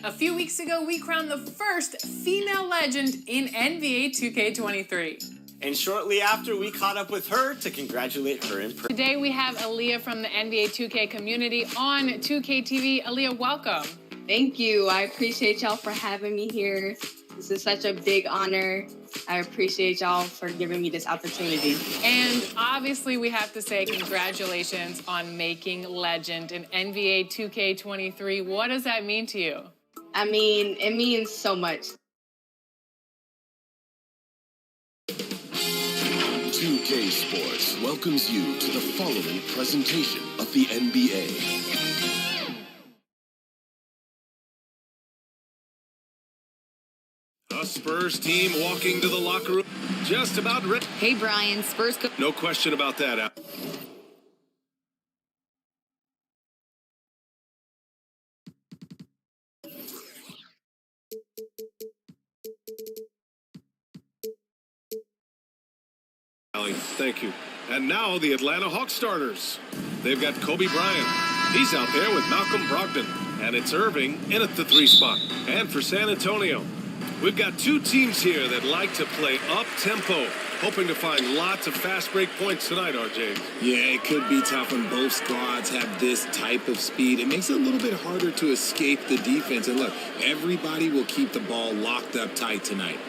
A few weeks ago, we crowned the first female legend in NBA 2K23. And shortly after, we caught up with her to congratulate her in person. Today, we have Aaliyah from the NBA 2K community on 2K TV. Aaliyah, welcome. Thank you. I appreciate y'all for having me here. This is such a big honor. I appreciate y'all for giving me this opportunity. And obviously, we have to say congratulations on making legend in NBA 2K23. What does that mean to you? I mean, it means so much. 2K Sports welcomes you to the following presentation of the NBA. A Spurs team walking to the locker room, just about ready. Hey, Brian, Spurs. No question about that. Thank you. And now the Atlanta Hawks starters. They've got Kobe Bryant. He's out there with Malcolm Brogdon. And it's Irving in at the 3 spot. And for San Antonio, we've got two teams here that like to play up-tempo, hoping to find lots of fast break points tonight, RJ. Yeah, it could be tough when both squads have this type of speed. It makes it a little bit harder to escape the defense. And look, everybody will keep the ball locked up tight tonight.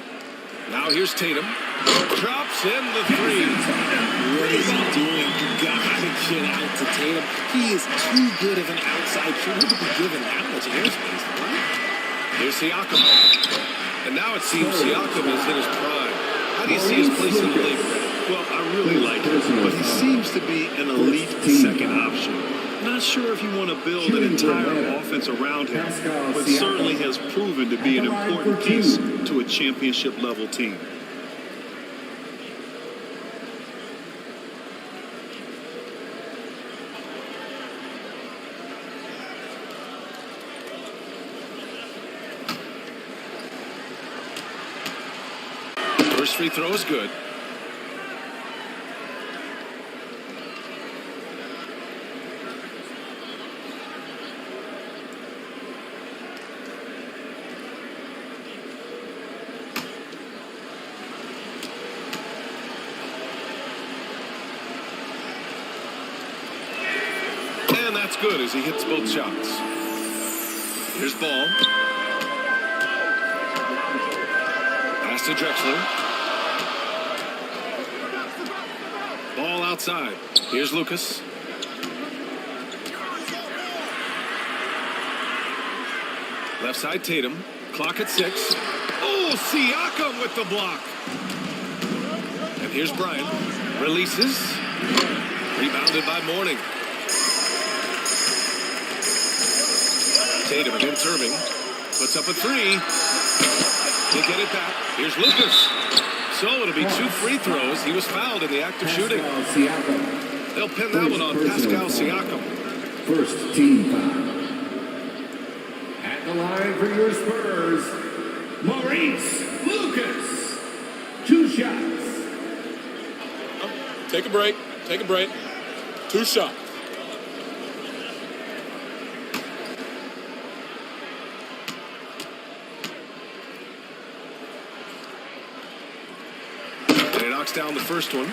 Now here's Tatum. Drops in the 3. What is he doing? You gotta get out to Tatum. He is too good of an outside shooter to be given that much airspace, right? Here's Siakam. And now it seems Siakam is in his prime. How do you see his place in the league? Well, I really like him, but he seems to be an elite second option. Not sure if you want to build an entire offense around him, but certainly has proven to be an important piece to a championship-level team. First free throw is good. And that's good as he hits both shots. Here's Ball. Pass to Drexler. Ball outside. Here's Lucas. Left side Tatum. Clock at 6. Oh, Siakam with the block. And here's Bryant. Releases. Rebounded by Mourning. Tatum against Irving. Puts up a 3. They get it back. Here's Lucas. So it'll be 2 free throws. He was fouled in the act of shooting. They'll pin that one on Pascal Siakam. First team foul. At the line for your Spurs, Maurice Lucas. 2 shots. Take a break. Take a break. 2 shots. Down the first one.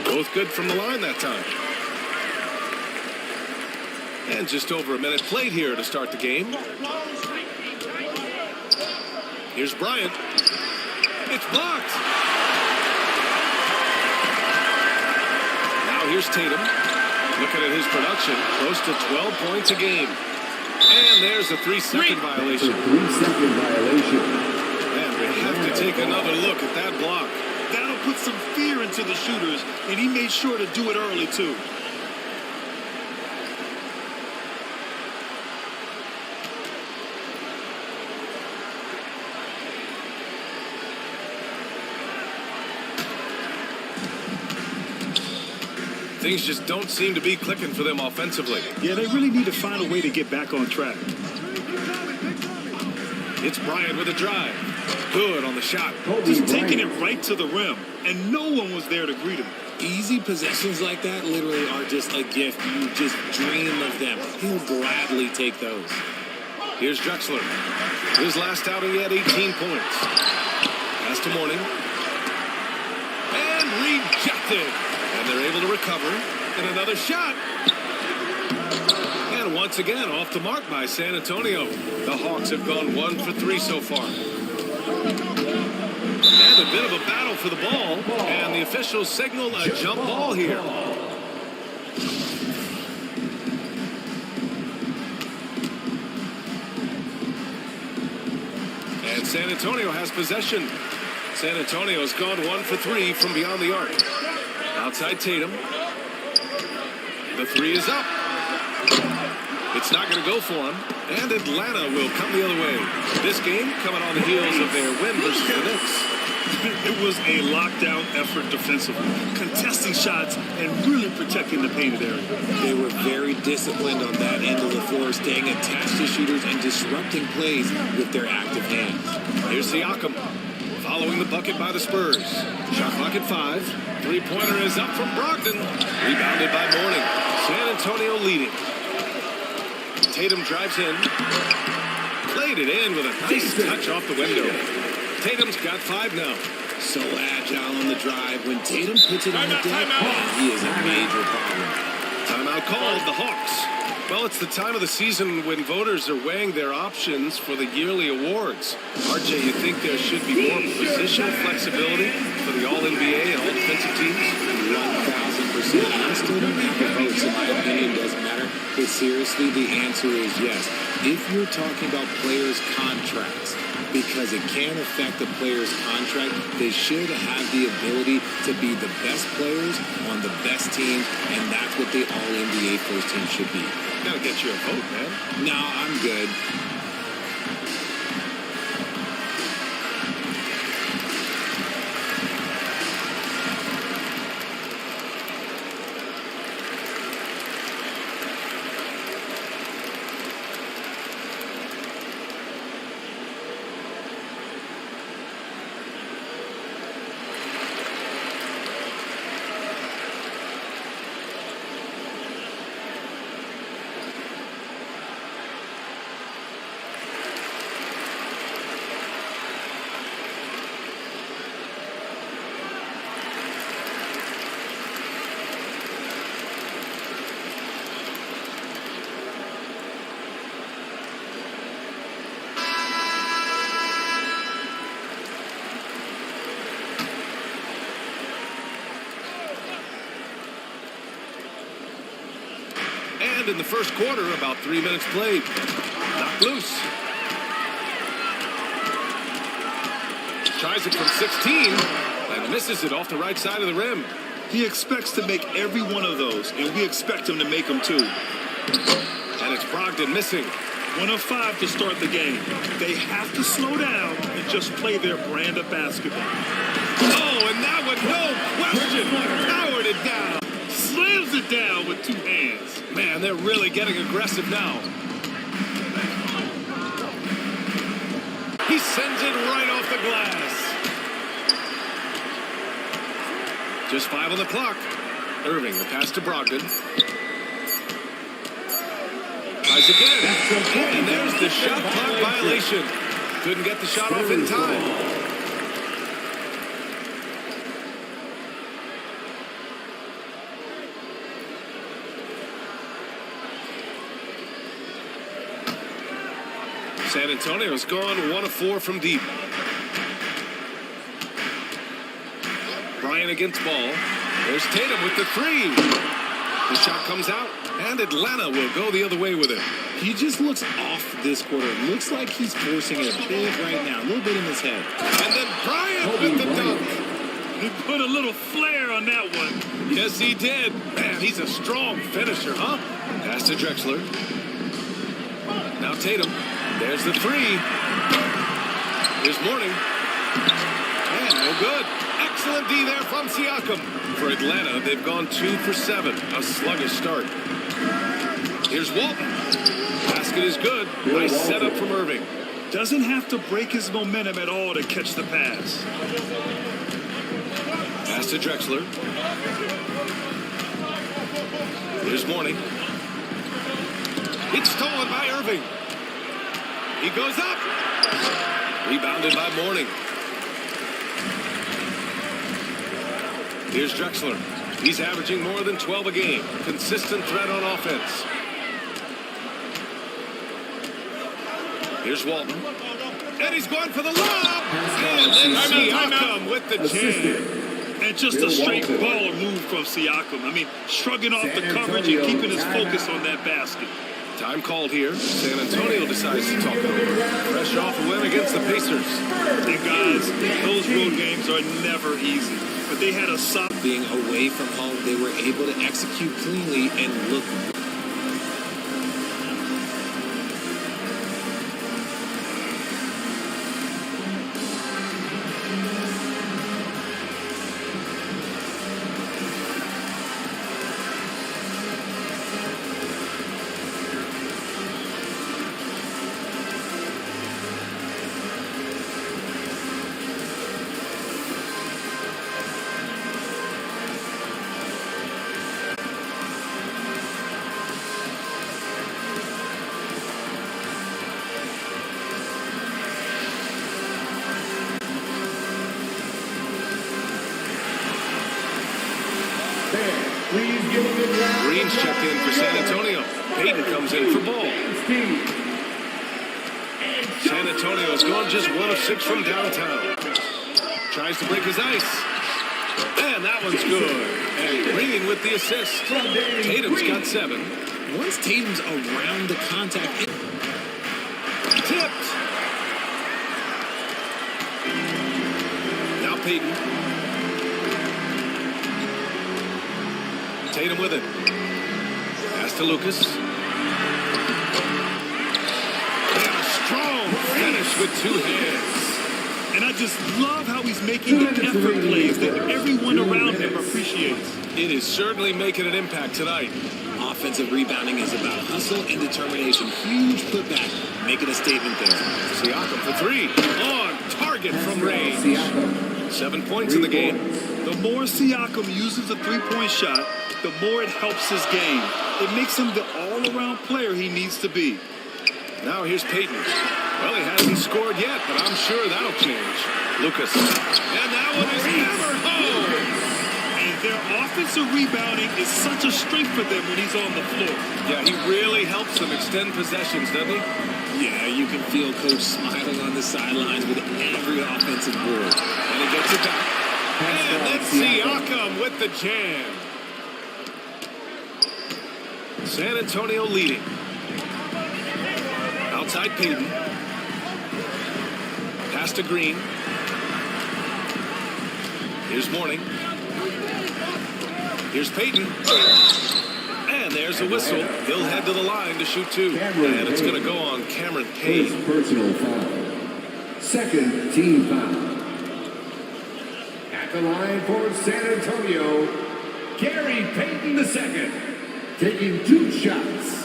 Both good from the line that time. And just over a minute played here to start the game. Here's Bryant. It's blocked. Now here's Tatum. Looking at his production, close to 12 points a game. And there's a 3-second violation. 3-second violation. And we have to take another look at that block. That'll put some fear into the shooters, and he made sure to do it early, too. things just don't seem to be clicking for them offensively. Yeah, they really need to find a way to get back on track. It's Bryant with a drive. Good on the shot. Just taking it right to the rim, and no one was there to greet him. Easy possessions like that literally are just a gift. You just dream of them. He'll gladly take those. Here's Drexler. His last outing, he had 18 points. Pass to Mourning. And rejected. And they're able to recover. And another shot. And once again, off the mark by San Antonio. The Hawks have gone 1 for 3 so far. And a bit of a battle for the ball. And the officials signal a jump ball here. And San Antonio has possession. San Antonio's gone 1 for 3 from beyond the arc. Outside Tatum. The three is up. It's not going to go for him. And Atlanta will come the other way. This game coming on the heels of their win versus the Knicks. It was a lockdown effort defensively, contesting shots and really protecting the painted area. They were very disciplined on that end of the floor, staying attached to shooters and disrupting plays with their active hands. Here's Siakam, following the bucket by the Spurs. Shot clock at 5. Three-pointer is up from Brogdon. Rebounded by Mourning. San Antonio leading. Tatum drives in. Played it in with a nice touch off the window. Tatum's got 5 now. So agile on the drive. When Tatum puts it on the deck, he is a major problem. Timeout called, the Hawks. Well, it's the time of the season when voters are weighing their options for the yearly awards. RJ, you think there should be more positional flexibility for the All-NBA and All-Defensive teams? 1,000%. I still don't have the votes. In my opinion, doesn't matter. But seriously, the answer is yes. If you're talking about players' contracts, because it can affect the player's contract, they should have the ability to be the best players on the best teams, and that's what the All-NBA first team should be. Gotta get you a vote, man. No, I'm good. And in the first quarter, about 3 minutes played. Knocked loose. Tries it from 16 and misses it off the right side of the rim. He expects to make every one of those, and we expect him to make them too. And it's Brogdon missing. 1 of 5 to start the game. They have to slow down and just play their brand of basketball. Oh, and that one, no question, powered it down. Slams it down with 2 hands. Man, they're really getting aggressive now. He sends it right off the glass. Just 5 on the clock. Irving, the pass to Brogdon. Tries again. And there's the shot clock violation. Couldn't get the shot off in time. San Antonio's gone 1 of 4 from deep. Bryant against ball. There's Tatum with the 3. The shot comes out, and Atlanta will go the other way with it. He just looks off this quarter. It looks like he's forcing it a bit right now, a little bit in his head. And then Bryant with the dunk. He put a little flair on that one. Yes, he did. Man, he's a strong finisher, huh? Pass to Drexler. Now Tatum. There's the 3. Here's Mourning. And no good. Excellent D there from Siakam. For Atlanta, they've gone 2 for 7. A sluggish start. Here's Walton. Basket is good. Nice setup from Irving. Doesn't have to break his momentum at all to catch the pass. Pass to Drexler. Here's Mourning. It's stolen by Irving. He goes up. Rebounded by Mourning. Here's Drexler. He's averaging more than 12 a game. Consistent threat on offense. Here's Walton. And he's going for the lob. And then Siakam with the jam. And just a straight baller move from Siakam. I mean, shrugging off the coverage and keeping his focus on that basket. Time called here. San Antonio decides to talk it over. Fresh off a win against the Pacers. And guys, those road games are never easy. But they had a solid. Being away from home, they were able to execute cleanly and look. Green's checked in for San Antonio. Payton comes in for Ball. San Antonio's gone just 1 of 6 from downtown. Tries to break his ice. And that one's good. And Green with the assist. Tatum's got 7. Once Tatum's around the contact. Tipped. Now Payton. Tatum with it. Pass to Lucas. And a strong finish with 2 hands. And I just love how he's making the effort plays that everyone around him appreciates. It is certainly making an impact tonight. Offensive rebounding is about hustle and determination. Huge putback, making a statement there. Siakam for 3. On target from range. 7 points in the game. The more Siakam uses the three-point shot, the more it helps his game. It makes him the all-around player he needs to be. Now here's Payton. Well, he hasn't scored yet, but I'm sure that'll change. Lucas. And that one is hammered home. And their offensive rebounding is such a strength for them when he's on the floor. Yeah, he really helps them extend possessions, doesn't he? Yeah, you can feel Coach smiling on the sidelines with every offensive board. And he gets it back. And then Siakam with the jam. San Antonio leading. Outside Payton. Pass to Green. Here's Mourning. Here's Payton. And there's a whistle. He'll head to the line to shoot 2. And it's going to go on Cameron Payne. First personal foul. Second team foul. At the line for San Antonio, Gary Payton II, taking 2 shots.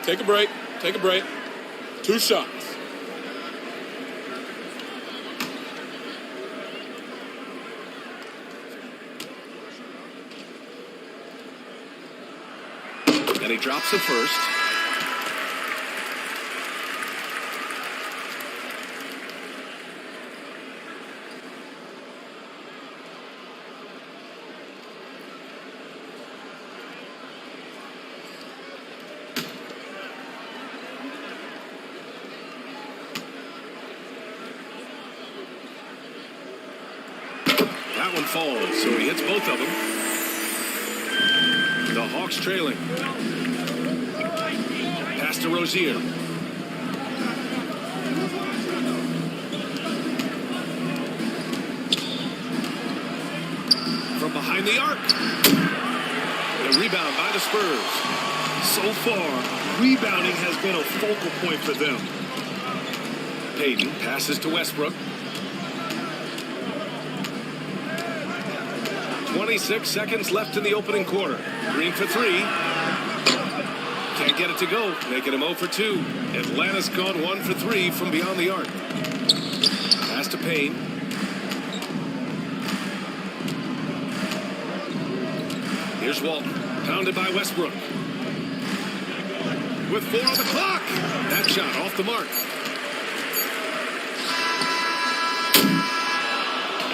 Take a break. Take a break. 2 shots. And he drops the first. That one falls, so he hits both of them. The Hawks trailing. Pass to Rozier. From behind the arc. And a rebound by the Spurs. So far, rebounding has been a focal point for them. Payton passes to Westbrook. 26 seconds left in the opening quarter. Green for three. Can't get it to go, making him 0 for 2. Atlanta's gone 1 for 3 from beyond the arc. Pass to Payne. Here's Walton, pounded by Westbrook. With 4 on the clock. That shot off the mark.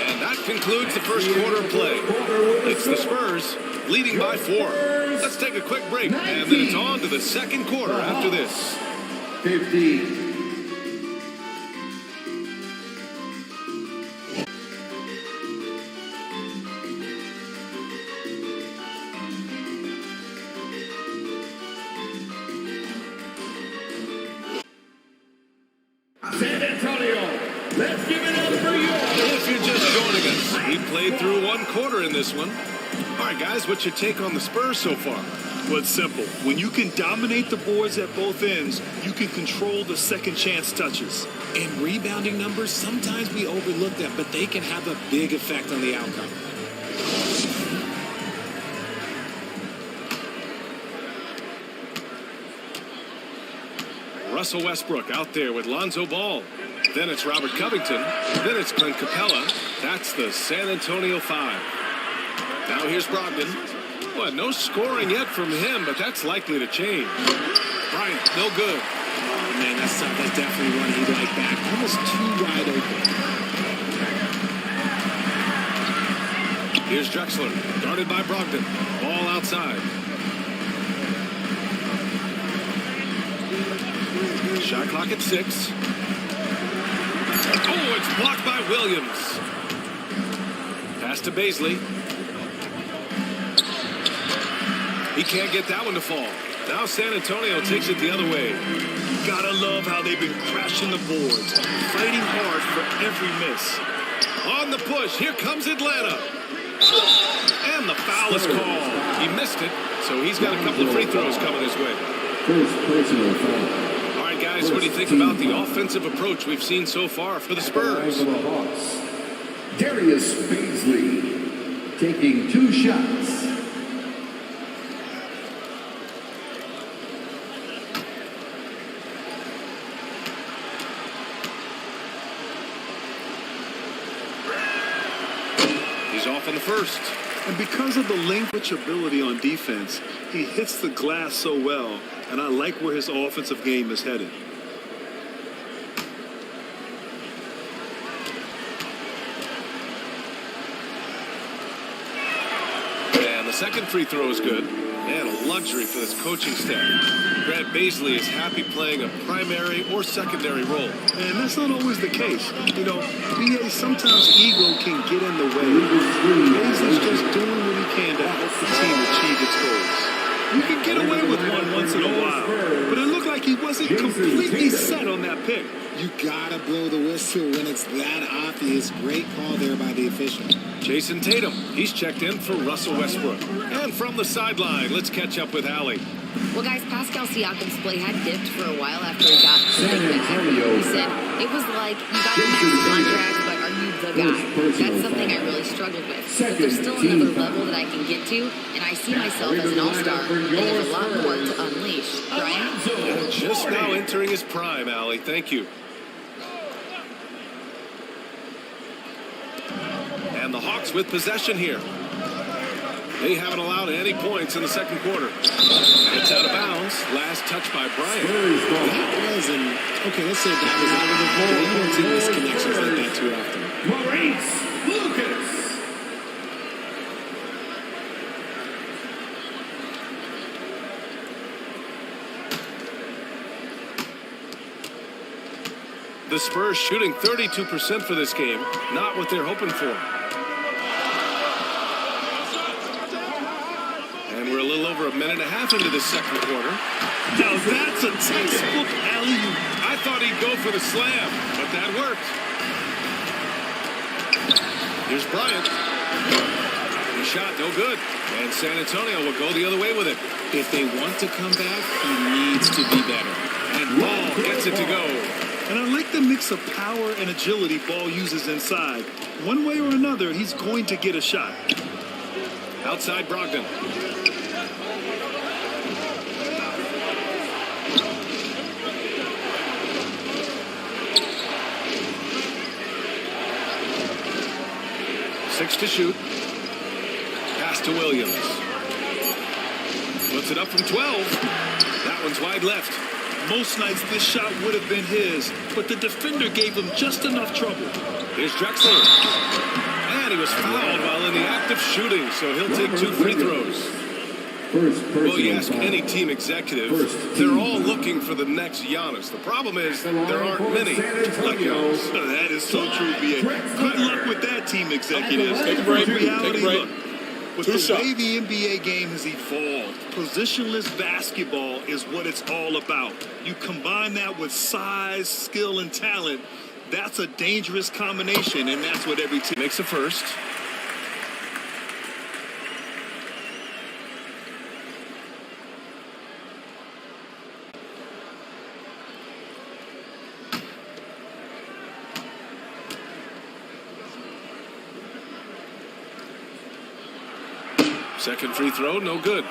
And that concludes the first quarter of play. It's the Spurs leading by 4. Let's take a quick break, and then it's on to the second quarter after this. 15. San Antonio, let's give it up for you. If you're just joining us, we played through 1 quarter in this one. All right, guys, what's your take on the Spurs so far? Well, it's simple. When you can dominate the boards at both ends, you can control the second chance touches. And rebounding numbers, sometimes we overlook them, but they can have a big effect on the outcome. Russell Westbrook out there with Lonzo Ball. Then it's Robert Covington. Then it's Clint Capella. That's the San Antonio 5. Now here's Brogdon. Well, no scoring yet from him, but that's likely to change. Bryant, no good. Oh, man, that's definitely one he'd like back. Almost too wide open. Here's Drexler, guarded by Brogdon. Ball outside. Shot clock at 6. Oh, it's blocked by Williams. Pass to Baisley. He can't get that one to fall. Now San Antonio takes it the other way. Gotta love how they've been crashing the boards, fighting hard for every miss. On the push, here comes Atlanta. And the foul is called. He missed it, so he's got a couple of free throws coming his way. First personal foul. All right, guys, what do you think about the offensive approach we've seen so far for the Spurs? For the Hawks, Darius Baisley taking 2 shots. He's off in the first. And because of the language ability on defense, he hits the glass so well, and I like where his offensive game is headed. And the second free throw is good. And a luxury for this coaching staff. Grant Baisley is happy playing a primary or secondary role. And that's not always the case. You know, BA, sometimes ego can get in the way. Baisley's just doing what he can to help the team achieve its goals. You can get away with one once in a while, but it looked like he wasn't completely set on that pick. You gotta blow the whistle when it's that obvious. Great call there by the official. Jason Tatum, he's checked in for Russell Westbrook. And from the sideline, let's catch up with Allie. Well, guys, Pascal Siakam's play had dipped for a while after he got the big back. He said it was like, you got the next contract, but are you the guy? That's something I really struggled with. But there's still another level that I can get to, and I see myself as an all-star, and there's a lot more to unleash. Brian? Just now entering his prime, Allie. Thank you. And the Hawks with possession here. They haven't allowed any points in the second quarter. It's out of bounds. Last touch by Bryant. That was an, okay, let's say that was out of the ball. We don't see misconnections like that too often. Maurice Lucas. The Spurs shooting 32% for this game. Not what they're hoping for. And we're a little over a minute and a half into this second quarter. Now that's a textbook alley-oop. I thought he'd go for the slam, but that worked. Here's Bryant. His shot, no good. And San Antonio will go the other way with it. If they want to come back, he needs to be better. And Ball gets it to go. And I like the mix of power and agility Ball uses inside. One way or another, he's going to get a shot. Outside Brogdon. Six to shoot. Pass to Williams. Puts it up from 12. That one's wide left. Most nights this shot would have been his, but the defender gave him just enough trouble. Here's Drexler. And he was fouled while in the act of shooting, so he'll take 2 free throws. Well, you ask any team executive, they're all looking for the next Giannis. The problem is there aren't many like Giannis. That is so true, B.A. Good luck with that, team executives. Take a break. Reality, Take a break. Look, with 2 the shots. way the NBA game has evolved, positionless basketball is what it's all about. You combine that with size, skill, and talent, that's a dangerous combination, and that's what every team makes a first. Second free throw, no good.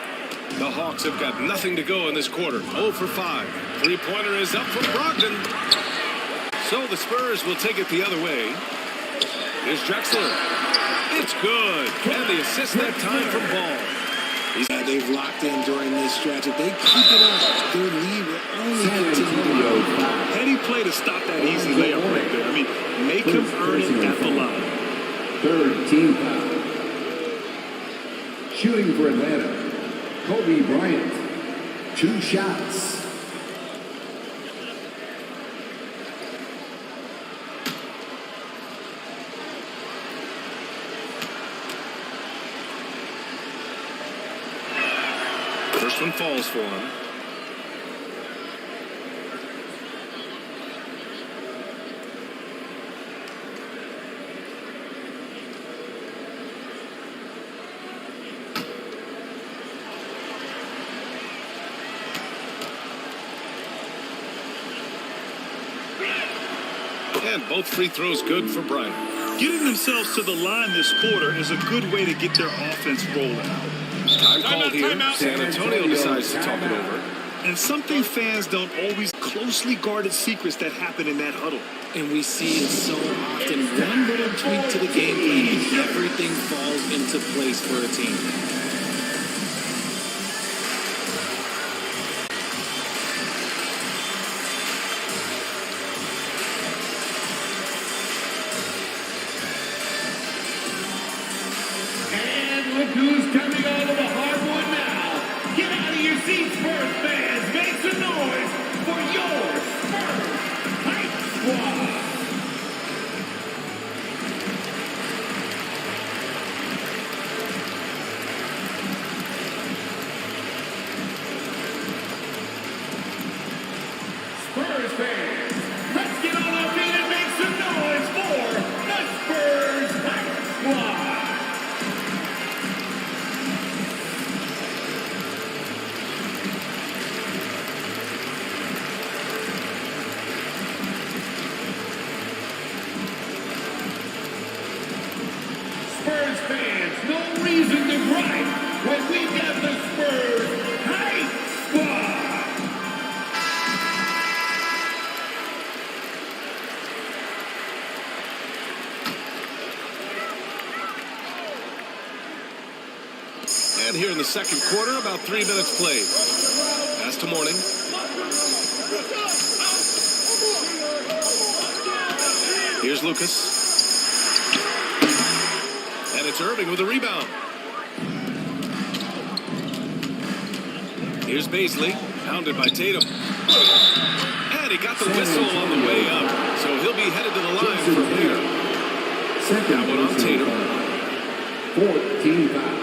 The Hawks have got nothing to go in this quarter. 0 for 5. Three-pointer is up from Brogdon. So the Spurs will take it the other way. Here's Drexler. It's good. And the assist that time from Ball. They've locked in during this stretch. If they keep it up, their lead will only continue. Heady play to stop that easy layup right there. I mean, make him earn it at the line. Third team foul. Shooting for Atlanta, Kobe Bryant. 2 shots. First one falls for him. And both free throws good for Bryant. Getting themselves to the line this quarter is a good way to get their offense rolling. Time called here. San Antonio decides to talk it over. And something fans don't always closely guarded secrets that happen in that huddle. And we see it so often. One little tweak to the game plan and everything falls into place for a team. And look who's coming onto the hardwood now. Get out of your seats, Spurs fans. Make some noise for your Spurs Hype Squad. Spurs fans, let's get on our feet and make some noise for the Spurs Hype Squad. Spurs fans, no reason to gripe when we've got the Spurs Hype Squad. And here in the second quarter, about 3 minutes played. Pass to Morning. Here's Lucas. And it's Irving with a rebound. Here's Baisley, pounded by Tatum. And he got the whistle on the way up. So he'll be headed to the line from here. That one on Tatum. 14 foul.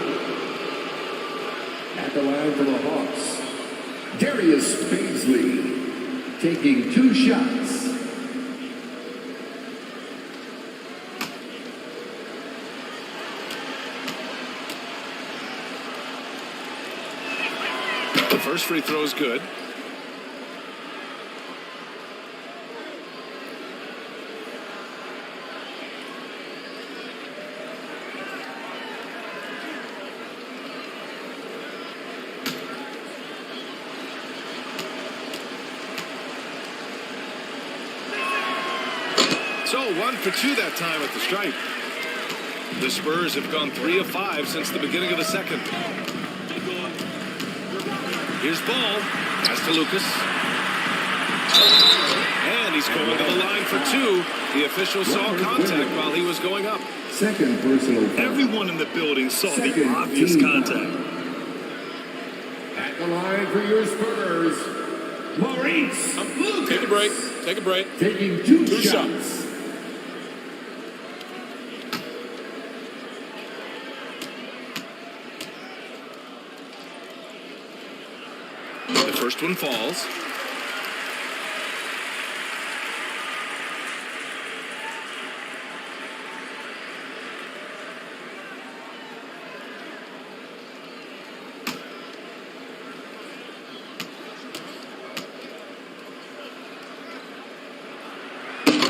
At the line for the Hawks, Darius Baisley taking 2 shots. The first free throw is good. go. 1 for 2 that time at the stripe. The Spurs have gone 3 of 5 since the beginning of the second. Here's Ball. Pass to Lucas. And he's going to the line for 2. The official saw contact while he was going up. Second personal foul. Everyone in the building saw Second the obvious team contact. At the line for your Spurs, Maurice Lucas. Take a break. Take a break. Taking two Two shots. The first one falls.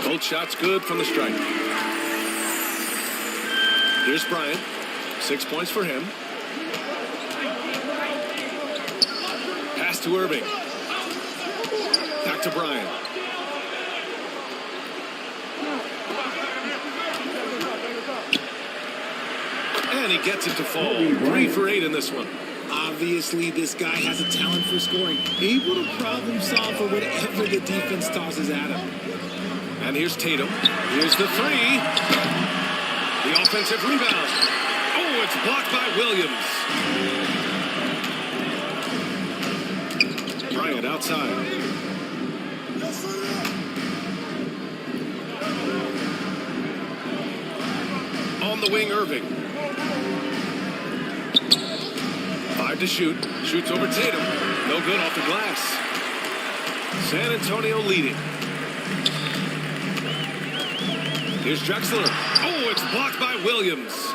Both shots good from the stripe. Here's Bryant. 6 points for him. Pass to Irving. Back to Bryant. And he gets it to fall. 3 for 8 in this one. Obviously, this guy has a talent for scoring. Able to problem solve for whatever the defense tosses at him. And here's Tatum. Here's the 3. The offensive rebound. Oh, it's blocked by Williams. Bryant outside. On the wing, Irving. 5 to shoot. Shoots over Tatum. No good off the glass. San Antonio leading. Here's Drexler. Oh, it's blocked by Williams.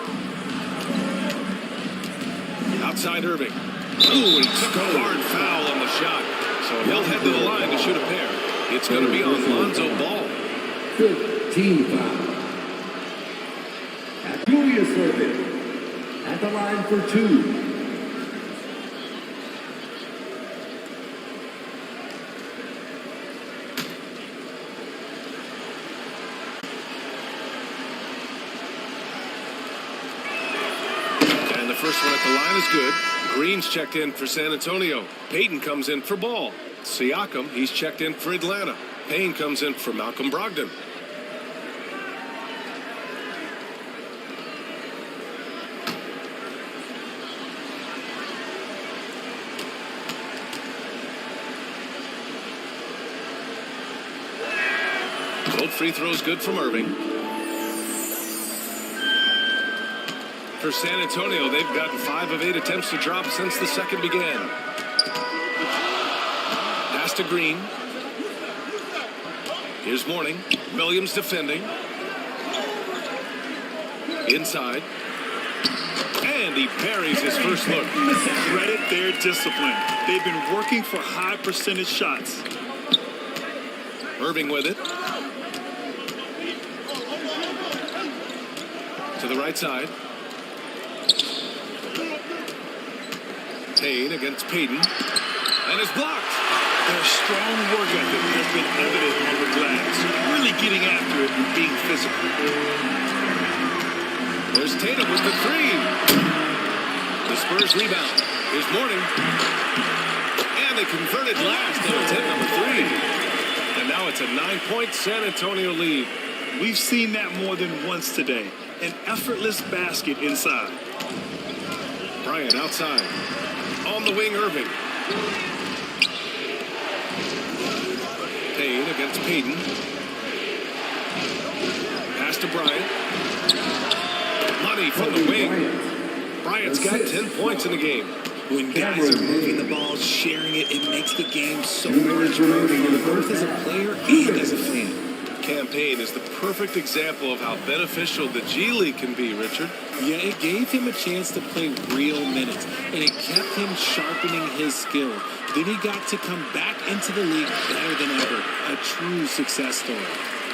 Outside Irving. Oh, he took a hard foul on the shot. So he'll head to the line to shoot a pair. It's going to be on Lonzo Ball. Good team foul. At Julius Irving. At the line for 2. First one at the line is good. Green's checked in for San Antonio. Payton comes in for Ball. Siakam, he's checked in for Atlanta. Payne comes in for Malcolm Brogdon. Both free throws good from Irving. For San Antonio, they've gotten 5 of 8 attempts to drop since the second began. Pass to Green. Here's Mourning. Williams defending. Inside. And he buries his first look. Credit their discipline. They've been working for high percentage shots. Irving with it. To the right side. Payne against Payton. And is blocked. Their strong work ethic has been evident on the glass. Really getting after it and being physical. There's Tatum with the 3. The Spurs rebound. Here's Mourning. And they converted last on attempt number 3. And now it's a 9-point San Antonio lead. We've seen that more than once today. An effortless basket inside. Bryant outside. On the wing, Irving. Payne against Payton. Pass to Bryant. Money from the wing. Bryant's got 10 points in the game. When guys are moving the ball, sharing it, it makes the game so much more fun, both as a player and as a fan. Campaign is the perfect example of how beneficial the G League can be, Richard. Yeah, it gave him a chance to play real minutes, and it kept him sharpening his skill. Then he got to come back into the league better than ever. A true success story.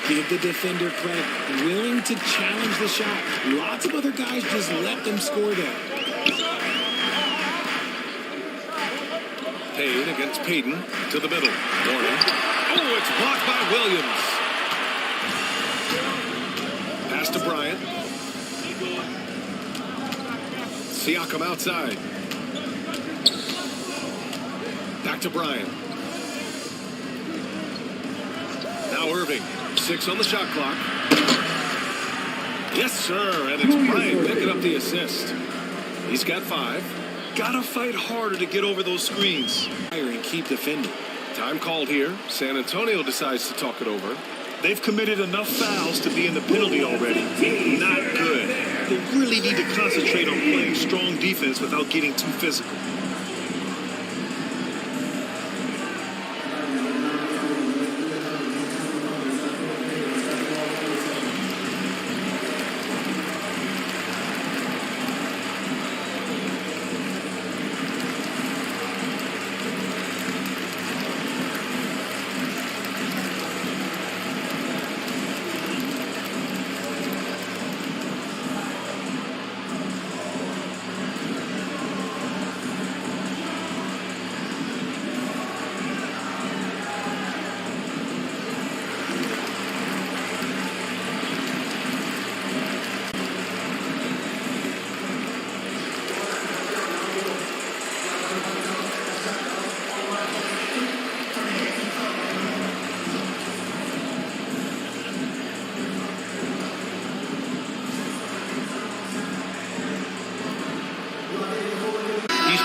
Give the defender credit, willing to challenge the shot. Lots of other guys just let them score there. Payne against Payton to the middle. Mourning. Oh, it's blocked by Williams. Siakam outside. Back to Bryant. Now Irving. 6 on the shot clock. Yes, sir. And it's Bryant picking up the assist. He's got 5. Gotta fight harder to get over those screens. And keep defending. Time called here. San Antonio decides to talk it over. They've committed enough fouls to be in the penalty already. Not good. They really need to concentrate on playing strong defense without getting too physical.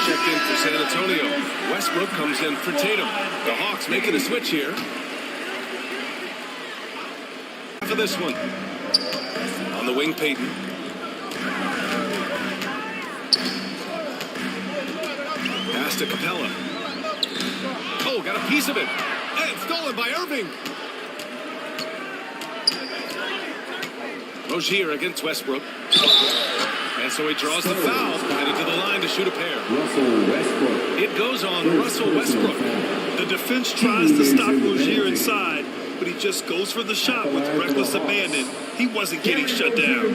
Checked in for San Antonio. Westbrook comes in for Tatum. The Hawks making a switch here. For this one. On the wing, Payton. Pass to Capella. Oh, got a piece of it. And it's stolen by Irving. Rozier against Westbrook. And so he draws the foul, headed to the line to shoot a pair. Russell Westbrook. It goes on Russell Westbrook. The defense tries to stop Rozier inside, but he just goes for the shot with reckless abandon. He wasn't getting shut down.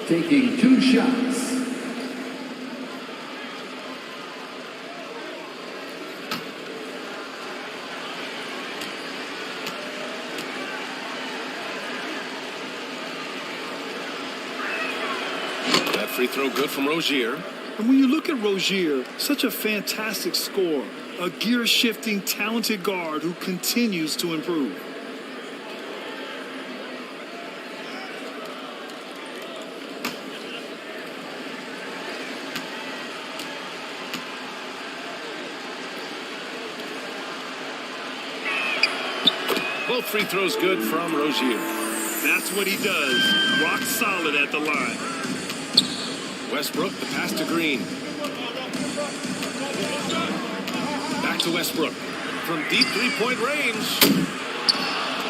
Taking 2 shots. Free throw good from Rozier. And when you look at Rozier, such a fantastic scorer, a gear-shifting, talented guard who continues to improve. Both free throws good from Rozier. That's what he does. Rock solid at the line. Westbrook, the pass to Green. Back to Westbrook. From deep three-point range.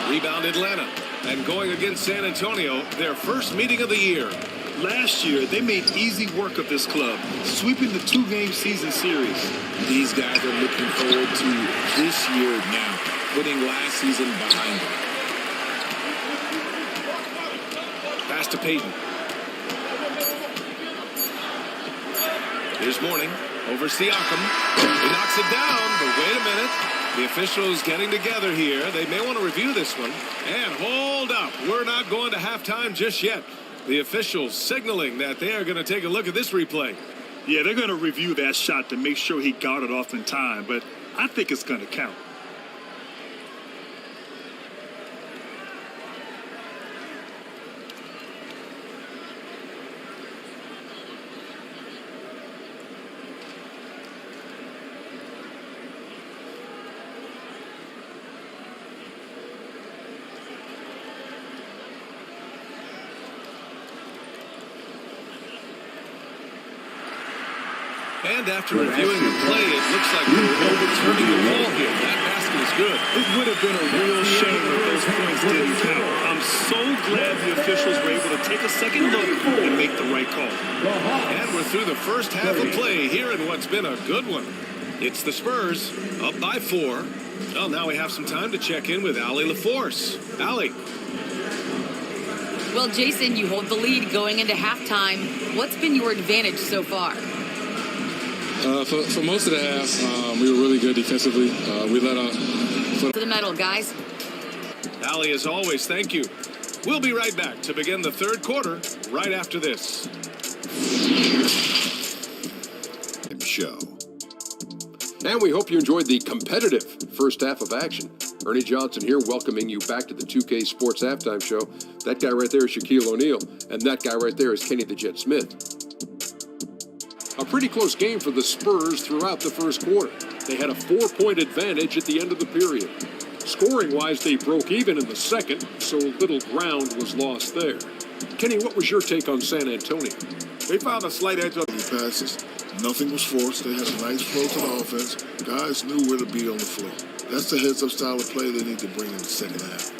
Rebound Atlanta. And going against San Antonio, their first meeting of the year. Last year, they made easy work of this club, sweeping the 2-game season series. These guys are looking forward to this year now, putting last season behind them. Pass to Payton. Here's Mourning over Siakam. He knocks it down, but wait a minute. The officials getting together here. They may want to review this one. And hold up. We're not going to halftime just yet. The officials signaling that they are going to take a look at this replay. Yeah, they're going to review that shot to make sure he got it off in time, but I think it's going to count. And after reviewing the play, it looks like they're overturning the ball here. That basket is good. It would have been a real shame if those points didn't count. I'm so glad the officials were able to take a second look and make the right call. And we're through the first half of play here in what's been a good one. It's the Spurs up by 4. Well, now we have some time to check in with Allie LaForce. Allie. Well, Jason, you hold the lead going into halftime. What's been your advantage so far? For most of the half, we were really good defensively. We let our foot to the metal, guys. Allie, as always, thank you. We'll be right back to begin the third quarter right after this. Show. And we hope you enjoyed the competitive first half of action. Ernie Johnson here, welcoming you back to the 2K Sports Halftime Show. That guy right there is Shaquille O'Neal, and that guy right there is Kenny the Jet Smith. A pretty close game for the Spurs throughout the first quarter. They had a 4-point advantage at the end of the period. Scoring-wise, they broke even in the second, so little ground was lost there. Kenny, what was your take on San Antonio? They found a slight edge on the passes. Nothing was forced. They had a nice flow to the offense. Guys knew where to be on the floor. That's the heads-up style of play they need to bring in the second half.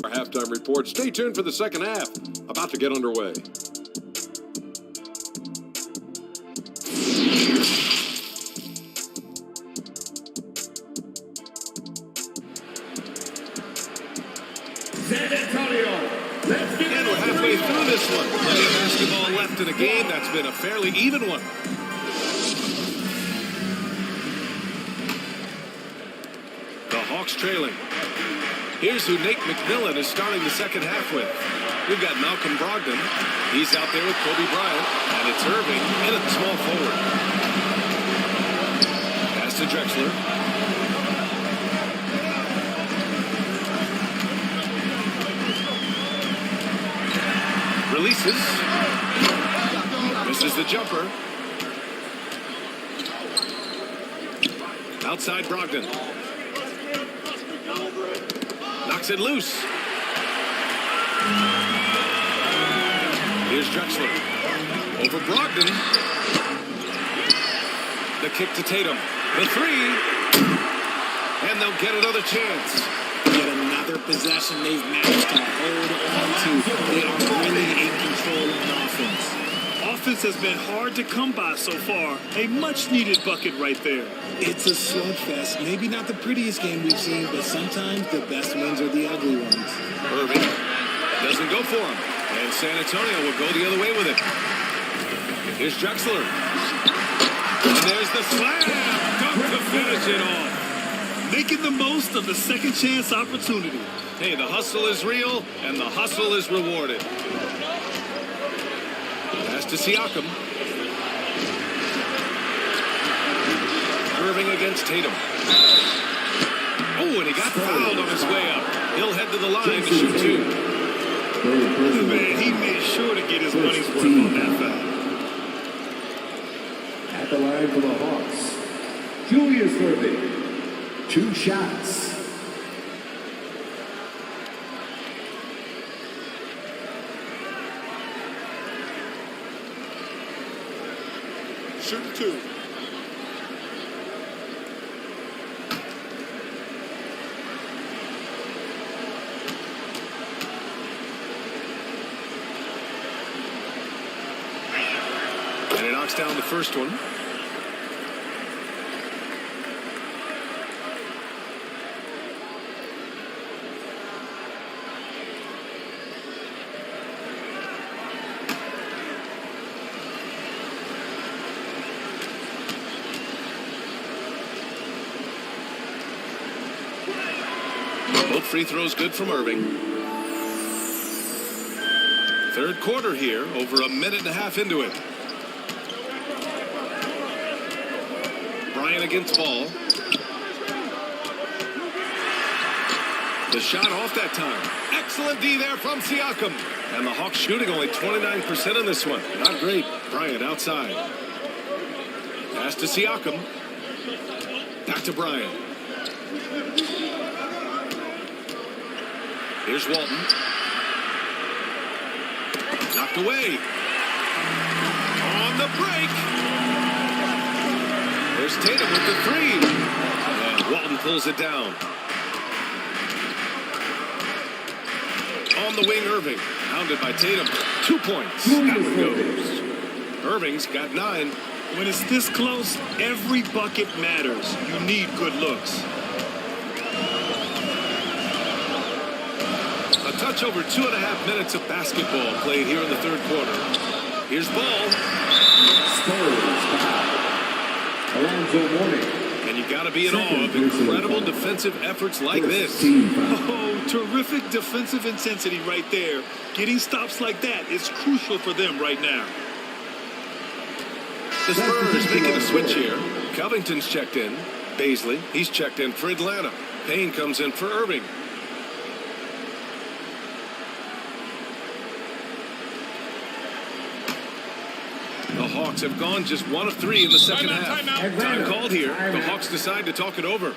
Our halftime report. Stay tuned for the second half. About to get underway. San Antonio. And we're halfway through this one. Plenty of basketball left in a game that's been a fairly even one. The Hawks trailing. Here's who Nate McMillan is starting the second half with. We've got Malcolm Brogdon. He's out there with Kobe Bryant. And it's Irving in at the small forward. Pass to Drexler. Releases. Misses the jumper. Outside Brogdon. Knocks it loose. Here's Drexler. Over Brogdon. The kick to Tatum. The three. And they'll get another chance. Yet another possession they've managed to hold on to. They are really in control on offense. Offense has been hard to come by so far. A much-needed bucket right there. It's a slugfest. Maybe not the prettiest game we've seen, but sometimes the best ones are the ugly ones. Irving doesn't go for him. And San Antonio will go the other way with it. Here's Drexler. And there's the slam. Dunk to finish it off. Making the most of the second chance opportunity. Hey, the hustle is real, and the hustle is rewarded. Pass to Siakam. Irving against Tatum. Oh, and he got fouled on his way up. He'll head to the line to shoot two. Man, he made sure to get his money's worth on that foul. At the line for the Hawks, Julius Irving. 2 shots. Shoot 2. And he knocks down the first one. Both free throws good from Irving. Third quarter here, over a minute and a half into it. Bryant against Ball. The shot off that time. Excellent D there from Siakam. And the Hawks shooting only 29% in this one. Not great. Bryant outside. Pass to Siakam. Back to Bryant. Here's Walton. Knocked away. On the break. There's Tatum with the three. And Walton pulls it down. On the wing, Irving. Pounded by Tatum. 2 points. That one goes. Irving's got 9. When it's this close, every bucket matters. You need good looks. A touch over 2.5 minutes of basketball played here in the third quarter. Here's Ball. Spurs foul. Alonzo Mourning. And And you got to be in awe of incredible defensive efforts like this. Oh, terrific defensive intensity right there. Getting stops like that is crucial for them right now. The Spurs making a switch here. Covington's checked in. Baisley, he's checked in for Atlanta. Payne comes in for Irving. The Hawks have gone just 1 of 3 in the second half. Time called here. The Hawks decide to talk it over.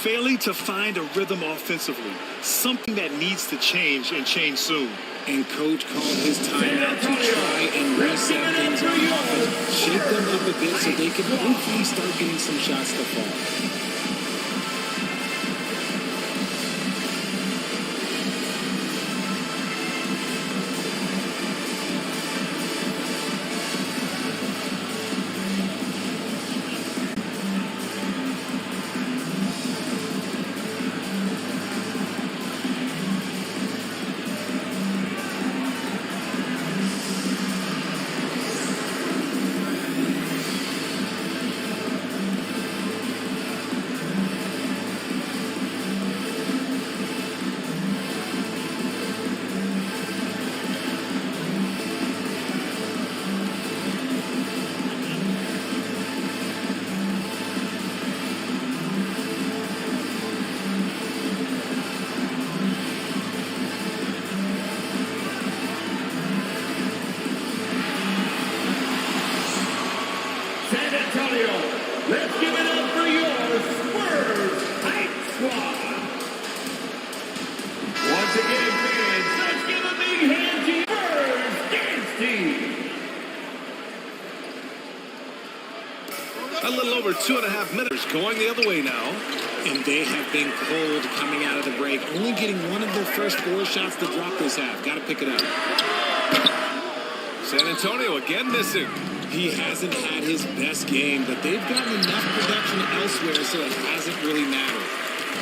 Failing to find a rhythm offensively. Something that needs to change and change soon. And coach called his timeout to try and reset things on offense, shake them up a bit so they can hopefully start getting some shots to fall. San Antonio, let's give it up for your Spurs Hype Squad. Once again, fans, let's give a big hand to your Spurs Dance Team. A little over 2.5 minutes going the other way now. And they have been cold coming out of the break, only getting one of their first 4 shots to drop this half. Got to pick it up. San Antonio again missing. He hasn't had his best game, but they've gotten enough production elsewhere so it hasn't really mattered.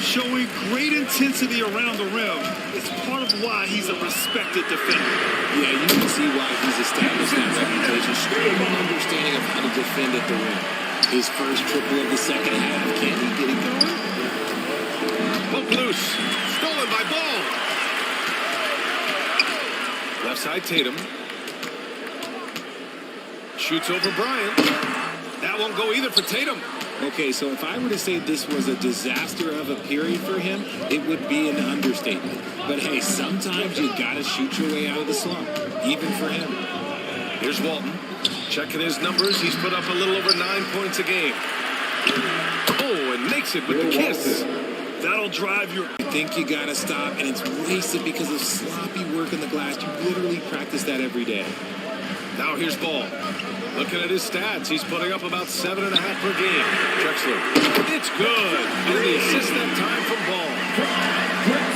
Showing great intensity around the rim is part of why he's a respected defender. Yeah, you can see why he's established that reputation. Strong understanding of how to defend at the rim. His first triple of the second half. Can he get it going? Poke loose. Stolen by Ball. Left side Tatum. Shoots over Bryant. That won't go either for Tatum. Okay, so if I were to say this was a disaster of a period for him, it would be an understatement. But hey, sometimes you gotta shoot your way out of the slump, even for him. Here's Walton. Checking his numbers. He's put up a little over 9 points a game. Oh, and makes it with the kiss. That'll drive your... You think you gotta stop, and it's wasted because of sloppy work in the glass. You literally practice that every day. Now here's Ball. Looking at his stats, he's putting up about 7.5 per game. Drexler. It's good. And the assist that time from Ball.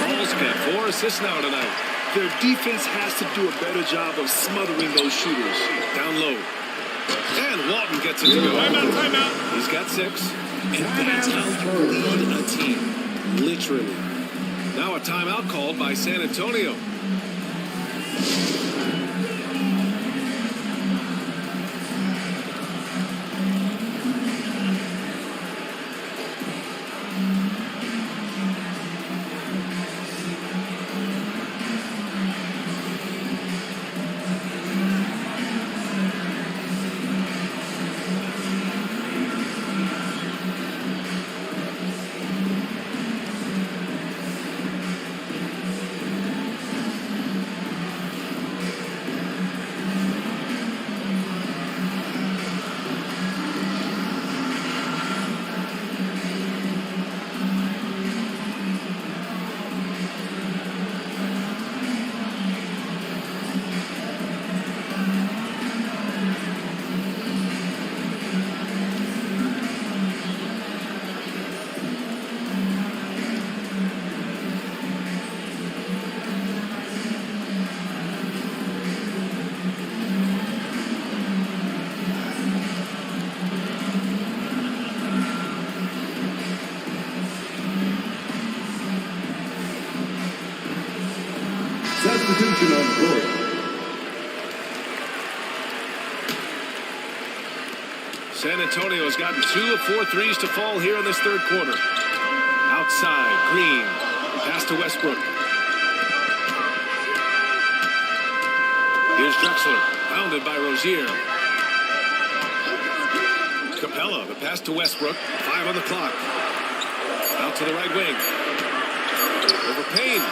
Ball's got 4 assists now tonight. Their defense has to do a better job of smothering those shooters. Down low. And Walton gets it to go. Timeout. He's got 6. And that's how you lead a team. Literally. Now a timeout called by San Antonio. San Antonio has gotten 2 of 4 threes to fall here in this third quarter. Outside, Green. Pass to Westbrook. Here's Drexler. Pounded by Rozier. Capella, the pass to Westbrook. 5 on the clock. Out to the right wing. Over Payne.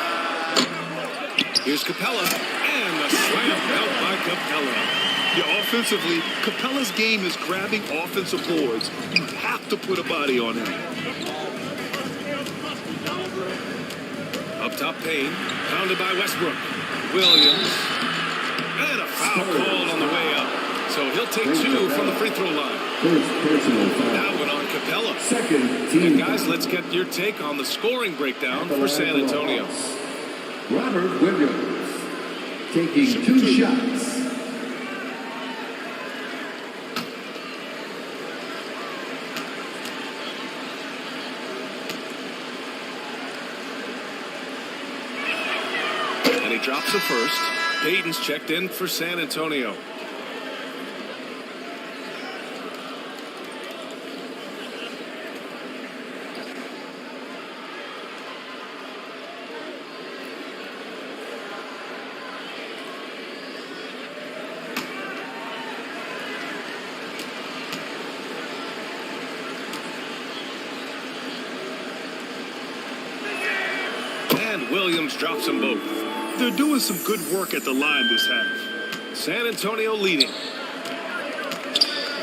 Here's Capella. And a slam out by Capella. Yeah, offensively, Capella's game is grabbing offensive boards. You have to put a body on him. Up top, Payne. Pounded by Westbrook. Williams. And a foul called on the way up. So he'll take 2 from the free throw line. First personal foul. That one on Capella. Second team. And guys, let's get your take on the scoring breakdown for San Antonio. Robert Williams taking 2 shots. And he drops the first. Payton's checked in for San Antonio. And Williams drops them both. They're doing some good work at the line this half. San Antonio leading.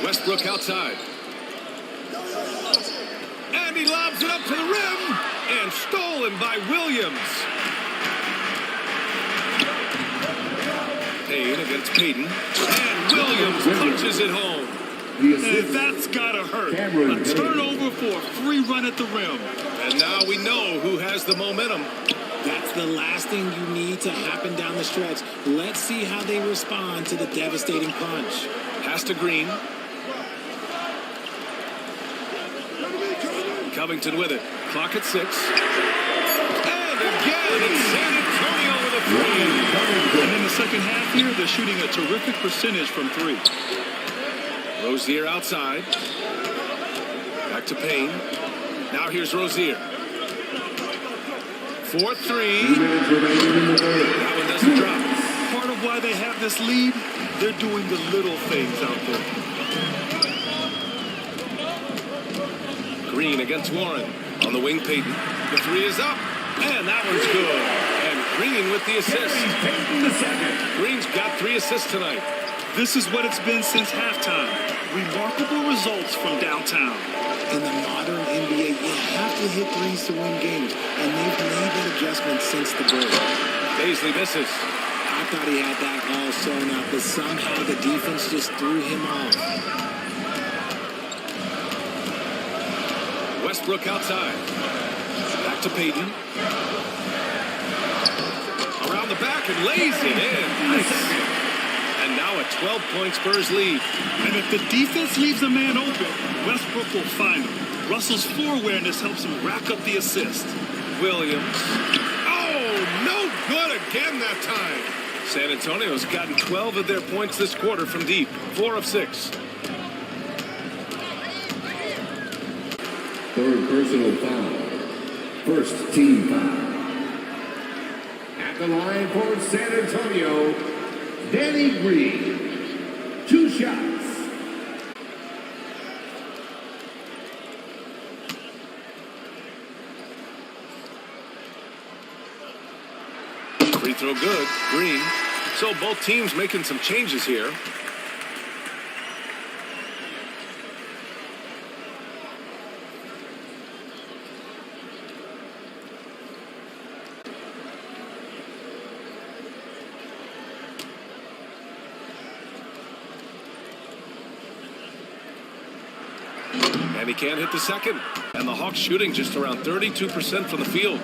Westbrook outside. And he lobs it up to the rim. And stolen by Williams. Payne against Payton. And Williams punches it home. And that's gotta hurt. A turnover for a free run at the rim. And now we know who has the momentum. That's the last thing you need to happen down the stretch. Let's see how they respond to the devastating punch. Pass to Green. Covington with it. Clock at 6. And again, it's San Antonio with a three. And in the second half here, they're shooting a terrific percentage from 3. Rozier outside. Back to Payne. Now here's Rozier. 4-3. That one doesn't drop. Part of why they have this lead, they're doing the little things out there. Green against Warren. On the wing, Payton. The 3 is up. And that one's good. And Green with the assist. Green's got 3 assists tonight. This is what it's been since halftime. Remarkable results from downtown. In the modern NBA, you have to hit threes to win games, and they've made that adjustment since the break. Paisley misses. I thought he had that all sewn up, but somehow the defense just threw him off. Westbrook outside. Back to Payton. Around the back and lays it in. Nice. And now a 12-point Spurs lead. And if the defense leaves a man open, Westbrook will find him. Russell's floor awareness helps him rack up the assist. Williams. Oh, no good again that time. San Antonio's gotten 12 of their points this quarter from deep. 4 of 6. Third personal foul. First team foul. At the line for San Antonio, Danny Green. 2 shots. Free throw good. Green. So both teams making some changes here. And he can't hit the second. And the Hawks shooting just around 32% from the field.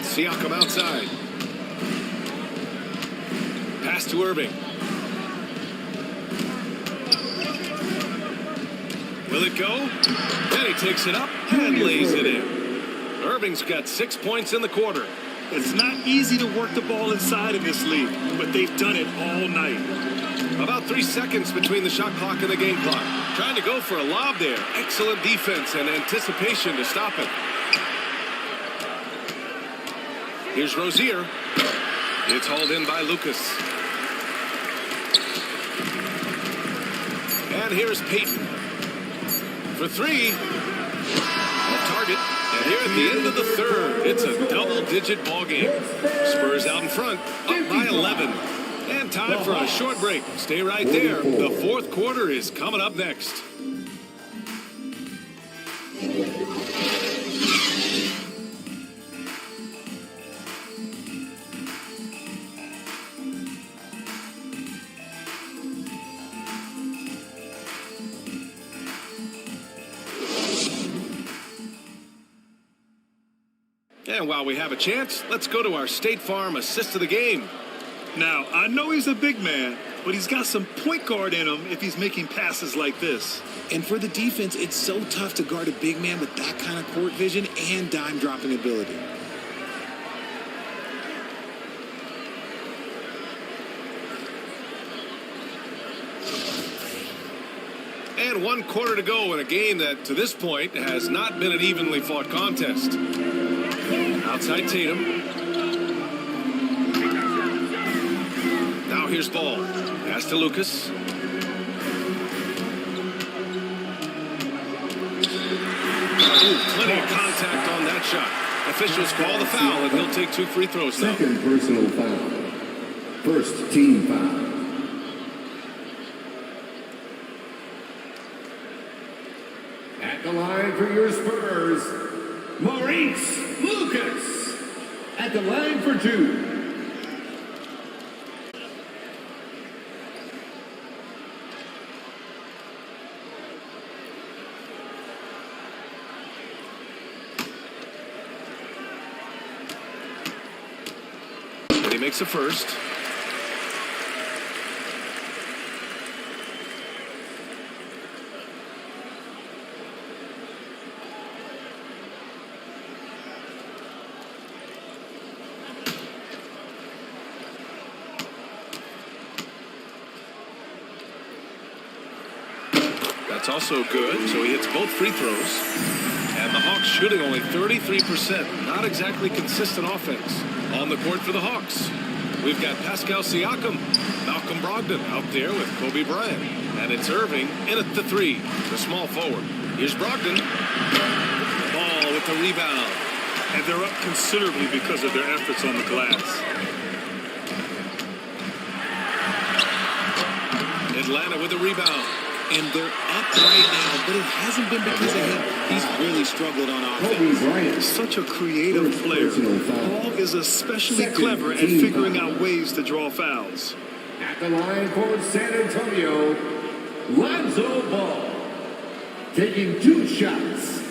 Siakam outside. Pass to Irving. Will it go? And he takes it up and lays it in. Irving's got 6 points in the quarter. It's not easy to work the ball inside in this league, but they've done it all night. About 3 seconds between the shot clock and the game clock. Trying to go for a lob there. Excellent defense and anticipation to stop it. Here's Rozier. It's hauled in by Lucas. And here's Payton. For three. Off target. And here at the end of the third, it's a double-digit ball game. Spurs out in front, up by 11. And time for a short break. Stay right there. The fourth quarter is coming up next. And while we have a chance, let's go to our State Farm assist of the game. Now, I know he's a big man, but he's got some point guard in him if he's making passes like this. And for the defense, it's so tough to guard a big man with that kind of court vision and dime dropping ability. And 1 quarter to go in a game that, to this point, has not been an evenly fought contest. Outside Tatum. Now here's Ball. Pass to Lucas. Ooh, plenty of contact on that shot. Officials call the foul, and he'll take 2 free throws now. Second personal foul. First team foul. At the line for your Spurs, Maurice Lucas. At the line for 2. And he makes a first. That's also good, so he hits both free throws. And the Hawks shooting only 33%. Not exactly consistent offense on the court for the Hawks. We've got Pascal Siakam, Malcolm Brogdon out there with Kobe Bryant. And it's Irving in at the 3, the small forward. Here's Brogdon. Ball with the rebound. And they're up considerably because of their efforts on the glass. Atlanta with the rebound. And they're up right now, but it hasn't been because of him. He's really struggled on offense. Such a creative player. Ball is especially clever at figuring out ways to draw fouls. At the line for San Antonio, Lonzo Ball. Taking 2 shots.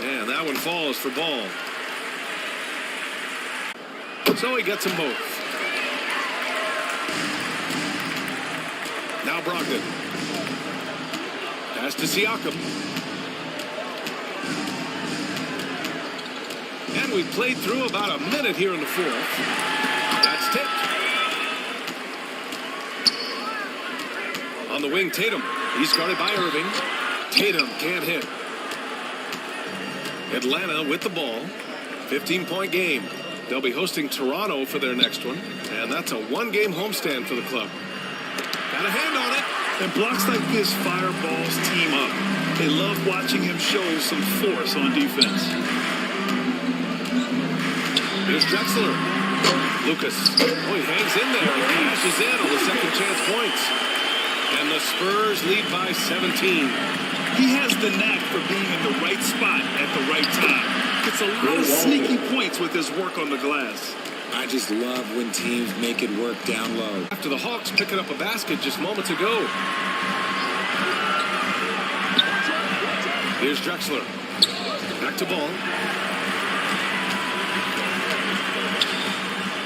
And that one falls for Ball. So he gets them both. Now Brogdon. Pass to Siakam. And we've played through about a minute here in the fourth. That's tipped. On the wing, Tatum. He's guarded by Irving. Tatum can't hit. Atlanta with the ball. 15-point game. They'll be hosting Toronto for their next one, and that's a 1-game homestand for the club. Got a hand on it. And blocks like this fire Ball's team up. They love watching him show some force on defense. Here's Drexler. Lucas. Oh, he hangs in there and cashes in on the second chance points. And the Spurs lead by 17. He has the knack for being in the right spot at the right time. It's a lot of sneaky points with his work on the glass. I just love when teams make it work down low. After the Hawks picking up a basket just moments ago. Here's Drexler. Back to Ball.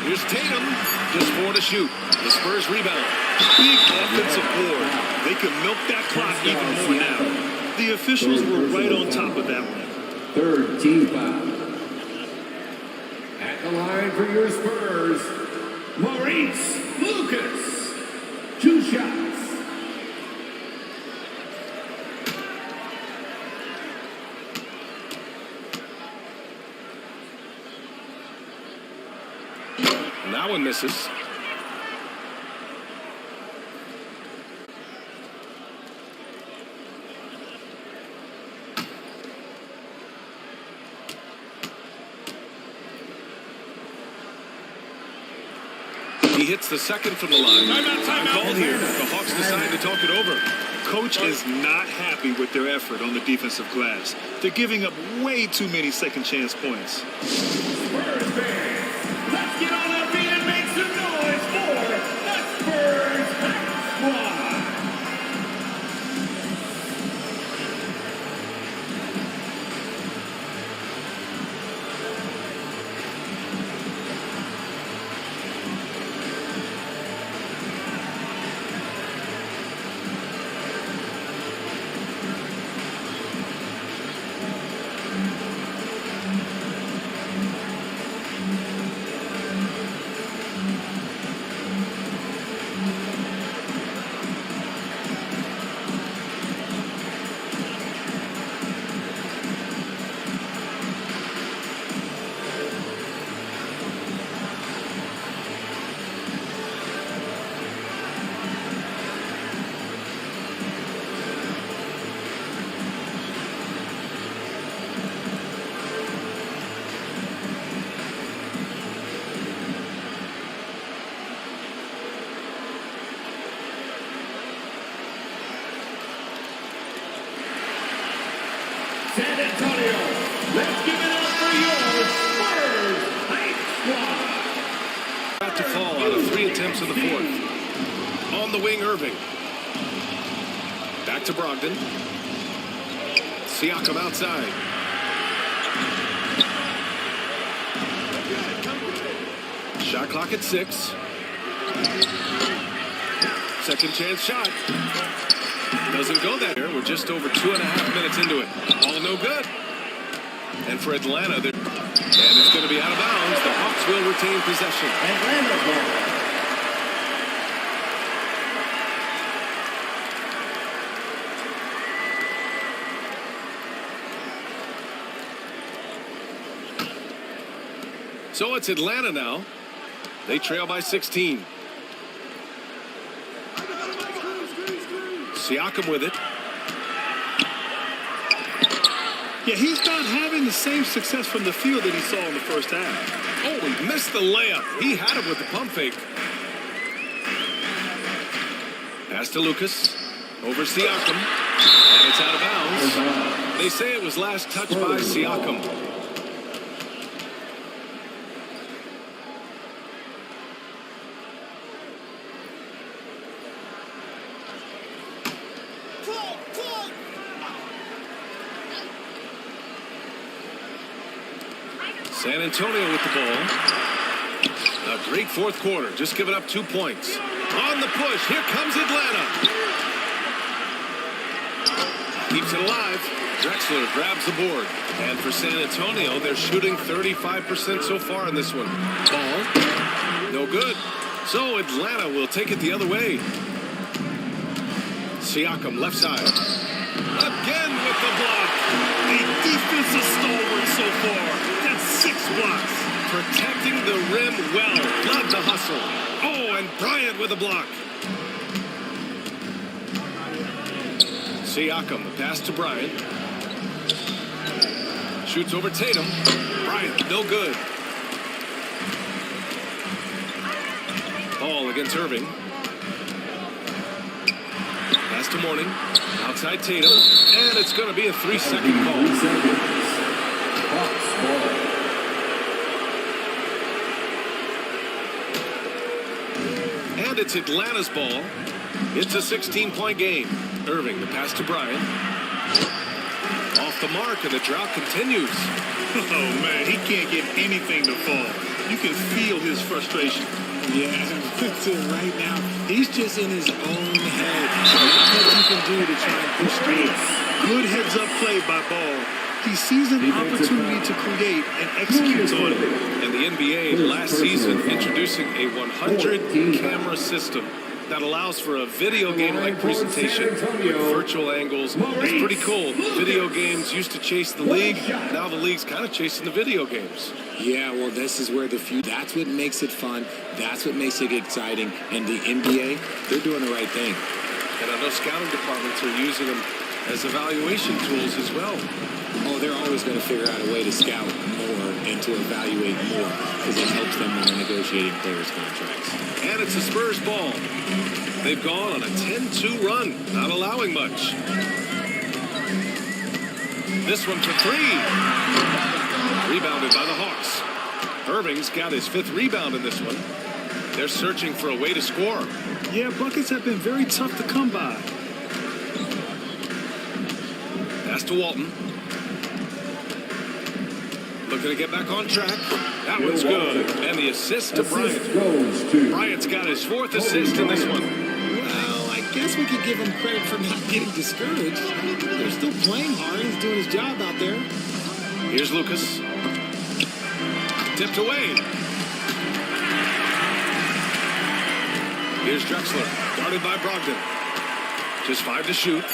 Here's Tatum. Just 4 to shoot. The Spurs rebound. Big offensive board. They can milk that clock even more now. The officials were right on top of that one. Third team foul. At the line for your Spurs, Maurice Lucas. 2 shots. That one misses. He hits the second from the line. Time Call out here. The Hawks decide to talk it over. Coach is not happy with their effort on the defensive glass. They're giving up way too many second chance points. Spurs fans, let's get on our feet and make some noise for the Spurs Hype Squad. San Antonio, let's give it up for your Spurs Hype Squad. About to fall out of 3 attempts in the fourth. On the wing, Irving. Back to Brogdon. Siakam outside. Shot clock at 6. Second chance shot. Doesn't go there. We're just over 2.5 minutes into it. All no good. And for Atlanta, and it's going to be out of bounds. The Hawks will retain possession. Atlanta ball. So it's Atlanta now. They trail by 16. Siakam with it. Yeah, he's not having the same success from the field that he saw in the first half. Oh, he missed the layup. He had it with the pump fake. Pass to Lucas. Over Siakam. And it's out of bounds. They say it was last touched by Siakam. San Antonio with the ball. A great fourth quarter, just giving up 2 points. On the push, here comes Atlanta. Keeps it alive. Drexler grabs the board. And for San Antonio, they're shooting 35% so far in this one. Ball, no good. So Atlanta will take it the other way. Siakam left side. Again with the block. A defensive stalwart so far. That's 6 blocks. Protecting the rim well. Love the hustle. Oh, and Bryant with a block. Siakam, the pass to Bryant. Shoots over Tatum. Bryant, no good. Ball against Irving. Pass to Mourning. Outside Tatum. And it's going to be a 3-second call. 3 seconds. Hawks ball. And it's Atlanta's ball. It's a 16-point game. Irving, the pass to Bryant. Off the mark, and the drought continues. Oh, man, he can't get anything to fall. You can feel his frustration. Yeah, right now, he's just in his own head. Not much you can do to try and push through. Good heads-up play by Ball. He sees an opportunity to create and executes on it. And the NBA last season introducing a 100-camera system that allows for a video game-like presentation with virtual angles. It's pretty cool. Video games used to chase the league. Now the league's kind of chasing the video games. Yeah, well, this is where the future. That's what makes it fun. That's what makes it exciting. And the NBA, they're doing the right thing. And I know scouting departments are using them as evaluation tools as well. Oh, they're always going to figure out a way to scout more and to evaluate more because it helps them when they're negotiating players' contracts. And it's the Spurs ball. They've gone on a 10-2 run, not allowing much. This one for three. Rebounded by the Hawks. Irving's got his 5th rebound in this one. They're searching for a way to score. Yeah, buckets have been very tough to come by. Pass to Walton. Looking to get back on track. That one's good. And the assist to Bryant. Bryant's got his 4th assist in this one. Well, I guess we could give him credit for not getting discouraged. They're still playing hard. He's doing his job out there. Here's Lucas. Tipped away. Here's Drexler. Guarded by Brogdon. Just 5 to shoot.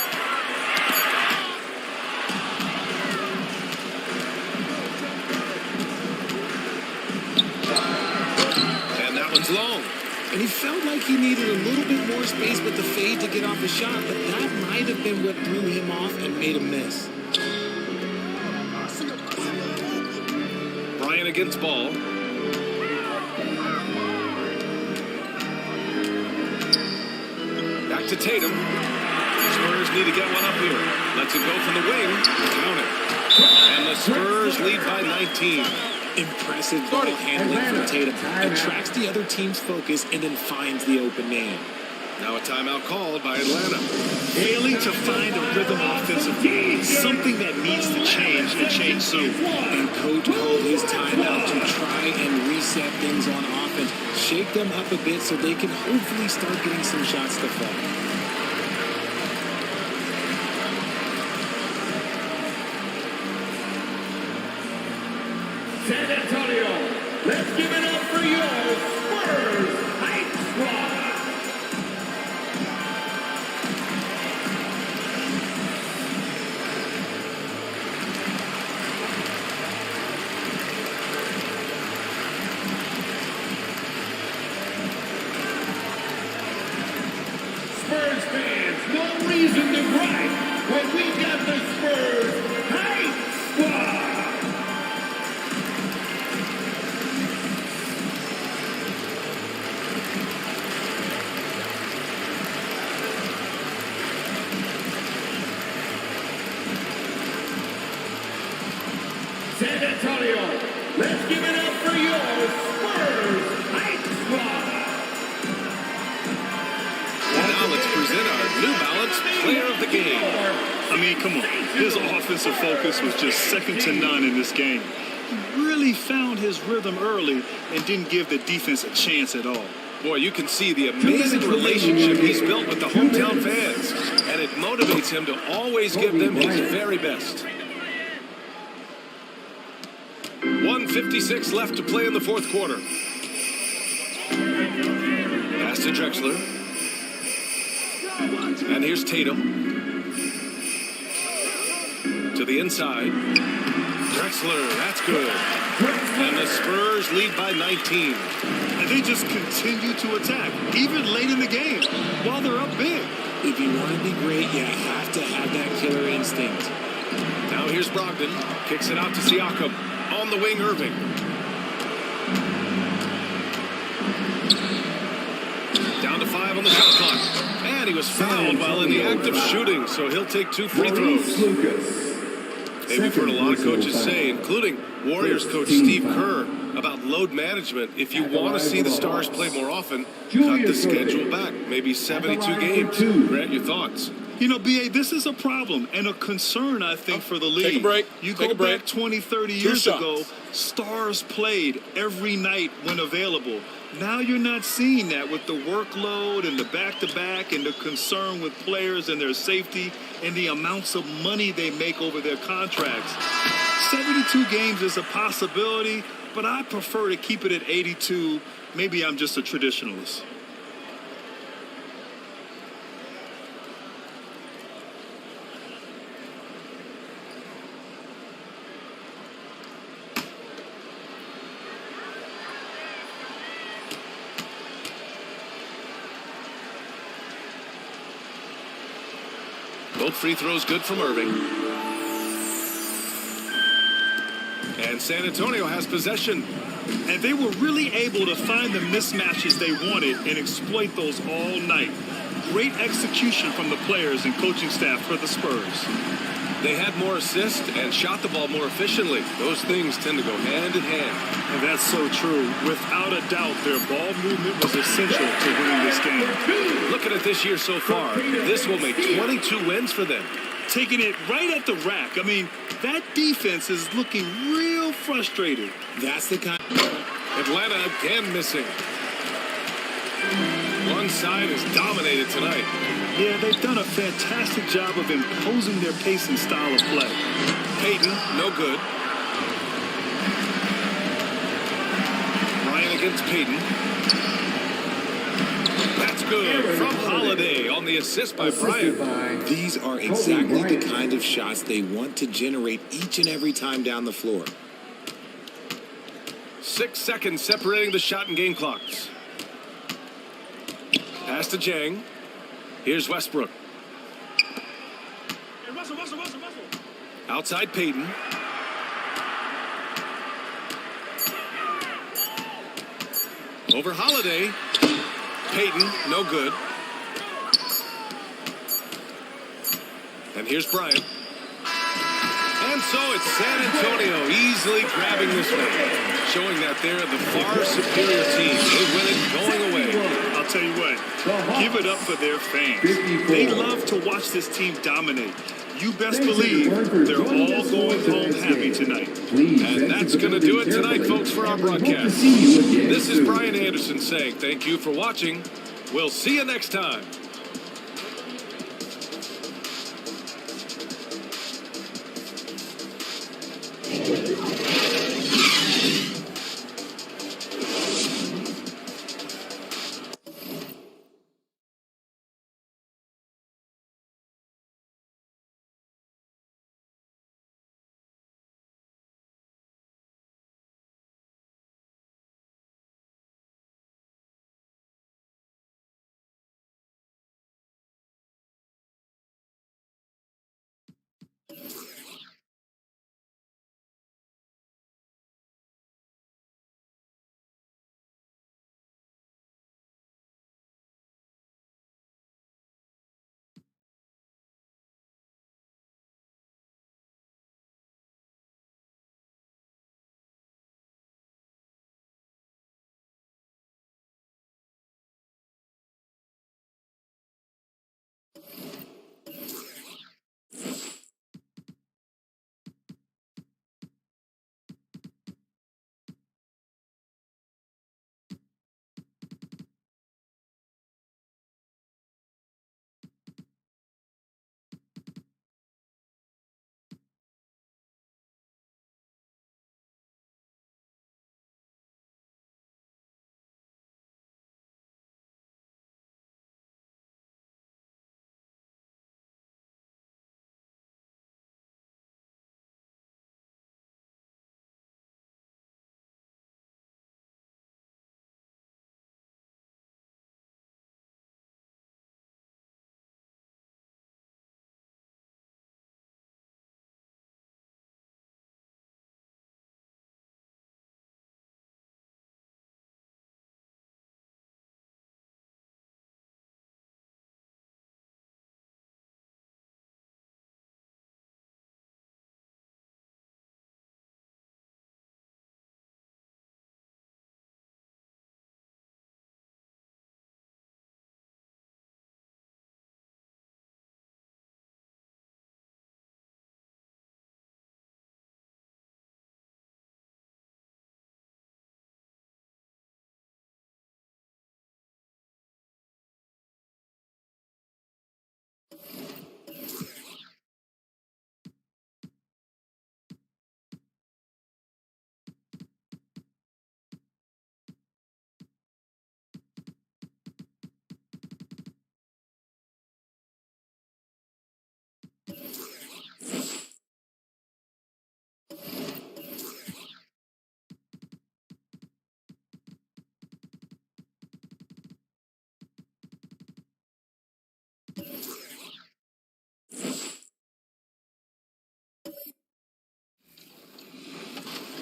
Long. And he felt like he needed a little bit more space with the fade to get off the shot, but that might have been what threw him off and made him miss. Bryant against Ball. Back to Tatum. Spurs need to get one up here. Lets it go from the wing. Count it. And the Spurs lead by 19. Impressive ball handling from Tatum. Attracts the other team's focus and then finds the open man. Now a timeout called by Atlanta. Failing to find a rhythm offensive game, something that needs to change and change soon. And coach called his timeout to try and reset things on offense. Shake them up a bit so they can hopefully start getting some shots to fall. San Antonio, let's give it up for your Spurs Hype Squad. Spurs fans, no reason to gripe when we got the Spurs Hype Squad. San Antonio, let's give it up for your Spurs Hype Squad. And now let's present our New Balance Player of the Game. I mean, come on. His offensive focus was just second to none in this game. He really found his rhythm early and didn't give the defense a chance at all. Boy, you can see the amazing relationship he's built with the hometown fans, and it motivates him to always give them his very best. 1:56 left to play in the 4th quarter. Pass to Drexler. And here's Tatum. To the inside. Drexler, that's good. And the Spurs lead by 19. And they just continue to attack, even late in the game, while they're up big. If you want to be great, you have to have that killer instinct. Now here's Brogdon. Kicks it out to Siakam. On the wing, Irving. Down to 5 on the shot clock. And he was fouled while in the act of shooting, so he'll take 2 free throws. Hey, we've heard a lot of coaches say, including Warriors coach Steve Kerr, about load management. If you want to see the Stars play more often, cut the schedule back. Maybe 72 games. Grant, your thoughts? You know, BA, this is a problem and a concern, I think, for the league. Take a break. You Take go a break. back 20, 30 Two years shots. ago, stars played every night when available. Now you're not seeing that with the workload and the back-to-back and the concern with players and their safety and the amounts of money they make over their contracts. 72 games is a possibility, but I prefer to keep it at 82. Maybe I'm just a traditionalist. Both free throws good from Irving. And San Antonio has possession. And they were really able to find the mismatches they wanted and exploit those all night. Great execution from the players and coaching staff for the Spurs. They had more assists and shot the ball more efficiently. Those things tend to go hand in hand. And that's so true. Without a doubt, their ball movement was essential to winning this game. Looking at this year so far, this will make 22 wins for them. Taking it right at the rack. I mean, that defense is looking real frustrated. That's the kind. Atlanta again missing. One side is dominated tonight. Yeah, they've done a fantastic job of imposing their pace and style of play. Payton, no good. Bryant against Payton. That's good from Holiday on the assist by Bryant. These are exactly the kind of shots they want to generate each and every time down the floor. 6 seconds separating the shot and game clocks. Pass to Jang. Here's Westbrook. Hey, Russell. Outside Payton. Over Holiday. Payton, no good. And here's Bryant. And so it's San Antonio easily grabbing this one, showing that they're the far superior team. They win it going away. I'll tell you what, give it up for their fans. They love to watch this team dominate. You best believe they're all going home happy tonight. And that's going to do it tonight, folks, for our broadcast. This is Brian Anderson saying thank you for watching. We'll see you next time.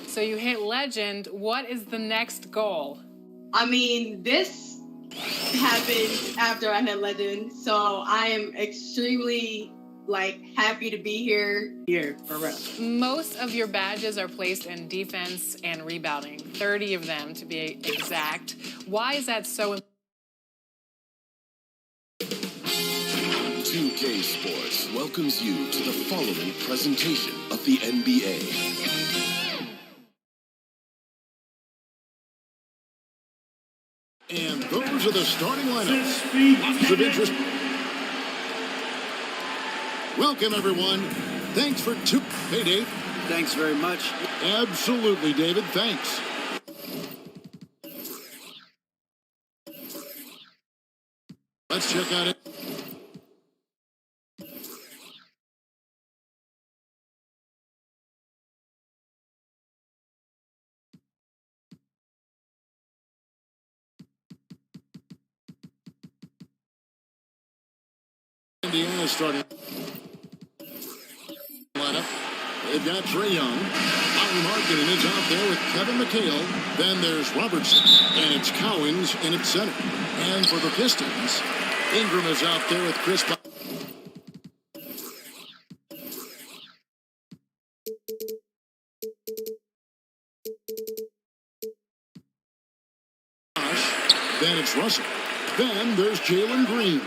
So you hit legend. What is the next goal? I mean, this happened after I hit legend, so I am extremely happy to be here for real. Most of your badges are placed in defense and rebounding, 30 of them to be exact. Why is that so important? 2K Sports welcomes you to the following presentation of the NBA. And those are the starting lineups. Lots of interest. Welcome, everyone. Thanks for Hey, Dave. Thanks very much. Absolutely, David. Thanks. Let's check out it. Indiana starting lineup. They've got Trae Young. Lauri Markkanen is out there with Kevin McHale. Then there's Robertson. And it's Cowens in its center. And for the Pistons, Ingram is out there with Chris Bosh. Then it's Russell. Then there's Jalen Green.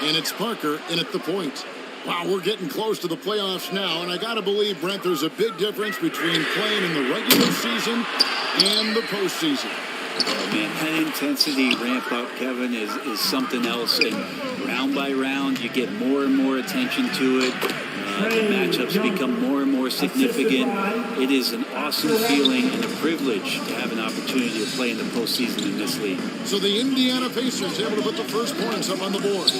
And it's Parker in at the point. Wow, we're getting close to the playoffs now, and I got to believe, Brent, there's a big difference between playing in the regular season and the postseason. Oh, man, high intensity ramp up, Kevin, is something else. And round by round, you get more and more attention to it. The matchups become more and more significant. It is an awesome feeling and a privilege to have an opportunity to play in the postseason in this league. So the Indiana Pacers able to put the first points up on the board.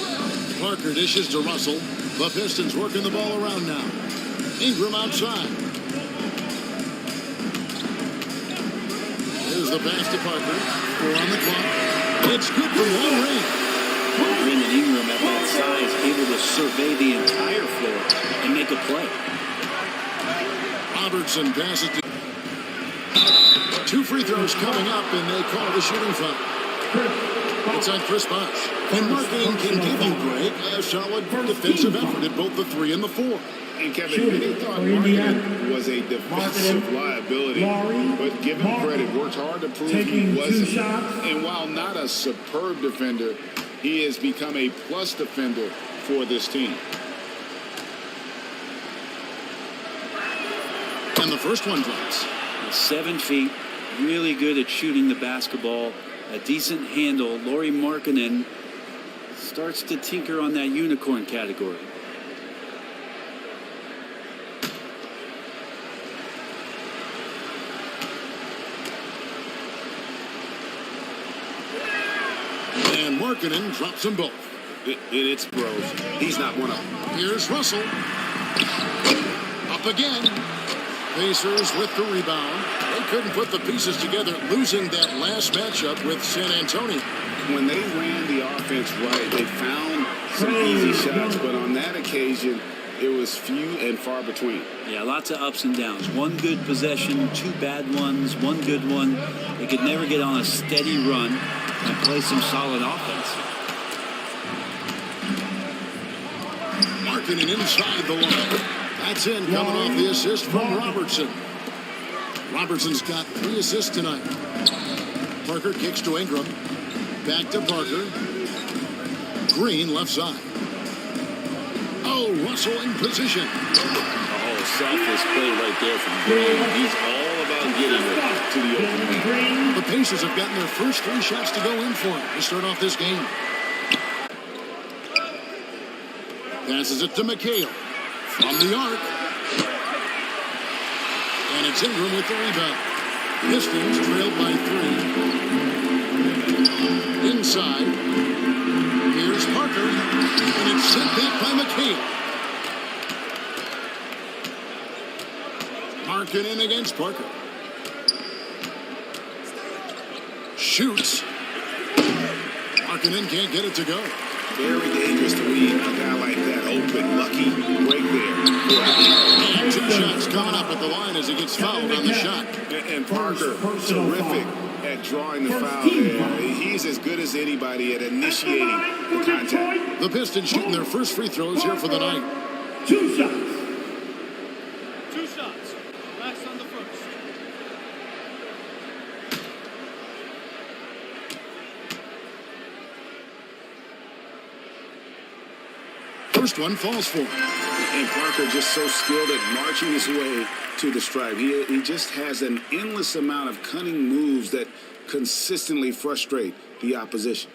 Parker dishes to Russell. The Pistons working the ball around now. Ingram outside. Here's the pass to Parker. 4 on the clock. It's good for long range. Brandon Ingram at that size, able to survey the entire floor and make a play. Robertson passes to 2 free throws coming up, and they call the shooting foul. It's on Chris Bosh. And Markkanen can give you, Greg, a solid defensive effort at both the 3 and the 4. And Kevin, many thought Markkanen was a defensive liability, but give him credit, worked hard to prove he wasn't. And while not a superb defender, he has become a plus defender for this team. And the first one drops. 7 feet, really good at shooting the basketball, a decent handle. Lauri Markkanen starts to tinker on that unicorn category. And Markkanen drops them both. It's gross. He's not one of them. Here's Russell. Up again. Pacers with the rebound. They couldn't put the pieces together, losing that last matchup with San Antonio. When they ran the offense right, they found some easy shots, but on that occasion, it was few and far between. Yeah, lots of ups and downs. One good possession, 2 bad ones, 1 good one. They could never get on a steady run and play some solid offense. Markkanen inside the line. That's in, coming off the assist from Robertson. Robertson's got 3 assists tonight. Parker kicks to Ingram. Back to Parker. Green left side. Oh, Russell in position. Oh, selfless play right there from Green. He's all about getting it to the open man. The Pacers have gotten their first 3 shots to go in for him to start off this game. Passes it to McHale. From the arc. And it's Ingram with the rebound. Pistons trailed by 3. Inside. Here's Parker. And it's sent back by McHale. Markkanen against Parker. Shoots. Markkanen can't get it to go. Very dangerous to leave a guy like that open. Lucky break there. And 2 shots coming up at the line as he gets fouled on the shot. And Parker, terrific at drawing the foul there. He's as good as anybody at initiating the contact. The Pistons shooting their first free throws here for the night. 2 shots. 2 shots. Last on the first. First one falls for him. And Parker just so skilled at marching his way to the stripe. He just has an endless amount of cunning moves that consistently frustrate the opposition.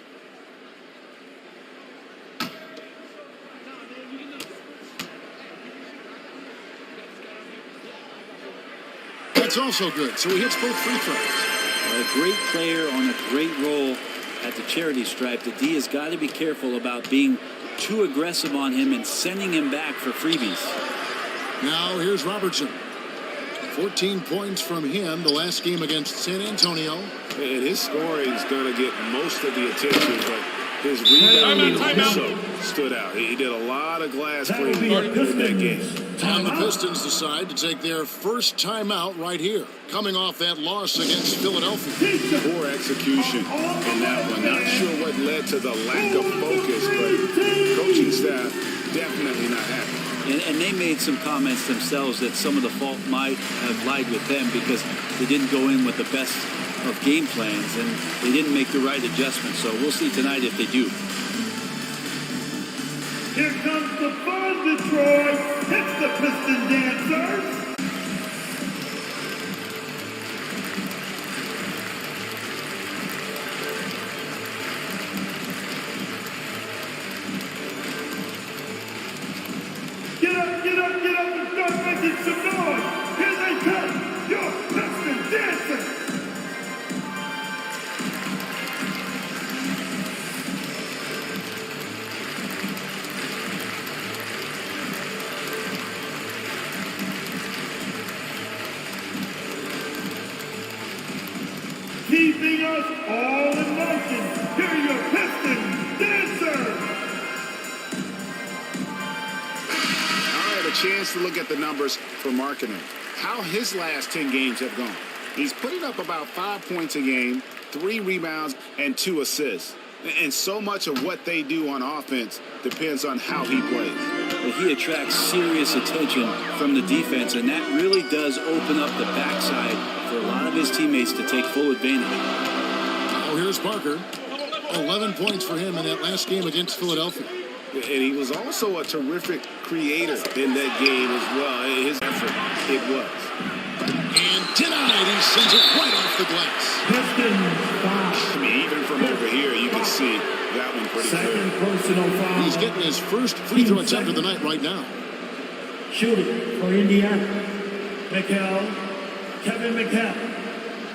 That's also good, so he hits both free throws. A great player on a great role at the charity stripe. The D has got to be careful about being too aggressive on him and sending him back for freebies. Now here's Robertson. 14 points from him the last game against San Antonio. And his scoring's going to get most of the attention, but his rebounding also stood out. He did a lot of glass cleaning in that game. And the Pistons decide to take their first timeout right here, coming off that loss against Philadelphia. Poor execution in that one. Not sure what led to the lack of focus, but coaching staff definitely not happy. And they made some comments themselves that some of the fault might have lied with them because they didn't go in with the best of game plans and they didn't make the right adjustments. So we'll see tonight if they do. Here comes the fun, Detroit. It's the Piston Dancers. Get up, get up, get up and start making some noise. Here they come, your Piston Dancers. Keeping us all in motion. Here are your Piston Dancers. A chance to look at the numbers for Markkanen. How his last 10 games have gone. He's putting up about 5 points a game, 3 rebounds, and 2 assists. And so much of what they do on offense depends on how he plays. But he attracts serious attention from the defense, and that really does open up the backside for a lot of his teammates to take full advantage. Now here's Parker. 11 points for him in that last game against Philadelphia. And he was also a terrific creator in that game as well. His effort, it was. And tonight he sends it right off the glass. I mean, even from over here, you can see that one pretty Second clear. personal foul. He's getting his first free throw attempt of the night right now. Shooting for Indiana. Kevin McHale.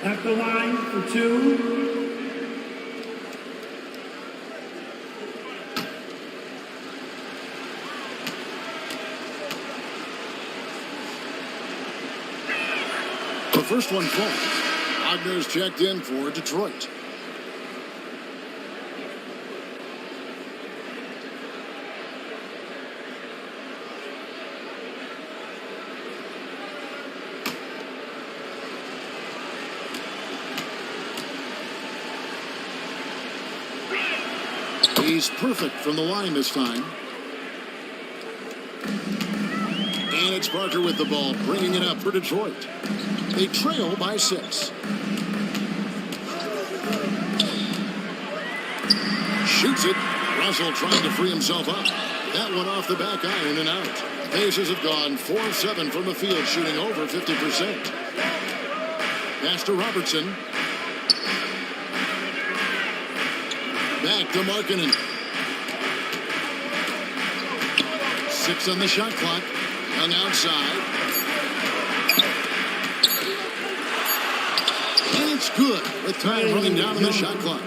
At the line for 2. The first one falls. Wagner's checked in for Detroit. He's perfect from the line this time. And it's Parker with the ball, bringing it up for Detroit. They trail by 6. Shoots it. Russell trying to free himself up. That one off the back iron and out. Pacers have gone 4 of 7 from the field, shooting over 50%. Pass to Robertson. Back to Markkanen. 6 on the shot clock. Young outside. And it's good with time running down on the shot clock.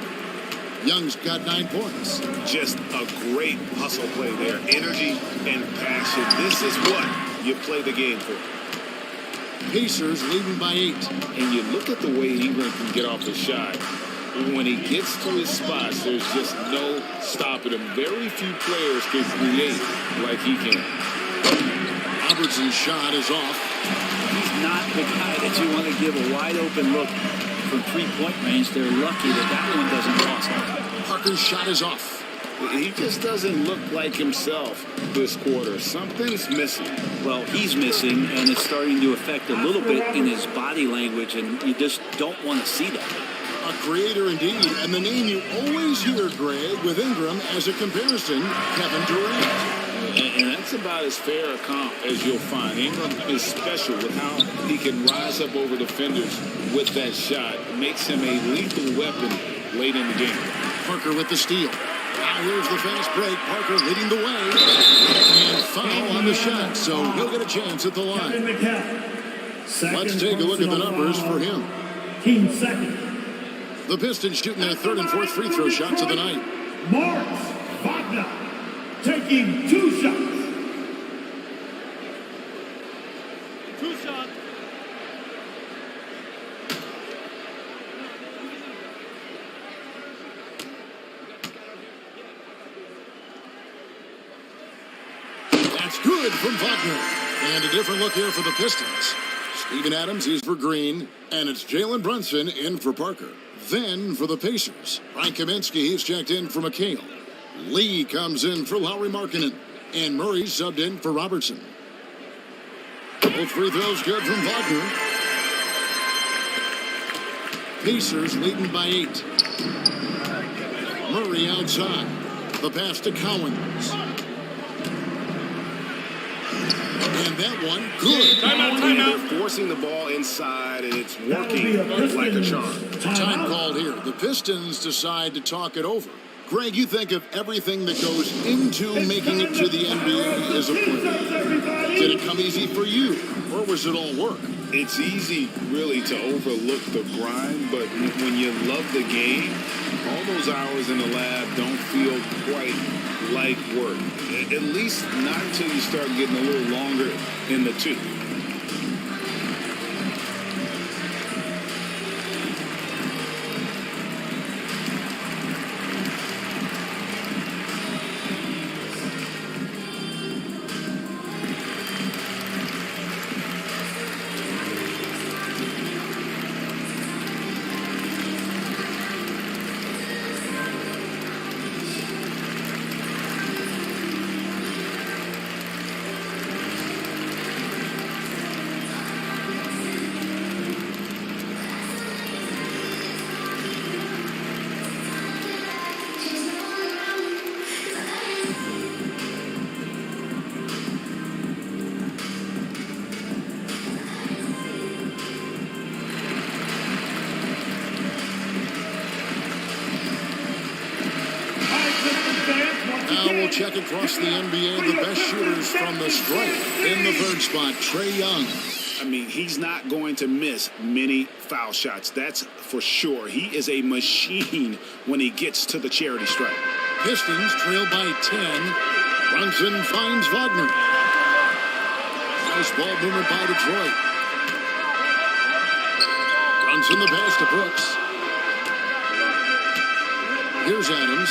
Young's got 9 points. Just a great hustle play there. Energy and passion. This is what you play the game for. Pacers leading by 8. And you look at the way Ingram can get off the shot. When he gets to his spots, there's just no stopping him. Very few players can create like he can. Robertson's shot is off. He's not the guy that you want to give a wide open look from three-point range. They're lucky that one doesn't cost. Parker's shot is off. He just doesn't look like himself this quarter. Something's missing. Well, he's missing, and it's starting to affect a little bit in his body language, and you just don't want to see that. A creator indeed, and the name you always hear, Greg, with Ingram as a comparison, Kevin Durant. And that's about as fair a comp as you'll find. Ingram is special with how he can rise up over defenders with that shot. It makes him a lethal weapon late in the game. Parker with the steal. Now here's the fast break. Parker leading the way. And foul on the shot, so he'll get a chance at the line. Let's take a look at the numbers for him. Team second. The Pistons shooting their third and fourth free throw shots of the night. Moritz Wagner taking 2 shots. 2 shots. That's good from Wagner. And a different look here for the Pistons. Steven Adams is for Green, and it's Jalen Brunson in for Parker. Then for the Pacers, Frank Kaminsky, he's checked in for McHale. Lee comes in for Lauri Markkanen, and Murray subbed in for Robertson. Both free throws good from Wagner. Pacers leading by 8. Murray outside. The pass to Cowens. And that one, good. Timeout. They're forcing the ball inside, and it's working like a charm. Time called here. The Pistons decide to talk it over. Greg, you think of everything that goes into making it to the NBA as a player. Did it come easy for you, or was it all work? It's easy, really, to overlook the grind, but when you love the game, all those hours in the lab don't feel quite like work. At least not until you start getting a little longer in the tooth. Check across the NBA, the best shooters from the stripe. In the third spot, Trae Young. I mean, he's not going to miss many foul shots. That's for sure. He is a machine when he gets to the charity stripe. Pistons trail by 10. Brunson finds Wagner. Nice ball movement by Detroit. Brunson the pass to Brooks. Here's Adams.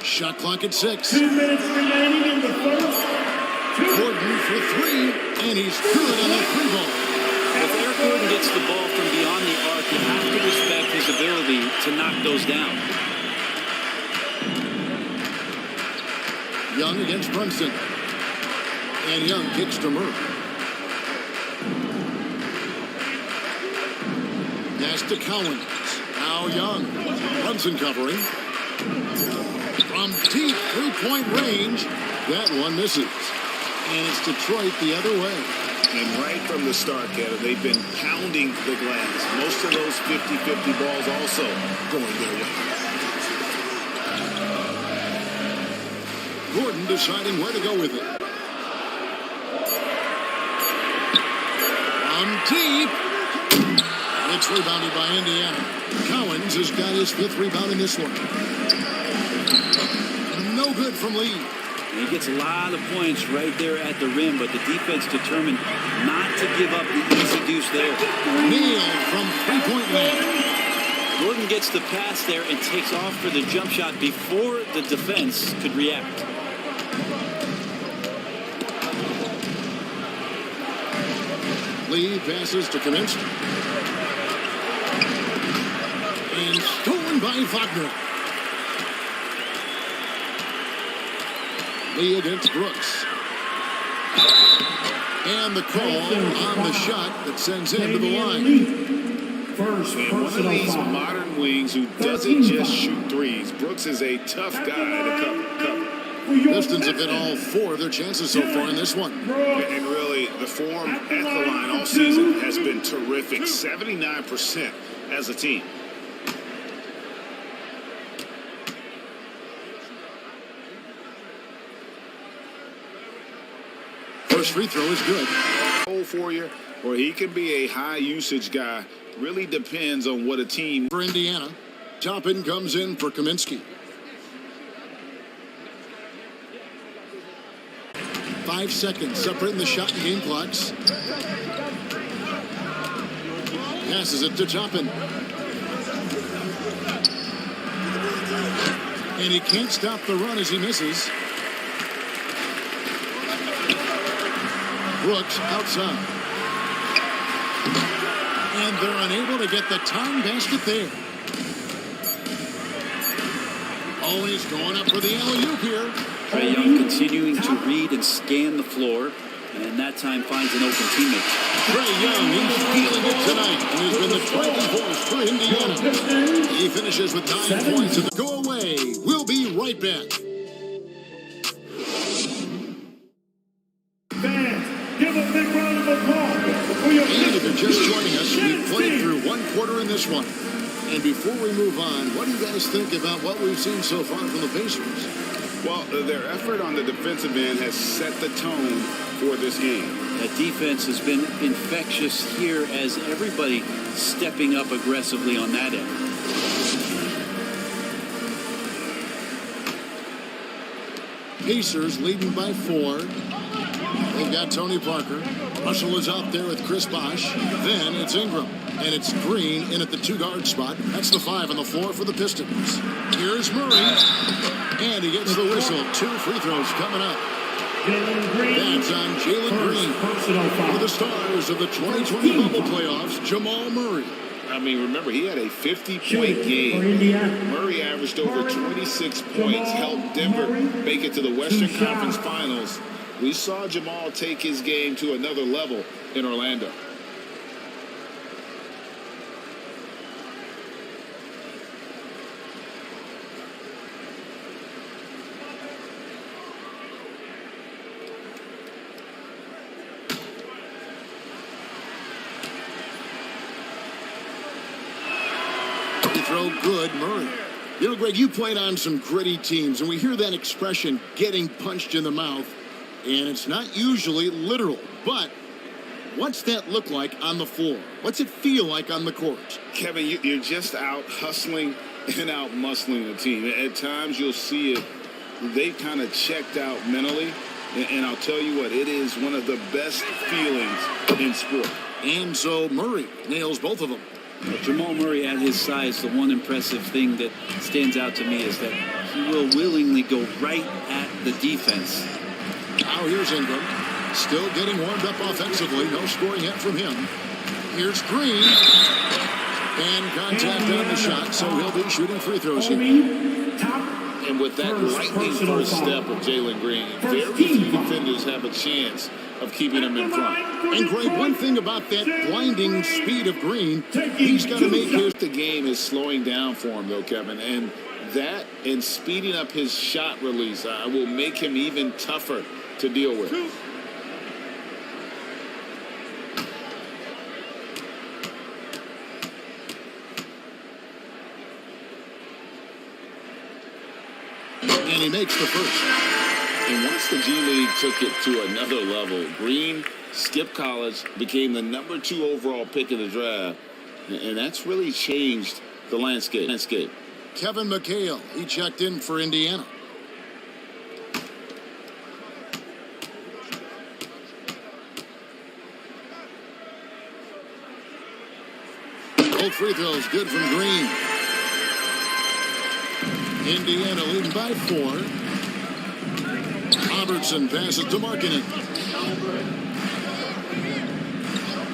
Shot clock at 6. 2 minutes remaining in the first. Gordon for 3, and he's good on that 3 ball. If Eric Gordon gets the ball from beyond the arc, you have to respect his ability to knock those down. Young against Brunson. And Young kicks to Murray. Pass to Cowens. Now Young. Brunson covering. From deep three-point range, that one misses. And it's Detroit the other way. And right from the start, Kevin, they've been pounding the glass. Most of those 50-50 balls also going their way. Gordon deciding where to go with it. From deep. And it's rebounded by Indiana. Cowens has got his 5th rebound in this one. No good from Lee. He gets a lot of points right there at the rim, but the defense determined not to to give up the easy deuce there. Neal from three-point land. Gordon gets the pass there and takes off for the jump shot before the defense could react. Lee passes to Kaminsky. And stolen by Wagner. Lee against Brooks. And the call on the shot that sends him to the line. First, one of these modern wings who doesn't just shoot threes. Brooks is a tough guy to cover. Pistons have hit all four of their chances so far in this one. And really, the form at the line all season has been terrific. 79% as a team. First free throw is good. For you, or he can be a high usage guy. Really depends on what a team. For Indiana, Toppin comes in for Kaminsky. 5 seconds separating the shot and game clocks. Passes it to Toppin. And he can't stop the run as he misses. Brooks outside. And they're unable to get the tying basket there. Always going up for the alley-oop here. Trae Young continuing to read and scan the floor, and that time finds an open teammate. Trae Young, he's feeling it tonight, and he's been the driving force for Indiana. He finishes with 9 points in the go away. We'll be right back. Give a big round of applause for your And if you're just joining us, we've played through one quarter in this one. And before we move on, what do you guys think about what we've seen so far from the Pacers? Well, their effort on the defensive end has set the tone for this game. That defense has been infectious here as everybody stepping up aggressively on that end. Pacers leading by 4. They've got Tony Parker. Russell is out there with Chris Bosh. Then it's Ingram. And it's Green in at the 2-guard spot. That's the 5 on the floor for the Pistons. Here's Murray. And he gets the whistle. 2 free throws coming up. That's on Jalen Green. One of the stars of the 2020 bubble playoffs, Jamal Murray. I mean, remember, he had a 50-point game. Murray averaged over 26 points, helped Denver make it to the Western Conference Finals. We saw Jamal take his game to another level in Orlando. Throw good, Murray. You know, Greg, you played on some gritty teams, and we hear that expression, getting punched in the mouth, and it's not usually literal. But what's that look like on the floor? What's it feel like on the court? Kevin, you're just out hustling and out muscling the team. At times you'll see it. They've kind of checked out mentally, and I'll tell you what, it is one of the best feelings in sport. And so Murray nails both of them. Jamal Murray at his size, the one impressive thing that stands out to me is that he will willingly go right at the defense. Now here's Ingram, still getting warmed up offensively. No scoring yet from him. Here's Green. And contact on the shot, so he'll be shooting free throws here. And with that lightning first step of Jalen Green, very few defenders have a chance of keeping him in front. And Greg, one thing about that blinding speed of Green, he's got to make his... The game is slowing down for him, though, Kevin. And that and speeding up his shot release will make him even tougher to deal with. And he makes the first. And once the G League took it to another level, Green skipped college, became the #2 overall pick in the draft, and that's really changed the landscape. Kevin McHale, he checked in for Indiana. Both free throws good from Green. Indiana leading by 4. Robertson passes to Markkanen.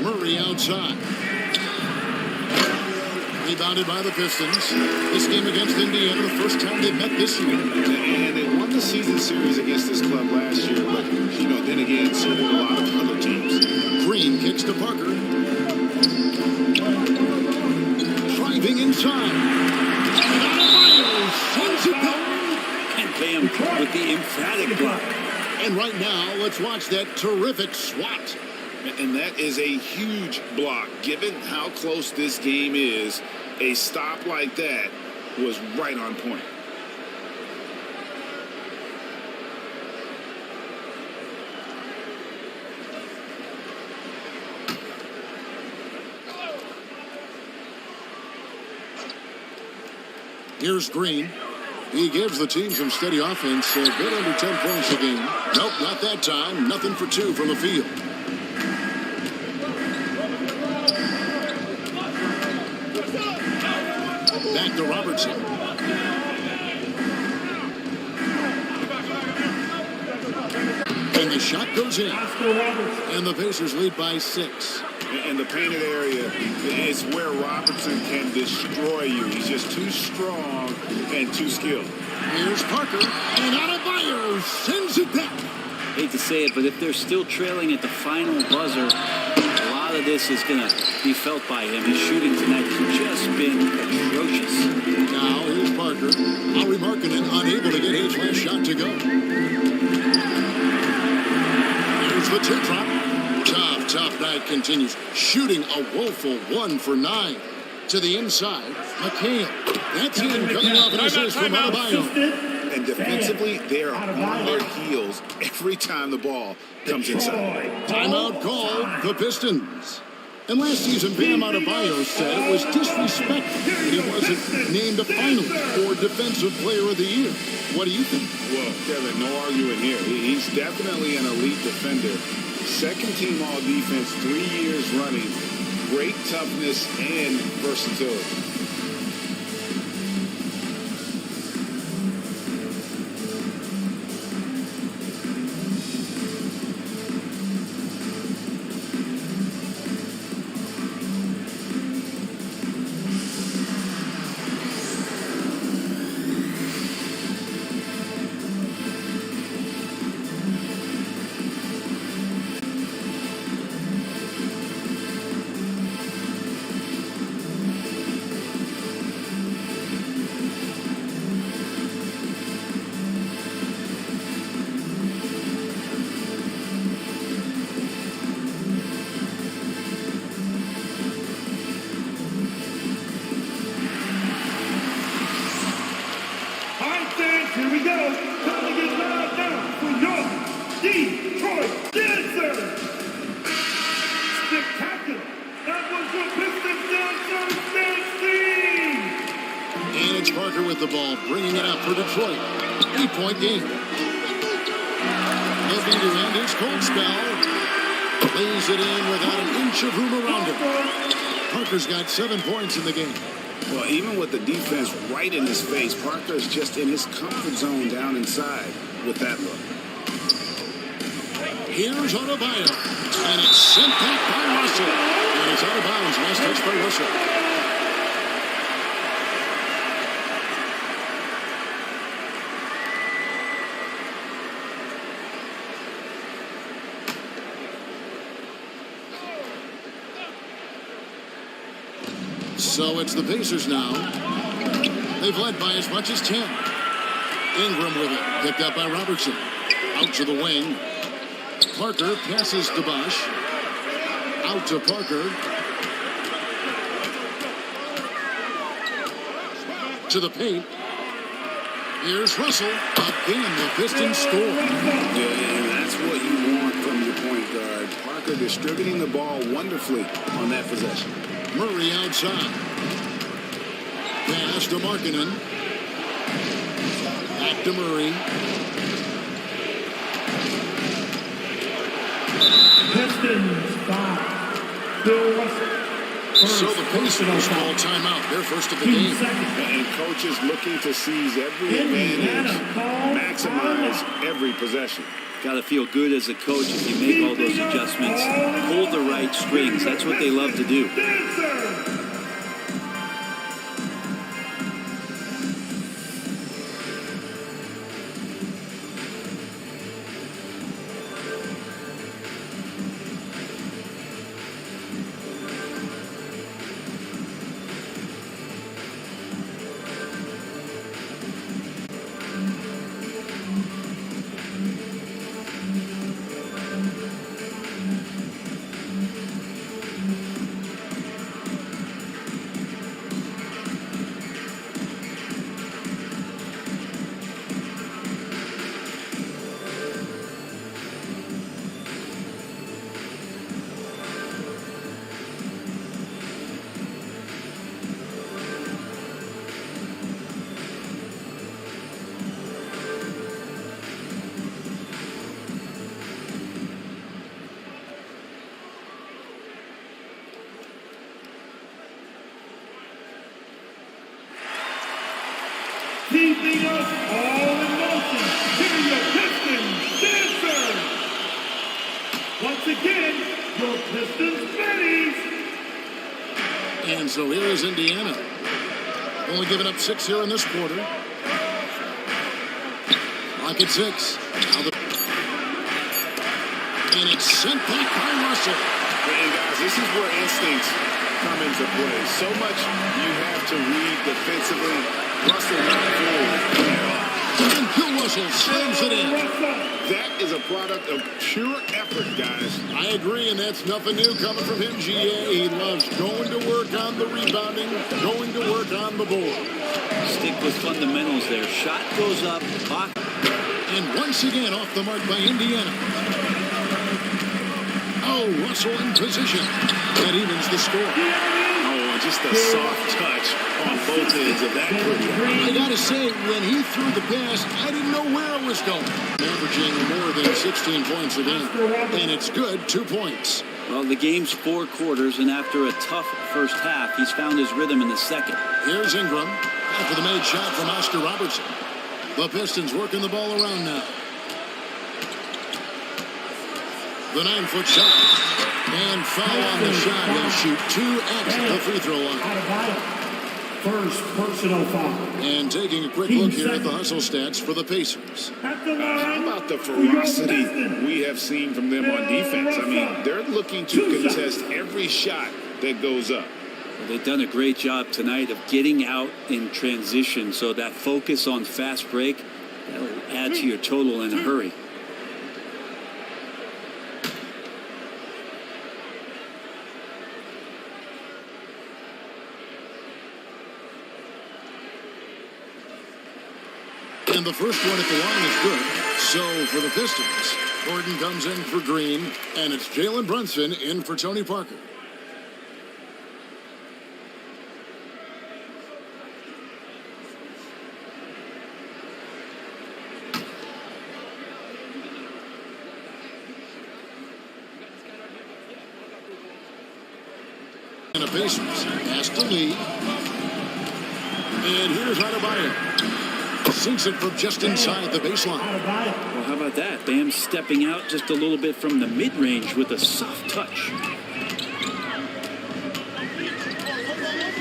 Murray outside. Rebounded by the Pistons. This game against Indiana, the first time they've met this year. And they won the season series against this club last year, but, then again, so did a lot of other teams. Green kicks to Parker. Driving inside. Sends it back. And Bam with the emphatic block. And right now, let's watch that terrific swat. And that is a huge block. Given how close this game is, a stop like that was right on point. Here's Green. He gives the team some steady offense. Good under 10 points a game. Nope, not that time. Nothing for 2 from the field. Back to Robertson. And the shot goes in. And the Pacers lead by 6. In the painted area, it's where Robertson can destroy you. He's just too strong and too skilled. Here's Parker, and Adebayo sends it back. Hate to say it, but if they're still trailing at the final buzzer, a lot of this is going to be felt by him. His shooting tonight has just been atrocious. Now here's Parker. Lauri Markkanen unable to get his last shot to go. Here's the tip drop. Tough night continues. Shooting a woeful 1 for 9. To the inside, McHale. That's in, coming off an assist from Adebayo. And defensively, they're on their heels every time the ball comes inside. Timeout called the Pistons. And last season, Bam Adebayo said it was disrespectful that he wasn't named a finalist or Defensive Player of the Year. What do you think? Well, Kevin, no arguing here. He's definitely an elite defender. Second team all defense, 3 years running. Great toughness and versatility. Here we go. Time to get loud now for your Detroit Dancers. Spectacular. That was the Pistons Dancers dancing. And it's Parker with the ball, bringing it up for Detroit. 8-point game. Looking to end his cold spell. Lays it in without an inch of room around him. Parker's got 7 points in the game. Well, even with the defense right in his face, Parker's just in his comfort zone down inside with that look. Here's Adebayo. And it's sent back by Russell. And it's out of bounds. Last touch by Russell. So it's the Pacers now. They've led by as much as 10. Ingram with it. Picked up by Robertson. Out to the wing. Parker passes to Bosch. Out to Parker. To the paint. Here's Russell. Again, the Pistons score. Yeah, and that's what you want from your point guard. Parker distributing the ball wonderfully on that possession. Murray outside. Pass to Markkanen. Back to Murray. Pistons 5. Bill Russell. So the Pacers call timeout. They're first of the game. And coaches looking to seize every advantage, maximize every possession. Got to feel good as a coach if you make all those adjustments. Pull the right strings. That's what they love to do. Keeping us all in motion. Here are your Pistons dancers. Once again, your Pistons Betties. And so here is Indiana. Only giving up 6 here in this quarter. Lock at 6. And it's sent back by Russell. And guys, this is where instincts come into play. So much you have to read defensively. Russell not forward at all. And Bill Russell slams it in. That is a product of pure effort, guys. I agree, and that's nothing new coming from him, GA. He loves going to work on the rebounding, going to work on the board. Stick with fundamentals there. Shot goes up. Block. And once again off the mark by Indiana. Oh, Russell in position. That evens the score. Just a soft touch on both ends of that curve. I gotta say, when he threw the pass, I didn't know where it was going. Averaging more than 16 points a game. And it's good, 2 points. Well, the game's 4 quarters, and after a tough first half, he's found his rhythm in the second. Here's Ingram. After the made shot from Oscar Robertson. The Pistons working the ball around now. The 9-foot shot. And foul on the shot. He'll shoot 2 at the free throw line. First personal foul. And taking a quick look here at the hustle stats for the Pacers. How about the ferocity we have seen from them on defense? I mean, they're looking to contest every shot that goes up. Well, they've done a great job tonight of getting out in transition, so that focus on fast break, that'll add to your total in a hurry. And the first one at the line is good. So for the Pistons, Gordon comes in for Green, and it's Jalen Brunson in for Tony Parker. And the Pacers has to lead. And here's Adebayo. Sinks it from just inside the baseline. Well, how about that? Bam stepping out just a little bit from the mid-range with a soft touch.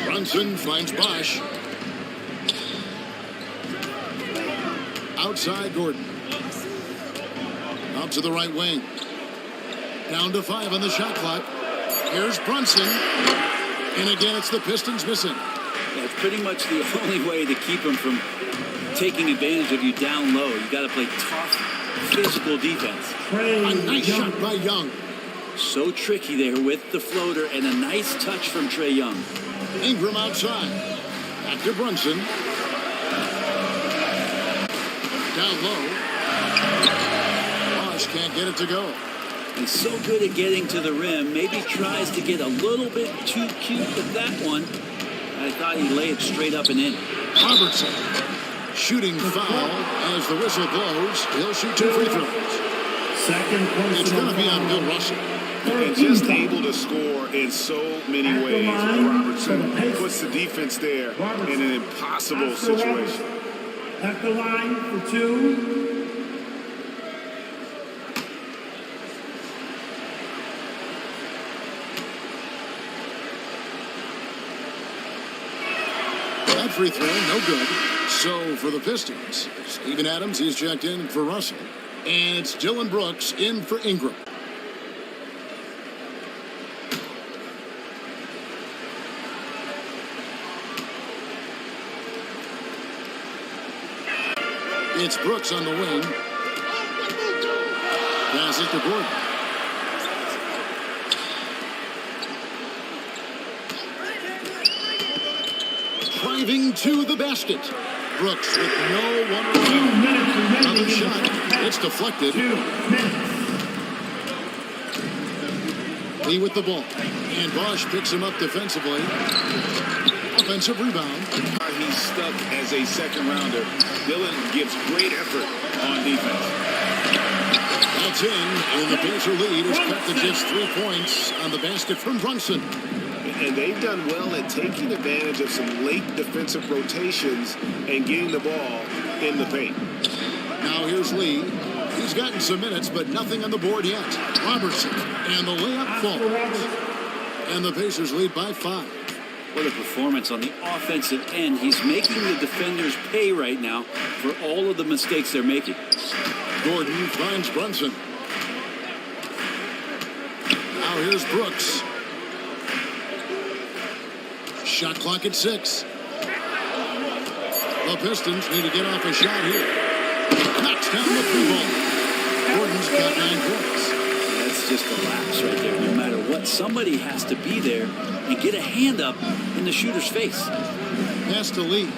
Brunson finds Bosch. Outside Gordon. Out to the right wing. Down to 5 on the shot clock. Here's Brunson. And again, it's the Pistons missing. That's pretty much the only way to keep him from taking advantage of you down low. You got to play tough, physical defense. A nice shot by Young. So tricky there with the floater and a nice touch from Trae Young. Ingram outside. Back to Brunson. Down low. Bosch can't get it to go. He's so good at getting to the rim. Maybe tries to get a little bit too cute with that one. I thought he'd lay it straight up and in. Robertson. Shooting foul as the whistle blows. He'll shoot 2 free throws. Second It's going to be on Bill Russell. and just able to score in so many ways. Robertson puts the defense there in an impossible situation. At the line for 2. That free throw, no good. So for the Pistons, Steven Adams, he's checked in for Russell. And it's Dylan Brooks in for Ingram. It's Brooks on the wing. Passes to Gordon. Driving to the basket. Brooks with no one around. Another shot. It's deflected. Lee with the ball. And Bosch picks him up defensively. Offensive rebound. He's stuck as a second rounder. Dylan gives great effort on defense. That's in, and the Pacer lead is cut to just 3 points on the basket from Brunson. And they've done well at taking advantage of some late defensive rotations and getting the ball in the paint. Now here's Lee. He's gotten some minutes, but nothing on the board yet. Robertson, and the layup falls. And the Pacers lead by 5. What a performance on the offensive end. He's making the defenders pay right now for all of the mistakes they're making. Gordon finds Brunson. Now here's Brooks. Shot clock at 6. The Pistons need to get off a shot here. Knocks down the 3-ball. Gordon's got 9 points. That's just a lapse right there. No matter what, somebody has to be there and get a hand up in the shooter's face. Pass to Lee.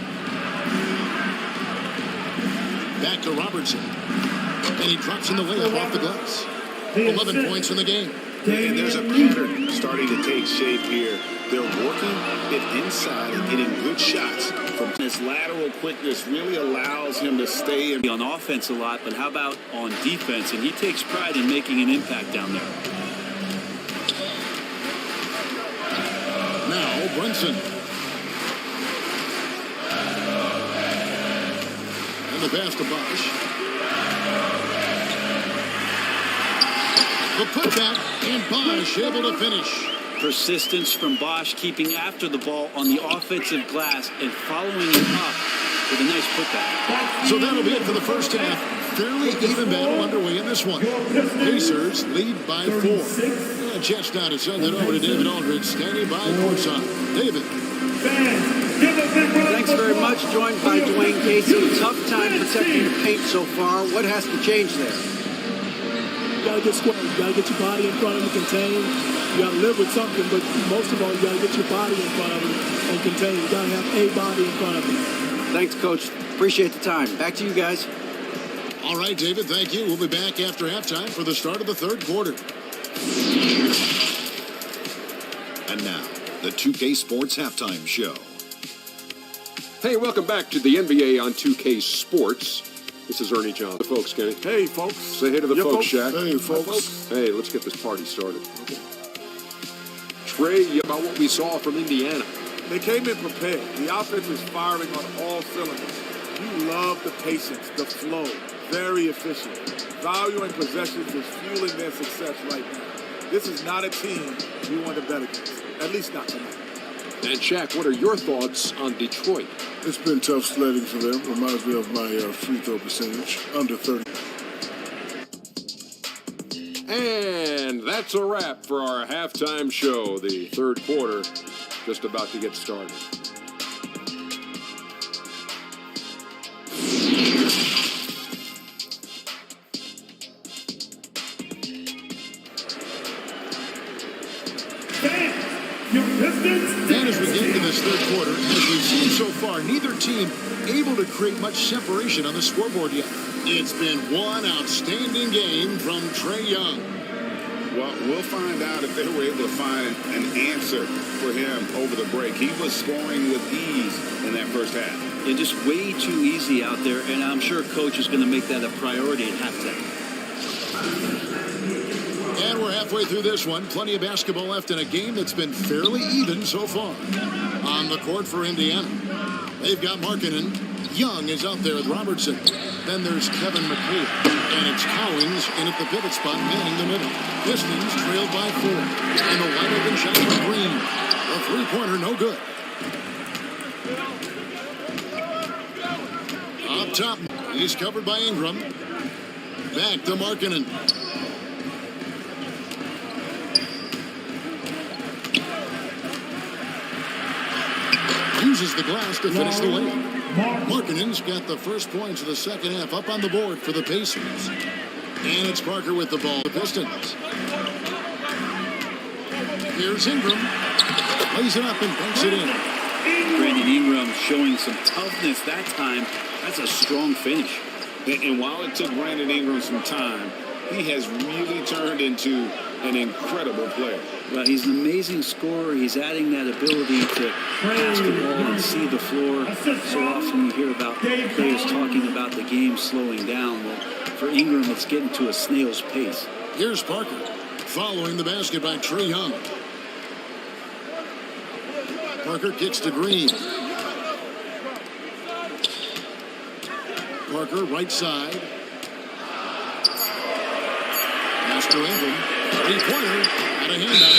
Back to Robertson. And he drops in the layup off the glass. 11 points in the game. And there's a pattern starting to take shape here. They're working it inside and getting good shots. From his lateral quickness really allows him to stay in. On offense a lot, but how about on defense? And he takes pride in making an impact down there. Now Brunson. And the pass to Bosch. The putback, and Bosch able to finish. Persistence from Bosch, keeping after the ball on the offensive glass and following it up with a nice putback. So that'll be it for the first half. Fairly even battle underway in this one. Pacers lead by 4. A chance now to send it over to David Aldridge, standing by courtside. David. Thanks very much. Joined by Dwayne Casey. Tough time protecting the paint so far. What has to change there? You gotta get square. You gotta get your body in front of him, contain. You gotta live with something, but most of all, you gotta get your body in front of him and contain. You gotta have a body in front of him. Thanks, Coach. Appreciate the time. Back to you guys. All right, David, thank you. We'll be back after halftime for the start of the third quarter. And now, the 2K Sports Halftime Show. Hey, welcome back to the NBA on 2K Sports. This is Ernie Johnson. The folks, Kenny. Hey, folks. Say hey to the folks, Shaq. Hey, folks. Hey, let's get this party started. Okay. Trey, about what we saw from Indiana. They came in prepared. The offense is firing on all cylinders. You love the patience, the flow. Very efficient. Valuing possessions is fueling their success right now. This is not a team you want to bet against. At least not tonight. And Shaq, what are your thoughts on Detroit? It's been tough sledding for them. Reminds me of my free throw percentage, under 30. And that's a wrap for our halftime show. The third quarter just about to get started. And as we get into this third quarter, as we've seen so far, neither team able to create much separation on the scoreboard yet. It's been one outstanding game from Trae Young. Well, we'll find out if they were able to find an answer for him over the break. He was scoring with ease in that first half. Yeah, just way too easy out there, and I'm sure Coach is going to make that a priority at halftime. And we're halfway through this one. Plenty of basketball left in a game that's been fairly even so far. On the court for Indiana, they've got Markkanen. Young is out there with Robertson. Then there's Kevin McHale. And it's Collins in at the pivot spot, manning the middle. Pistons trailed by 4. And the wide open shot from Green. A three-pointer, no good. Up top, he's covered by Ingram. Back to Markkanen. Uses the glass to finish the layup. Markkanen's got the first points of the second half up on the board for the Pacers. And it's Parker with the ball. The Pistons. Here's Ingram. Lays it up and banks it in. Brandon Ingram showing some toughness that time. That's a strong finish. And while it took Brandon Ingram some time, he has really turned into an incredible player. Well, he's an amazing scorer. He's adding that ability to pass the ball and see the floor. So often you hear about players talking about the game slowing down. Well, for Ingram, it's getting to a snail's pace. Here's Parker following the basket by Trae Young. Parker kicks to Green. Parker right side. Pass to Ingram. Three-pointer. Got a hand on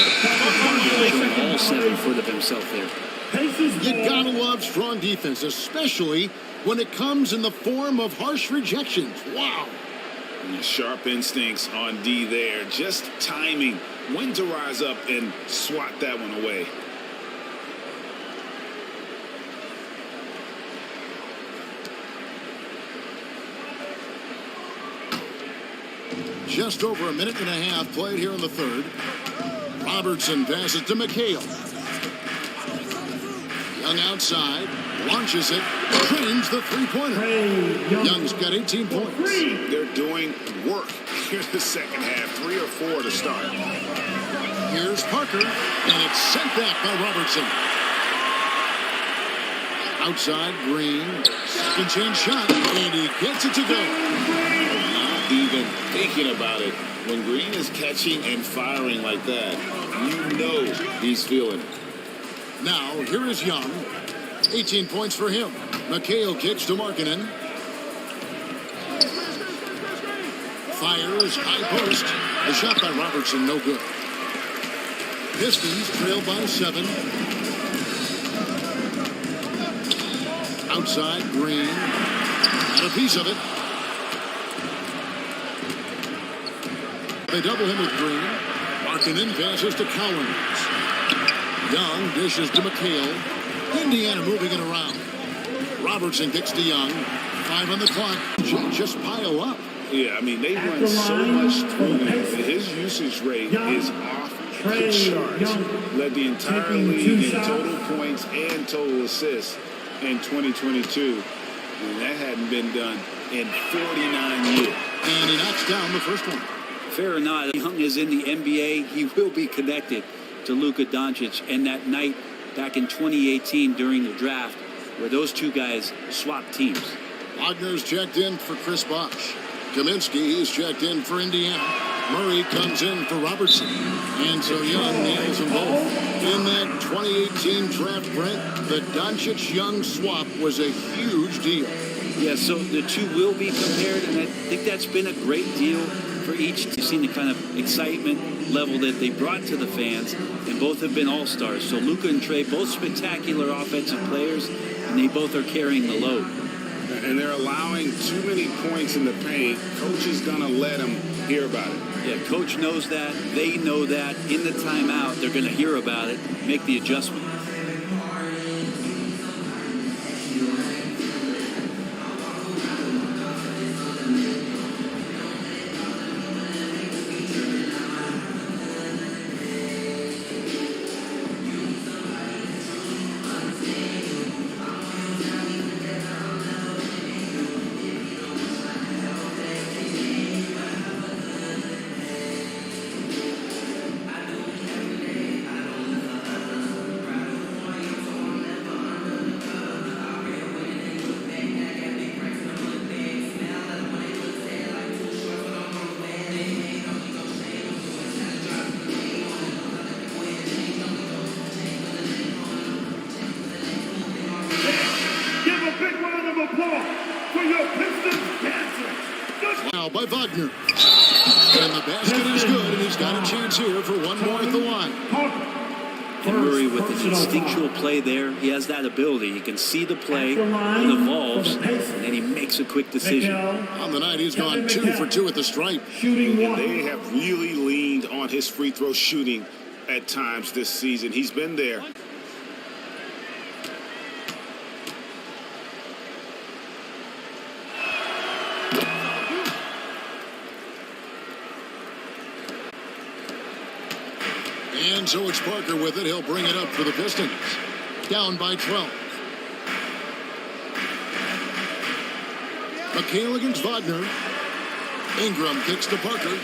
it. All 7 foot of himself there. You gotta love strong defense, especially when it comes in the form of harsh rejections. Wow. Sharp instincts on D there. Just timing when to rise up and swat that one away. Just over a minute and a half played here in the third. Robertson passes to McHale. Young outside, launches it, drains the three-pointer. Young's got 18 points. They're doing work here in the second half, 3 or 4 to start. Here's Parker, and it's sent back by Robertson. Outside, Green, second chance shot, and he gets it to go. Even thinking about it, when Green is catching and firing like that, you know he's feeling it. Now, here is Young. 18 points for him. McHale kicks to Markkanen. Fires, high post. The shot by Robertson, no good. Pistons trail by 7. Outside, Green. Got a piece of it. They double him with Green. Markkanen passes to Collins. Young dishes to McHale. Indiana moving it around. Robertson kicks to Young. 5 on the clock. Just pile up. Yeah, I mean, they run so much through him that his usage rate is off the charts. Led the entire league in total points and total assists in 2022. And that hadn't been done in 49 years. And he knocks down the first one. Fair or not, Young is in the NBA. He will be connected to Luka Doncic. And that night back in 2018 during the draft where those two guys swapped teams. Wagner's checked in for Chris Bosh. Kaminsky is checked in for Indiana. Murray comes in for Robertson. And so Young nails them both. In that 2018 draft, Brent, the Doncic-Young swap was a huge deal. Yeah, so the two will be compared, and I think that's been a great deal for each. You've seen the kind of excitement level that they brought to the fans, and both have been all-stars. So Luka and Trae, both spectacular offensive players, and they both are carrying the load. And they're allowing too many points in the paint. Coach is going to let them hear about it. Yeah, Coach knows that. They know that. In the timeout, they're going to hear about it, make the adjustment. Now by Wagner. And the basket is good, and he's got a chance here for one more at the line. And Murray with an instinctual play there. He has that ability. He can see the play, it evolves, and then he makes a quick decision. On the night, he's gone 2 for 2 at the stripe. And they have really leaned on his free throw shooting at times this season. He's been there. And so it's Parker with it. He'll bring it up for the Pistons. Down by 12. McHale against Wagner. Ingram kicks to Parker.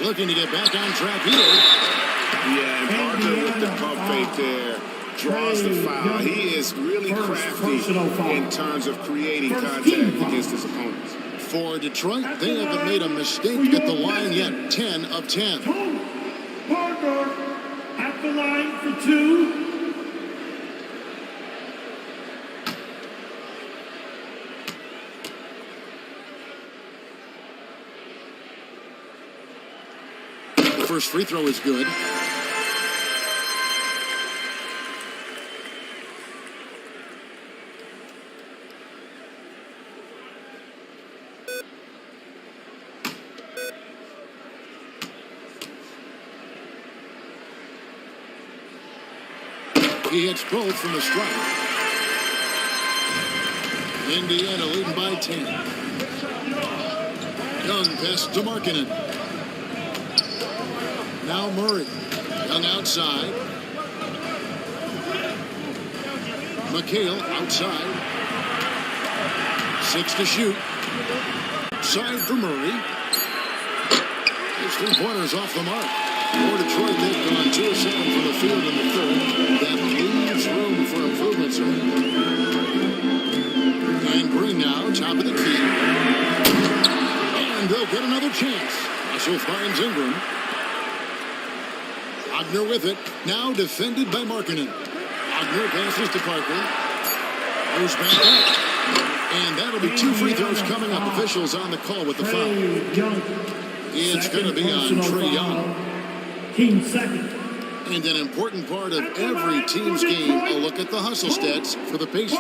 Looking to get back on track here. Yeah, and Parker with the pump fake there draws the foul. He is really crafty in terms of creating contact against his opponents. For Detroit, they haven't made a mistake at the line yet. 10 of 10. Parker at the line for 2. The first free throw is good. He hits both from the stripe. Indiana leading by 10. Young pass to Markkanen. Now Murray. Young outside. McHale outside. 6 to shoot. Side for Murray. His 3-pointers off the mark. For Detroit, they've gone 2 of 7 from the field in the third. That leaves room for improvement, sir. And Green now, top of the key. And they'll get another chance. Russell finds Ingram. Wagner with it. Now defended by Markkanen. Wagner passes to Parker. Goes back up. And that'll be 2 free throws coming up. Officials on the call with the foul. It's going to be on Trae Young. Team second. And an important part of every team's game, a look at the hustle stats for the Pacers.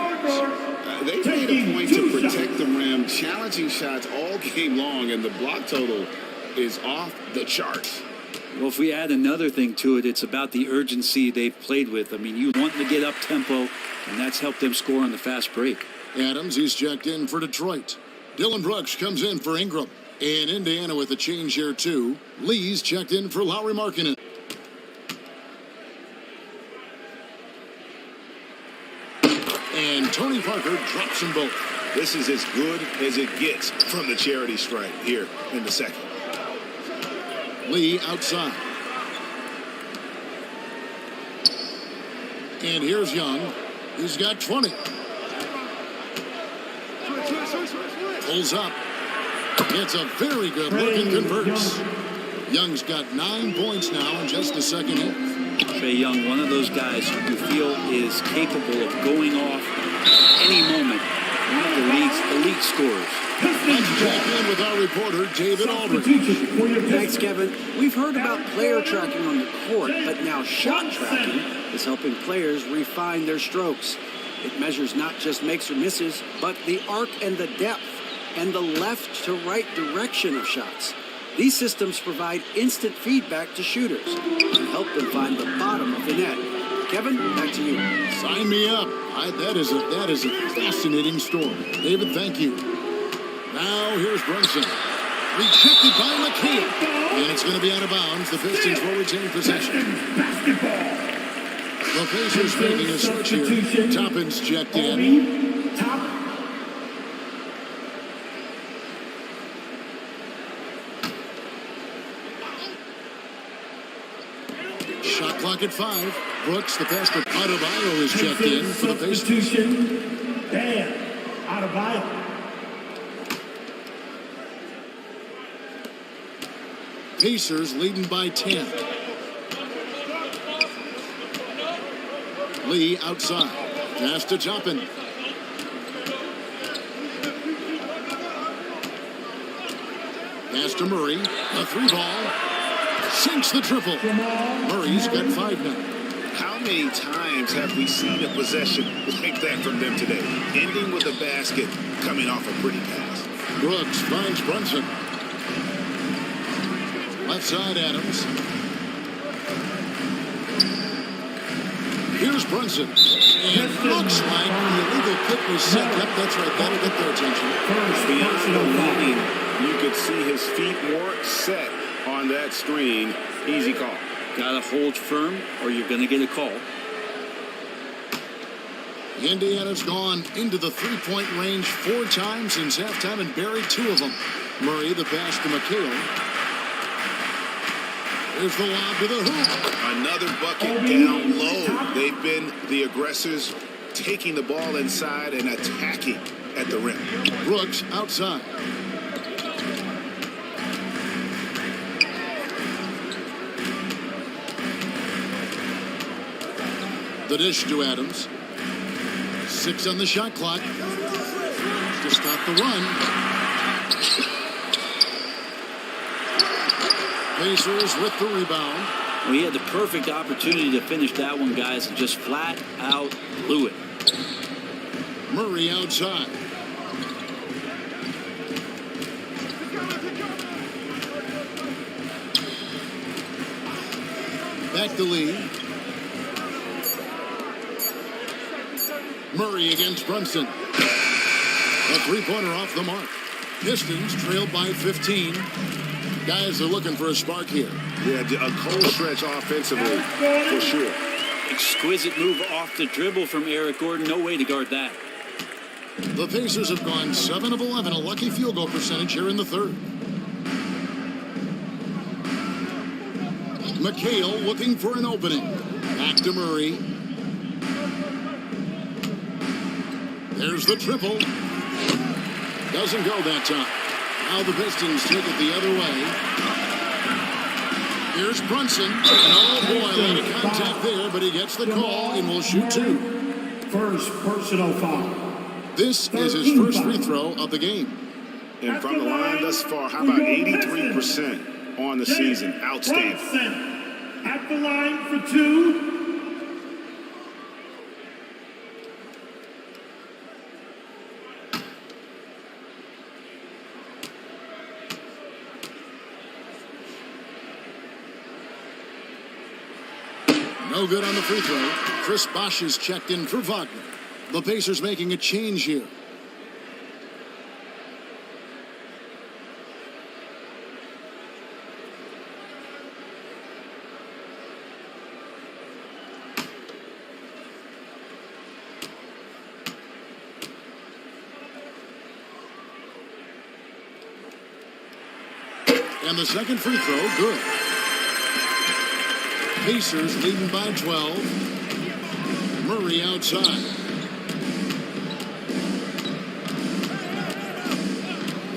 They made a point to protect the rim, challenging shots all game long, and the block total is off the charts. Well, if we add another thing to it, it's about the urgency they've played with. I mean, you want them to get up tempo, and that's helped them score on the fast break. Adams, he's checked in for Detroit. Dylan Brooks comes in for Ingram. And Indiana with a change here, too. Lee's checked in for Lauri Markkanen. And Tony Parker drops them both. This is as good as it gets from the charity stripe here in the second. Lee outside. And here's Young. He's got 20. Pulls up. It's a very good look and converts. Young's got 9 points now in just the second half. Trae Young, one of those guys who you feel is capable of going off any moment. One of the league's elite scorers. Let's check in with our reporter, David Aldridge. Thanks, Kevin. We've heard about player tracking on the court, but now shot tracking is helping players refine their strokes. It measures not just makes or misses, but the arc and the depth, and the left to right direction of shots. These systems provide instant feedback to shooters and help them find the bottom of the net. Kevin, back to you. Sign me up. That is a fascinating story. David, thank you. Now here's Brunson. Rejected by McHale. And it's going to be out of bounds. The Pistons will retain possession. The Pacers making a switch here. Toppin's checked in. Shot clock at 5. Brooks, the pass to Adebayo is checked in for the Pacers. Bam. Adebayo. Pacers leading by 10. Lee outside. Pass to Toppin. to Murray. A 3-ball. Sinks the triple. Murray's got 5 now. How many times have we seen a possession like that from them today? Ending with a basket, coming off a pretty pass. Brooks finds Brunson. Left side, Adams. Here's Brunson. And it looks like the illegal kick was set. Yep, that's right. That'll get their attention. Beyond believing, you could see his feet more set on that screen. Easy call. Gotta hold firm or you're gonna get a call. Indiana's gone into the 3-point range 4 times since halftime and buried 2 of them. Murray, the pass to McHale. There's the lob to the hoop. Another bucket down low. They've been the aggressors, taking the ball inside and attacking at the rim. Brooks outside. The dish to Adams. 6 on the shot clock to stop the run. Pacers with the rebound. Well, he had the perfect opportunity to finish that one, guys, and just flat out blew it. Murray outside. Back to Lee. Murray against Brunson. A 3-pointer off the mark. Pistons trailed by 15. Guys are looking for a spark here. Yeah, a cold stretch offensively, for sure. Exquisite move off the dribble from Eric Gordon. No way to guard that. The Pacers have gone 7 of 11, a lucky field goal percentage here in the third. McHale looking for an opening. Back to Murray. There's the triple. Doesn't go that time. Now the Pistons take it the other way. Here's Brunson. Oh boy, a lot of contact there, but he gets the call and will shoot 2. First personal foul. This is his first free throw of the game. And from the line thus far, how about 83% on the season? Outstanding. At the line for 2. No good on the free throw. Chris Bosh is checked in for Wagner. The Pacers making a change here. And the second free throw, good. Pacers leading by 12. Murray outside.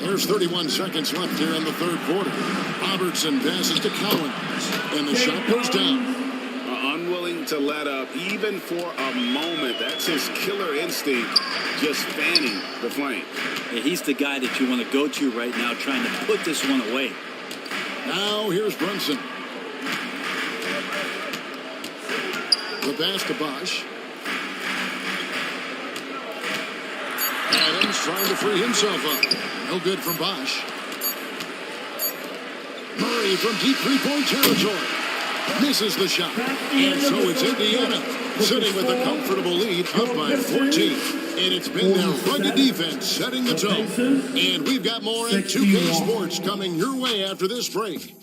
There's 31 seconds left here in the third quarter. Robertson passes to Collins, and the shot goes down. Unwilling to let up, even for a moment. That's his killer instinct, just fanning the flame. Yeah, he's the guy that you want to go to right now, trying to put this one away. Now here's Brunson. The pass to Bosh. Adams trying to free himself up. No good from Bosh. Murray from deep 3-point territory. Misses the shot. And so it's Indiana sitting with a comfortable lead up by 14. And it's been their rugged defense setting the tone. And we've got more at 2K Sports coming your way after this break.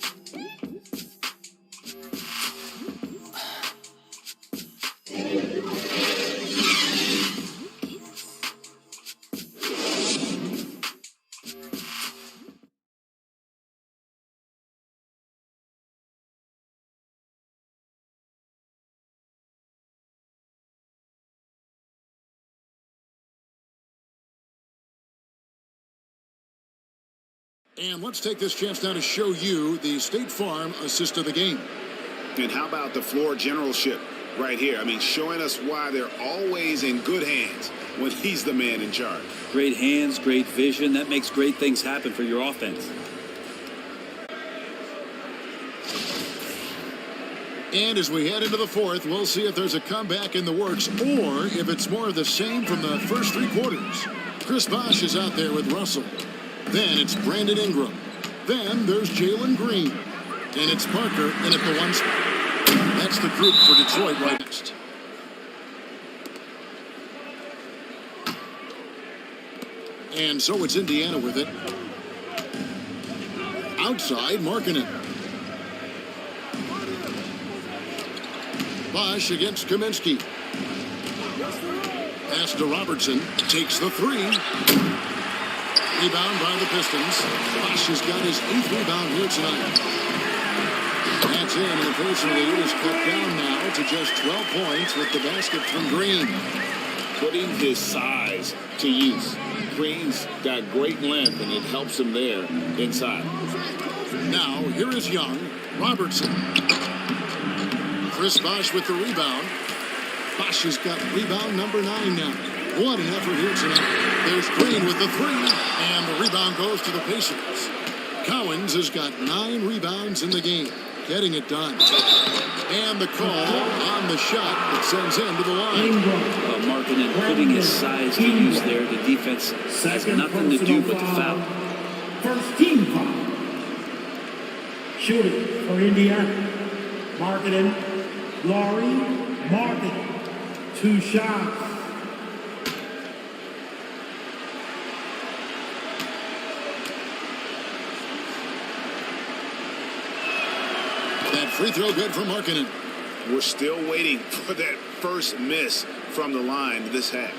And let's take this chance now to show you the State Farm assist of the game. And how about the floor generalship right here? I mean, showing us why they're always in good hands when he's the man in charge. Great hands, great vision. That makes great things happen for your offense. And as we head into the fourth, we'll see if there's a comeback in the works or if it's more of the same from the first three quarters. Chris Bosh is out there with Russell. Then it's Brandon Ingram. Then there's Jalen Green. And it's Parker in at the 1 spot. That's the group for Detroit right next. And so it's Indiana with it. Outside, Markkanen. Bosh against Kaminsky. Pass to Robertson. Takes the three. Rebound by the Pistons. Bosh has got his 8th rebound here tonight. That's in, and the first lead is cut down now to just 12 points with the basket from Green. Putting his size to use. Green's got great length, and it helps him there inside. Now, here is Young. Robertson. Chris Bosh with the rebound. Bosh has got rebound number 9 now. What an effort here tonight. There's Green with the three, and the rebound goes to the Pacers. Cowens has got 9 rebounds in the game, getting it done. And the call on the shot that sends him to the line. Markkanen putting his size to use there. The defense has nothing to do with the foul. First team foul. Shooting for Indiana. Markkanen, Laurie, Markkanen. 2 shots. That free throw good for Markkanen. We're still waiting for that first miss from the line this half.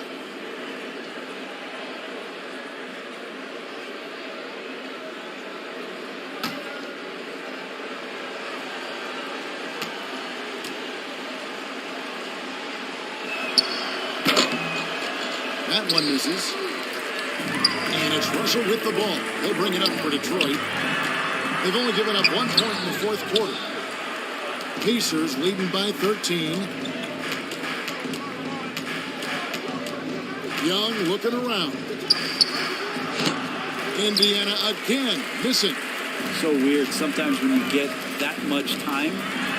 That one misses. And it's Russell with the ball. They'll bring it up for Detroit. They've only given up 1 point in the fourth quarter. Pacers leading by 13. Young looking around. Indiana again missing. So weird. Sometimes when you get that much time,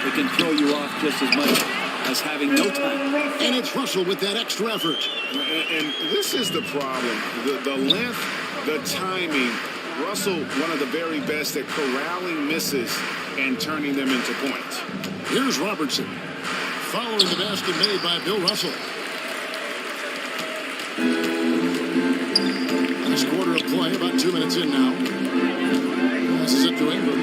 it can throw you off just as much as having no time. And it's Russell with that extra effort. And this is the problem. The length, the timing. Russell, one of the very best at corralling misses and turning them into points. Here's Robertson. Following the basket made by Bill Russell. This quarter of play, about 2 minutes in now. Passes it to Ingram.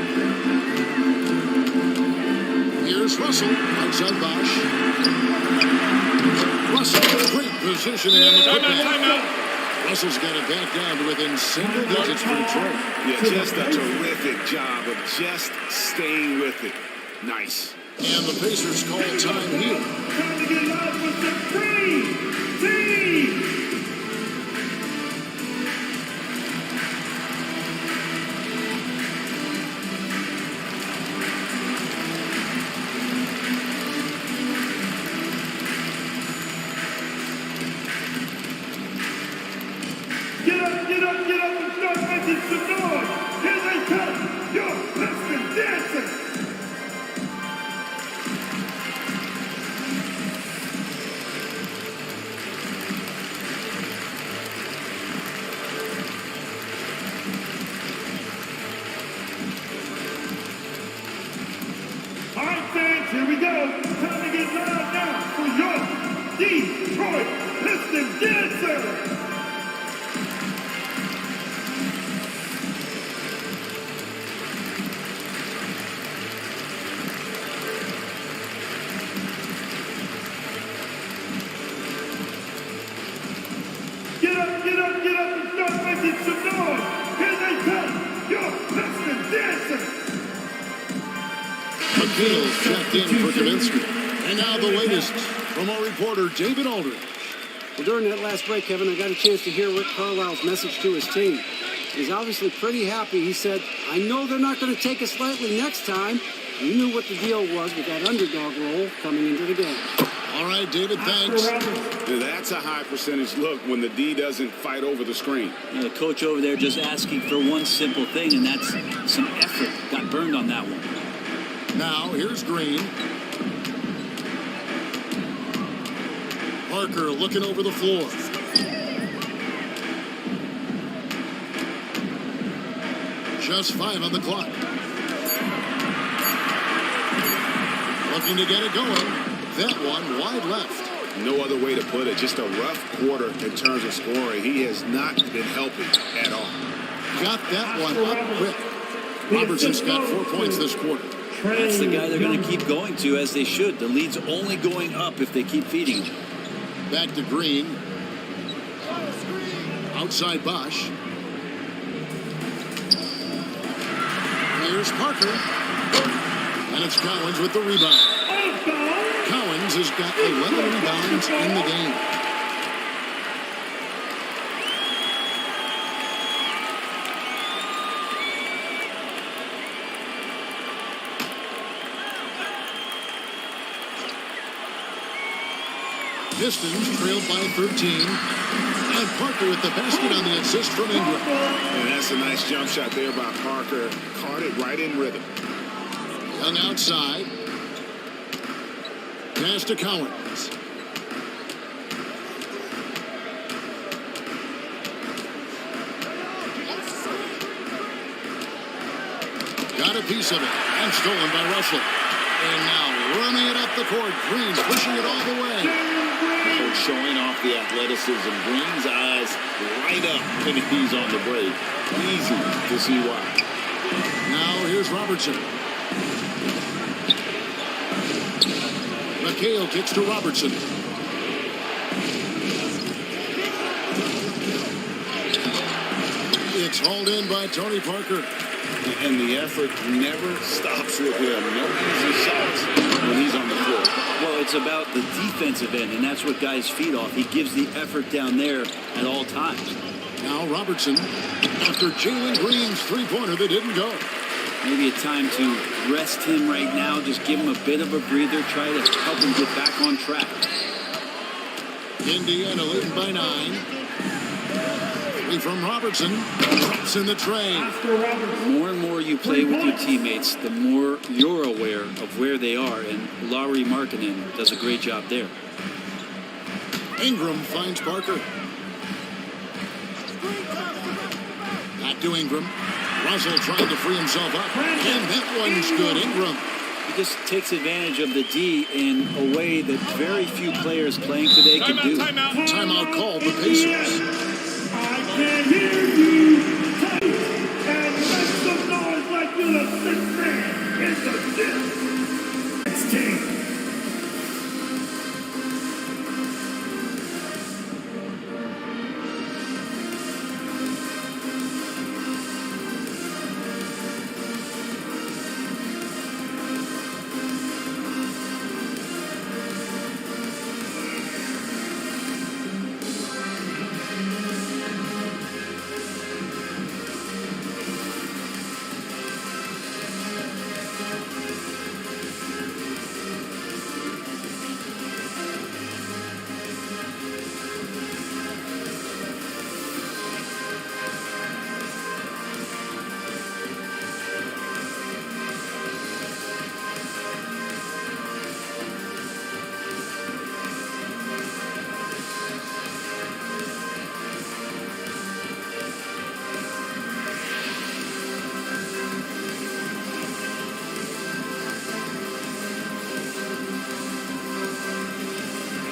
Here's Russell. Outside Bosh. Russell, great positioning on the putback. Russell's got it back down to within single digits for Detroit. Yeah, just a terrific job of just staying with it. Nice. And the Pacers call time here. Time to get live with the Green Team. Get up and start making some noise. Here they come. Your Pistons dancing. All right, fans, here we go. Time to get loud now for your Detroit Pistons dancers. Get up and start making some noise. Here they come. Your Pistons dancing. McNeil checked in for Kaminsky. And now the latest from our reporter, David Aldridge. Well, during that last break, Kevin, I got a chance to hear Rick Carlisle's message to his team. He's obviously pretty happy. He said, I know they're not going to take us lightly next time. You knew what the deal was with that underdog role coming into the game. All right, David, thanks. That's a high percentage look when the D doesn't fight over the screen. The coach over there just asking for one simple thing, and that's some effort. Got burned on that one. Now, here's Green. Parker looking over the floor. Just 5 on the clock. Looking to get it going. That one wide left. No other way to put it. Just a rough quarter in terms of scoring. He has not been helping at all. Got that one up quick. Robertson's got 4 points this quarter. That's the guy they're going to keep going to, as they should. The lead's only going up if they keep feeding him. Back to Green. Outside Bosch. Here's Parker. And it's Cowens with the rebound. Cowens has got 11 rebounds in the game. Pistons trailed by 13. And Parker with the basket on the assist from Ingram. And that's a nice jump shot there by Parker. Caught it right in rhythm. Young outside. Pass to Cowens. Got a piece of it. And stolen by Russell. And now running it up the court. Green's pushing it all the way. Showing off the athleticism. Green's eyes light up when he's on the break. Easy to see why. Now here's Robertson. McHale kicks to Robertson. It's hauled in by Tony Parker. And the effort never stops with him. No easy shots when he's on the floor. Well, it's about the defensive end, and that's what guys feed off. He gives the effort down there at all times. Now Robertson, after Jalen Green's three-pointer that didn't go. Maybe a time to rest him right now, just give him a bit of a breather, try to help him get back on track. Indiana leading by 9. Three from Robertson. Drops in the tray. More and more you play with your teammates, the more you're aware of where they are, and Lauri Markkanen does a great job there. Ingram finds Parker. Back to Ingram. Russell trying to free himself up. And that one's good. Ingram. He just takes advantage of the D in a way that very few players playing today can do. Timeout called the Pacers. I can hear you. And make some noise like you're the sixth man in the gym. It's team.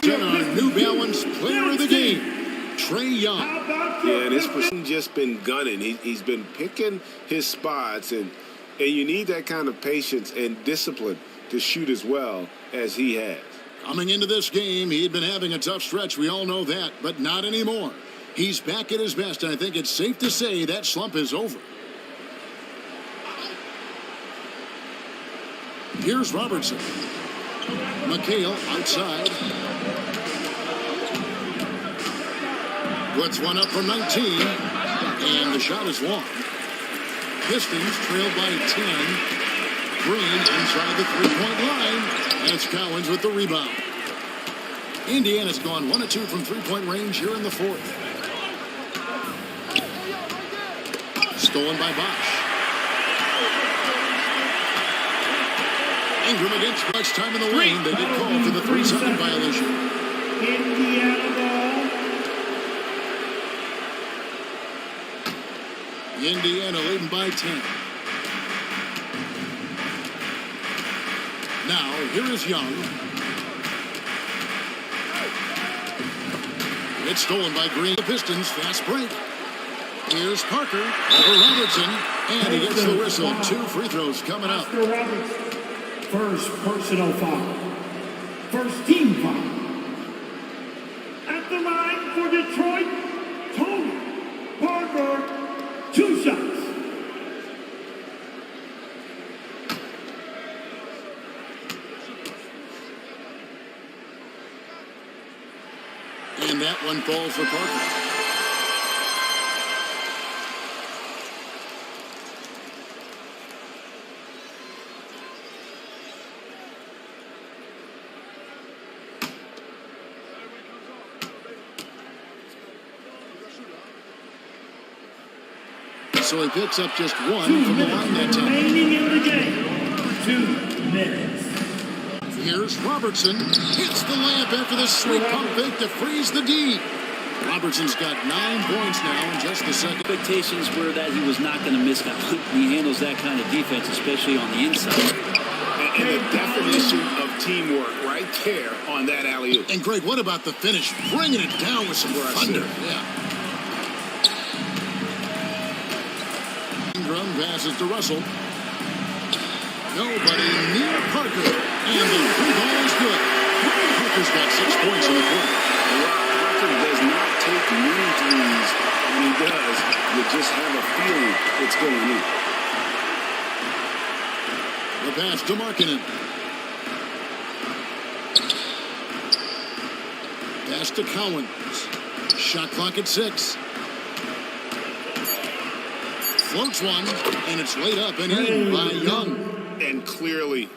Our New Balance player of the game, Trae Young. Yeah, this person's just been gunning. He's been picking his spots, and you need that kind of patience and discipline to shoot as well as he has. Coming into this game, he had been having a tough stretch. We all know that, but not anymore. He's back at his best, and I think it's safe to say that slump is over. Here's Robertson. McHale outside. Puts one up from 19, and the shot is long. Pistons trailed by 10. Green inside the three-point line, and it's Cowens with the rebound. Indiana's gone 1 of 2 from three-point range here in the fourth. Stolen by Bosch. Ingram against clutch time in the lane. They get called for the 3-second violation. Indiana Indiana leading by 10. Now, here is Young. It's stolen by Green. The Pistons, fast break. Here's Parker over Robertson, and he gets the whistle. 2 free throws coming up. First personal foul. First team foul. At the line for Detroit, Tony Parker, 2 shots. And that one falls for Parker. So he picks up just 1 from the line that time. Remaining in the game, 2 minutes. Here's Robertson. Hits the layup after the sweet pump fake to freeze the D. Robertson's got 9 points now in just the second. Expectations were that he was not going to miss that. He handles that kind of defense, especially on the inside. And the definition of teamwork right there on that alley-oop. And Greg, what about the finish? Bringing it down with some thunder. Yeah. Ingram passes to Russell. Nobody near Parker. And the free ball is good. Parker's got 6 points in the quarter. Parker does not take many threes. When he does, you just have a feeling it's going in. The pass to Markkanen. Pass to Cowens. Shot clock at 6. Floats one, and it's laid up and in by Young. And clearly,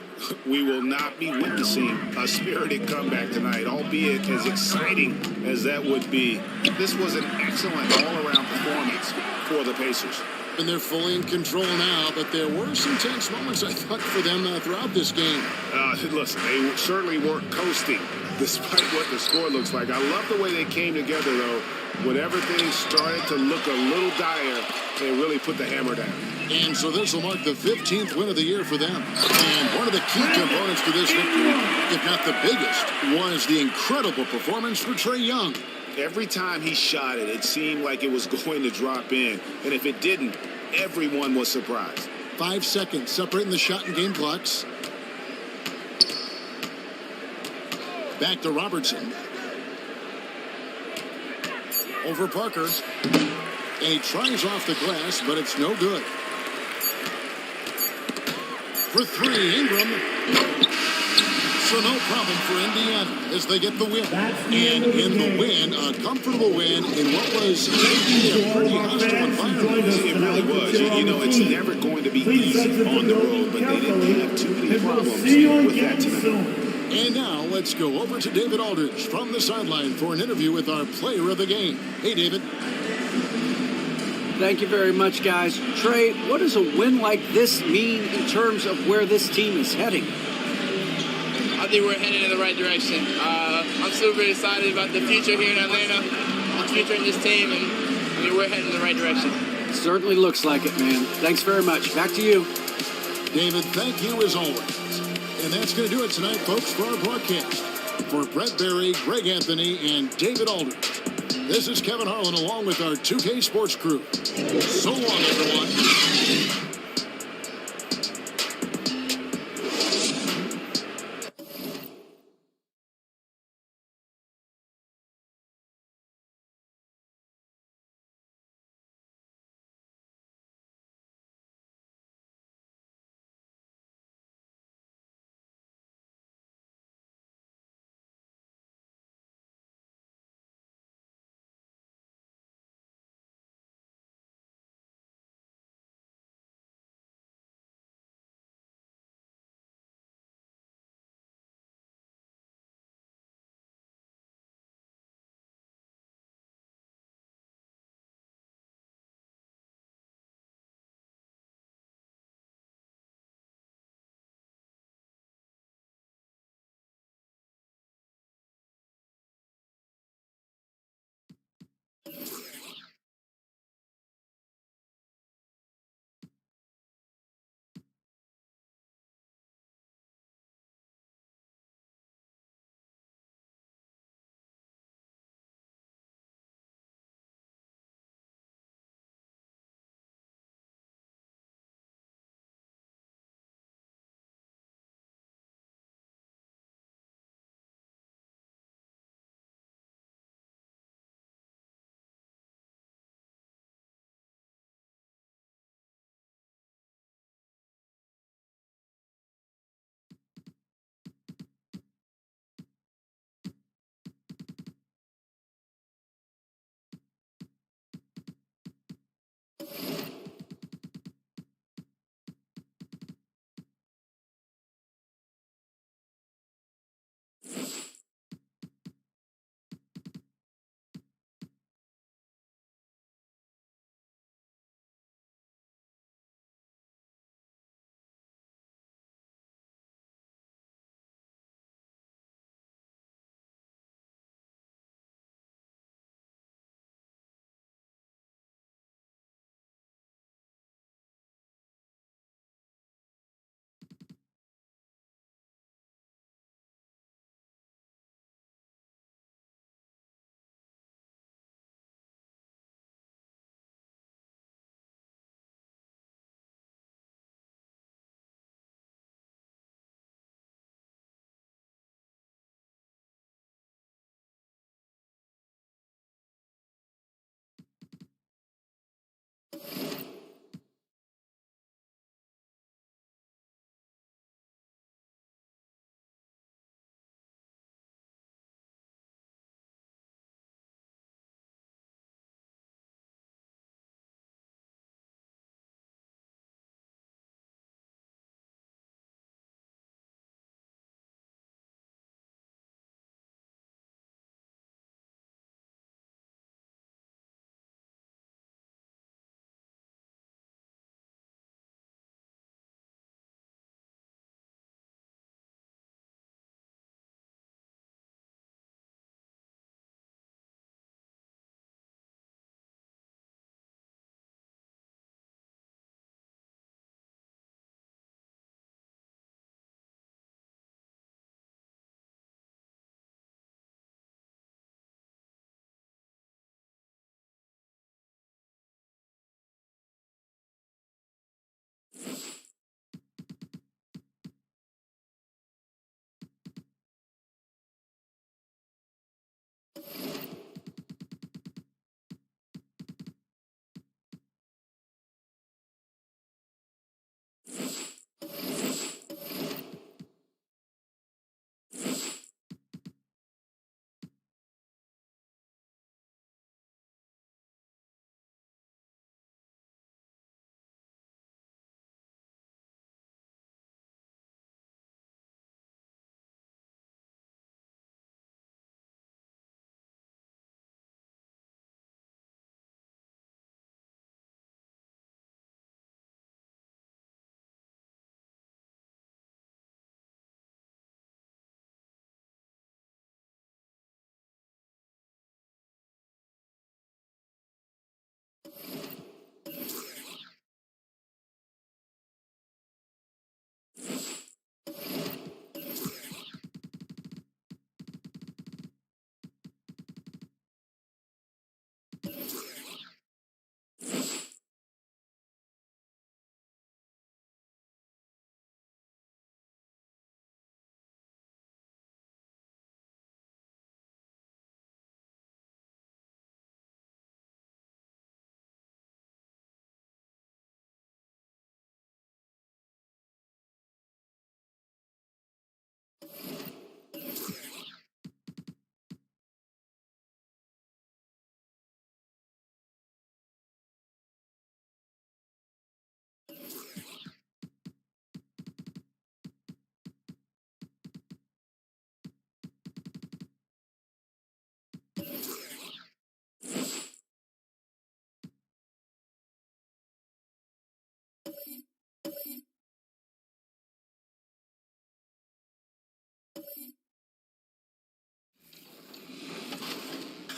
we will not be witnessing a spirited comeback tonight, albeit as exciting as that would be. This was an excellent all-around performance for the Pacers. And they're fully in control now, but there were some tense moments, I thought, for them throughout this game. Listen, they certainly weren't coasting, despite what the score looks like. I love the way they came together, though. Whenever things started to look a little dire, they really put the hammer down. And so this will mark the 15th win of the year for them. And one of the key components to this victory, if not the biggest, was the incredible performance for Trae Young. Every time he shot it, it seemed like it was going to drop in. And if it didn't, everyone was surprised. 5 seconds separating the shot and game clocks. Back to Robertson. Over Parker. And he tries off the glass, but it's no good. For 3, Ingram. So no problem for Indiana as they get the win. And in the win, a comfortable win in what was a pretty hostile environment. It really was. You know, it's never going to be easy on the road, but they didn't have too many problems with that tonight. And now let's go over to David Aldridge from the sideline for an interview with our player of the game. Hey, David. Thank you very much, guys. Trae, what does a win like this mean in terms of where this team is heading? I think we're headed in the right direction. I'm super excited about the future here in Atlanta, the future in this team, and we're heading in the right direction. Certainly looks like it, man. Thanks very much. Back to you. David, thank you as always. And that's going to do it tonight, folks, for our broadcast. For Brett Berry, Greg Anthony, and David Aldridge, this is Kevin Harlan along with our 2K Sports crew. So long, everyone.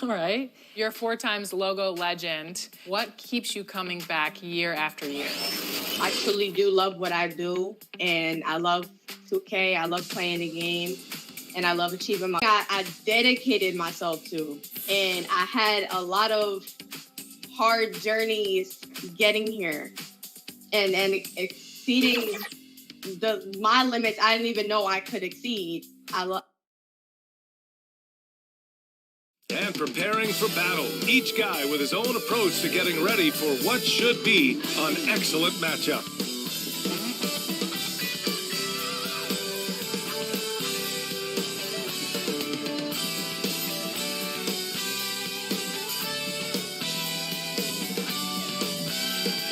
All right. You're a 4-times logo legend. What keeps you coming back year after year? I truly do love what I do, and I love 2K. I love playing the game, and I love achieving my. I dedicated myself to, and I had a lot of hard journeys getting here, and exceeding my limits. I didn't even know I could exceed. And preparing for battle, each guy with his own approach to getting ready for what should be an excellent matchup.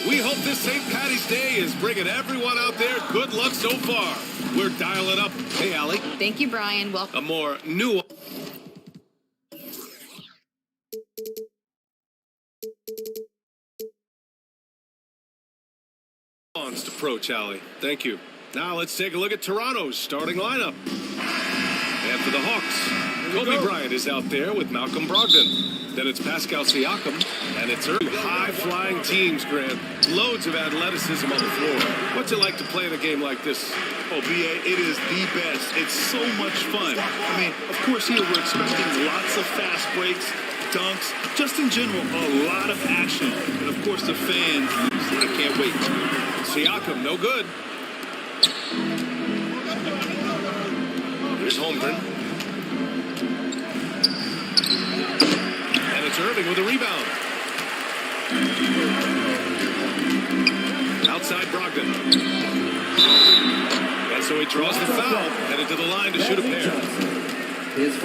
We hope this St. Paddy's Day is bringing everyone out there good luck so far. We're dialing up. Hey, Allie. Thank you, Brian. Welcome. A more new... approach, Allie. Thank you. Now let's take a look at Toronto's starting lineup. And for the Hawks, Kobe Bryant is out there with Malcolm Brogdon. Then it's Pascal Siakam, and it's high-flying teams, Grant. Loads of athleticism on the floor. What's it like to play in a game like this? Oh, B.A., it is the best. It's so much fun. I mean, of course, here we're expecting lots of fast breaks, dunks, just in general, a lot of action. And, of course, the fans, I can't wait. Siakam, no good. Here's Holmgren. And it's Irving with a rebound. Outside Brogdon. And so he draws the foul, headed to the line to shoot a pair.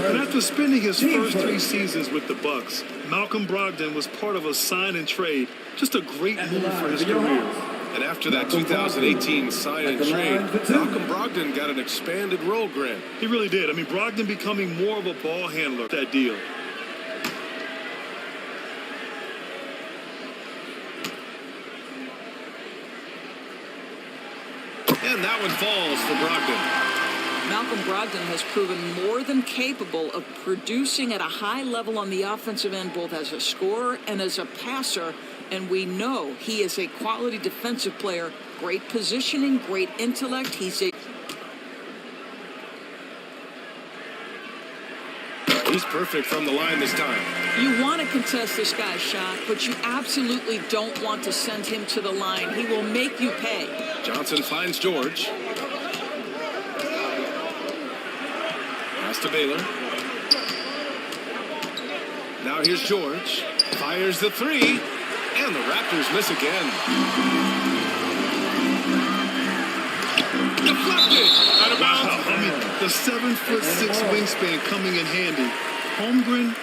And after spending his first 3 seasons with the Bucks, Malcolm Brogdon was part of a sign and trade. Just a great move for his career. And after that 2018 sign and trade, Malcolm Brogdon got an expanded role, Grant. He really did. I mean, Brogdon becoming more of a ball handler, that deal. And that one falls for Brogdon. Malcolm Brogdon has proven more than capable of producing at a high level on the offensive end, both as a scorer and as a passer. And we know he is a quality defensive player, great positioning, great intellect. He's perfect from the line this time. You want to contest this guy's shot, but you absolutely don't want to send him to the line. He will make you pay. Johnson finds George. Pass to Baylor. Now here's George. Fires the 3. And the Raptors miss again. Deflected. Out of bounds. I mean, the 7'6" wingspan coming in handy. Holmgren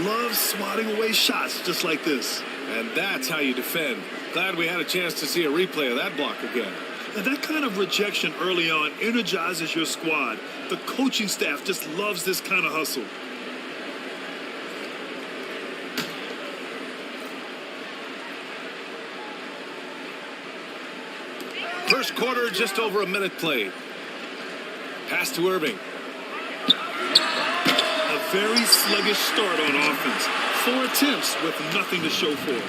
loves swatting away shots just like this. And that's how you defend. Glad we had a chance to see a replay of that block again. And that kind of rejection early on energizes your squad. The coaching staff just loves this kind of hustle. First quarter, just over a minute played. Pass to Irving. A very sluggish start on offense. 4 attempts with nothing to show for it.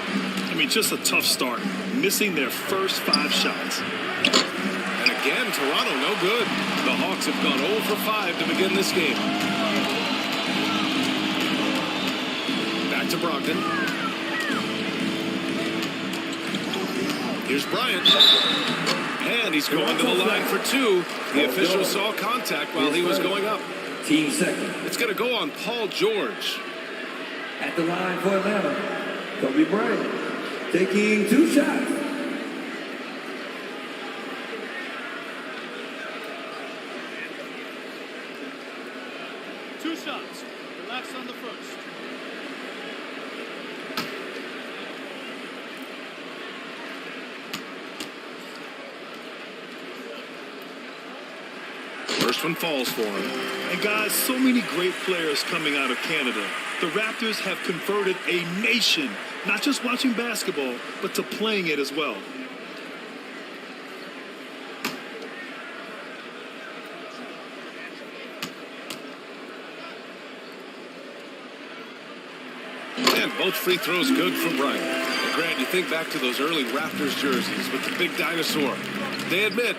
I mean, just a tough start. Missing their first 5 shots. And again, Toronto no good. The Hawks have gone 0 for 5 to begin this game. Back to Brogdon. Here's Bryant. And he's going to the line for 2. The official saw contact while he was going up. Team second. It's going to go on Paul George. At the line for Atlanta, Kobe Bryant taking 2 shots. Two shots. Relax on the first. First one falls for him. And guys, so many great players coming out of Canada. The Raptors have converted a nation, not just watching basketball, but to playing it as well. And both free throws good for Bryant. And Grant, you think back to those early Raptors jerseys with the big dinosaur. They admit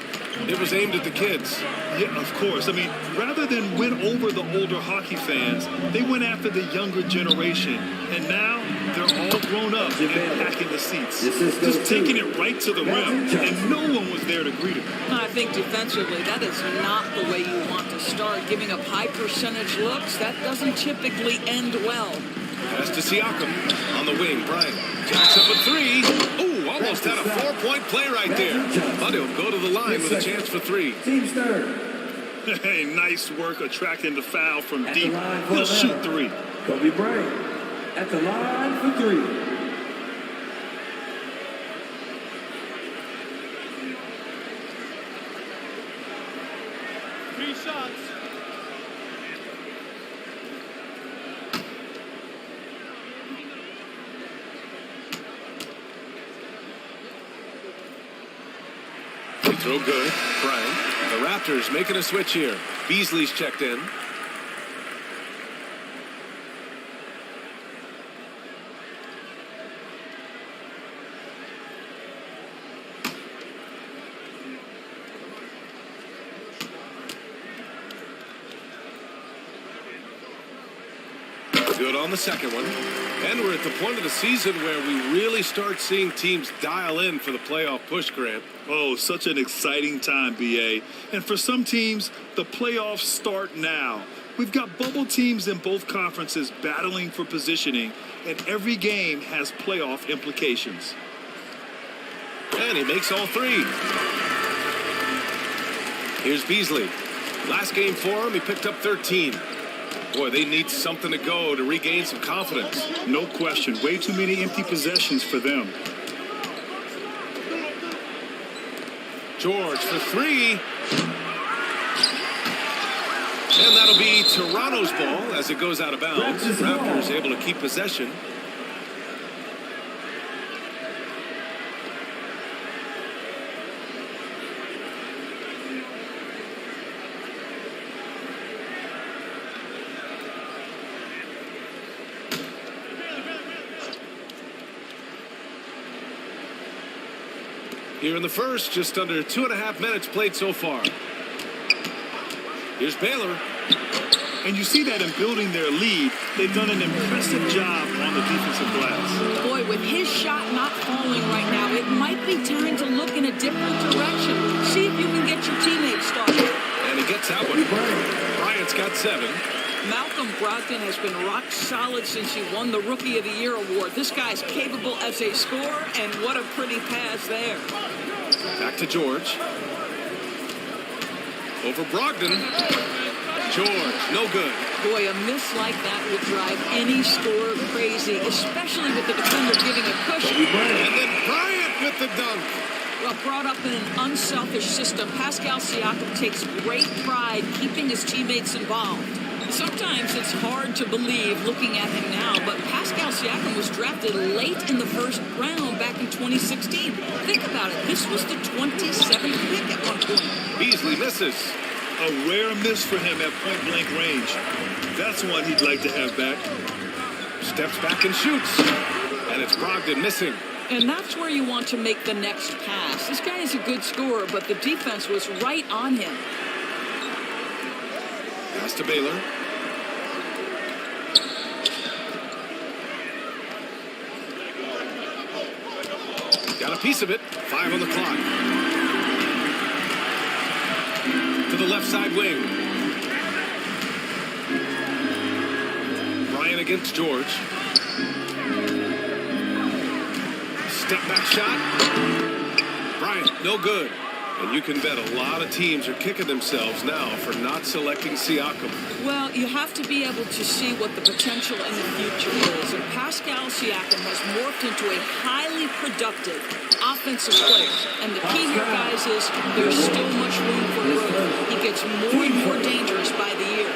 it was aimed at the kids. Yeah, of course. I mean, rather than win over the older hockey fans, they went after the younger generation. And now they're all grown up and packing the seats. Just taking it right to the rim. And no one was there to greet him. I think defensively, that is not the way you want to start. Giving up high percentage looks, that doesn't typically end well. Pass to Siakam on the wing. Bryant jacks up a three. Ooh, almost had a 4-point play right there. But he'll go to the line with a chance for three. Team's third. Hey, nice work attracting the foul from deep. He'll shoot three. Kobe Bryant at the line for three. Three shots. Throw good. Bryant. The Raptors making a switch here. Beasley's checked in. Good on the second one. And we're at the point of the season where we really start seeing teams dial in for the playoff push, Grant. Oh, such an exciting time, BA. And for some teams, the playoffs start now. We've got bubble teams in both conferences battling for positioning, and every game has playoff implications. And he makes all three. Here's Beasley. Last game for him, he picked up 13. Boy, they need something to go to regain some confidence. No question. Way too many empty possessions for them. George for three. And that'll be Toronto's ball as it goes out of bounds. Raptors able to keep possession. Here in the first, just under 2.5 minutes played so far. Here's Baylor. And you see that in building their lead, they've done an impressive job on the defensive glass. Boy, with his shot not falling right now, it might be time to look in a different direction. See if you can get your teammates started. And he gets that one. Bryant's got 7. Malcolm Brogdon has been rock solid since he won the Rookie of the Year award. This guy's capable as a scorer, and what a pretty pass there. Back to George. Over Brogdon. George, no good. Boy, a miss like that would drive any scorer crazy, especially with the defender giving a cushion. And then Bryant with the dunk. Well, brought up in an unselfish system, Pascal Siakam takes great pride keeping his teammates involved. Sometimes it's hard to believe looking at him now, but Pascal Siakam was drafted late in the first round back in 2016. Think about it. This was the 27th pick at one point. Beasley misses. A rare miss for him at point-blank range. That's one he'd like to have back. Steps back and shoots. And it's Brogdon missing. And that's where you want to make the next pass. This guy is a good scorer, but the defense was right on him. Pass to Baylor. Got a piece of it. 5 on the clock. To the left side wing. Bryant against George. Step back shot. Bryant, no good. And you can bet a lot of teams are kicking themselves now for not selecting Siakam. Well, you have to be able to see what the potential in the future is. And Pascal Siakam has morphed into a highly productive offensive player. And the key here, guys, is there's still much room for growth. He gets more and more dangerous by the year.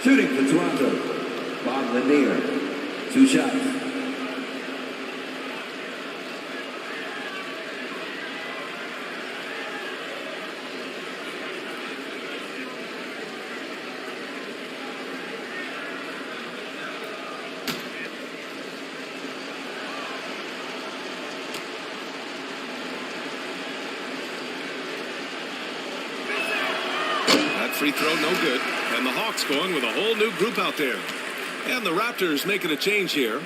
Shooting for Toronto, Bob Lanier. 2 shots. free throw, no good. And the Hawks going with a whole new group out there. And the Raptors making a change here.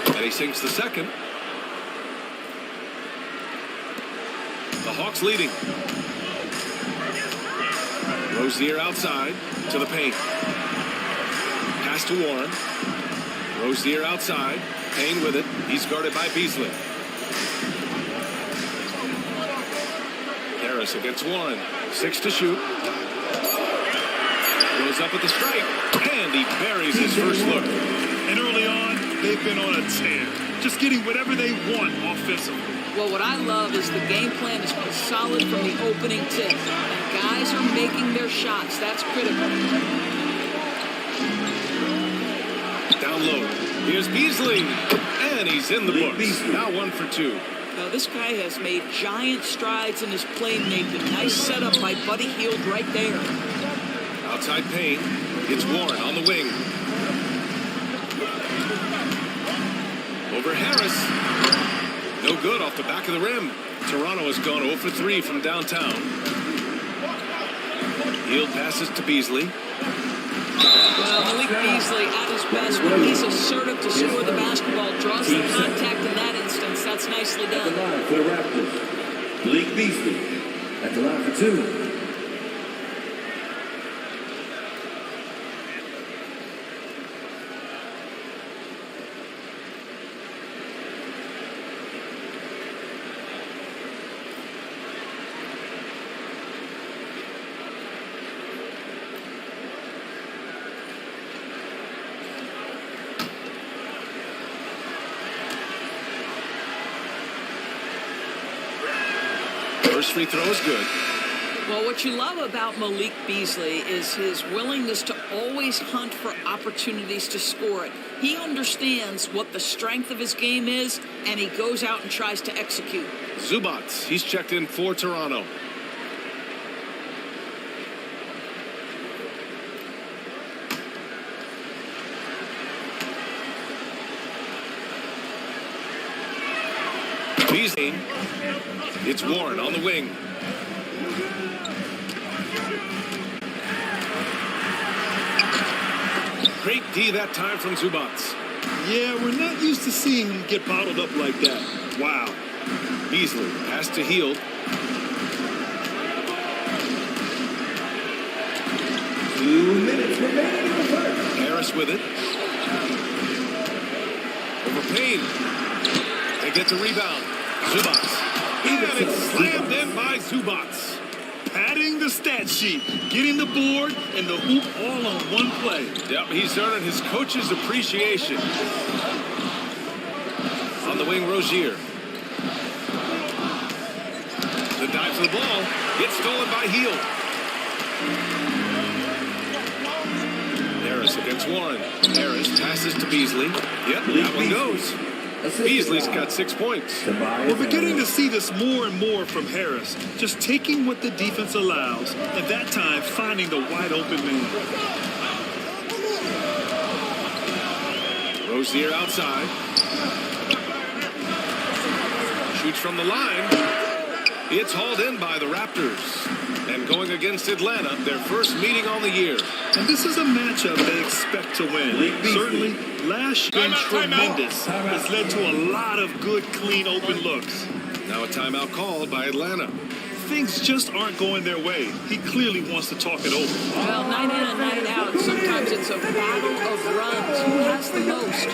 And he sinks the second. The Hawks leading. Rozier outside to the paint. Pass to Warren. Rozier outside. Payne with it. He's guarded by Beasley. Harris against Warren. 6 to shoot. Goes up with the strike. And he buries his first look. And early on, they've been on a tear. Just getting whatever they want offensively. Well, what I love is the game plan is solid from the opening tip. And guys are making their shots. That's critical. Down low. Here's Beasley. And he's in the books. Now 1 for 2. Now, this guy has made giant strides in his playmaking. Nice setup by Buddy Hield right there. Outside Payne. It's Warren on the wing. Over Harris. No good off the back of the rim. Toronto has gone 0 for 3 from downtown. Hield passes to Beasley. Well, Malik Beasley at his best when he's assertive to score the basketball, draws the contact in that instance. That's nicely done. At the line for the Raptors, Malik Beasley. At the line for 2. First free throw is good. Well, what you love about Malik Beasley is his willingness to always hunt for opportunities to score it. He understands what the strength of his game is, and he goes out and tries to execute. Zubac, he's checked in for Toronto. Beasley. It's Warren on the wing. Great D that time from Zubac. Yeah, we're not used to seeing him get bottled up like that. Wow. Beasley, pass to Hield. 2 minutes remaining in the first. Harris with it. Over Payne. They get the rebound. Zubac. And it's slammed in by Zubac. Padding the stat sheet, getting the board and the hoop all on one play. Yep, he's earning his coach's appreciation. On the wing, Rozier. The dive for the ball gets stolen by Hield. Harris against Warren. Harris passes to Beasley. Yep, that one goes. Beasley's got 6 points. We're beginning to see this more and more from Harris, just taking what the defense allows, and that time finding the wide open man. Rozier outside. Shoots from the line. It's hauled in by the Raptors. And going against Atlanta, their first meeting on the year. And this is a matchup they expect to win. Certainly, last year tremendous has led to a lot of good, clean, open looks. Now a timeout called by Atlanta. Things just aren't going their way. He clearly wants to talk it over. Well, night in and night out, sometimes it's a battle of runs. Who has the most?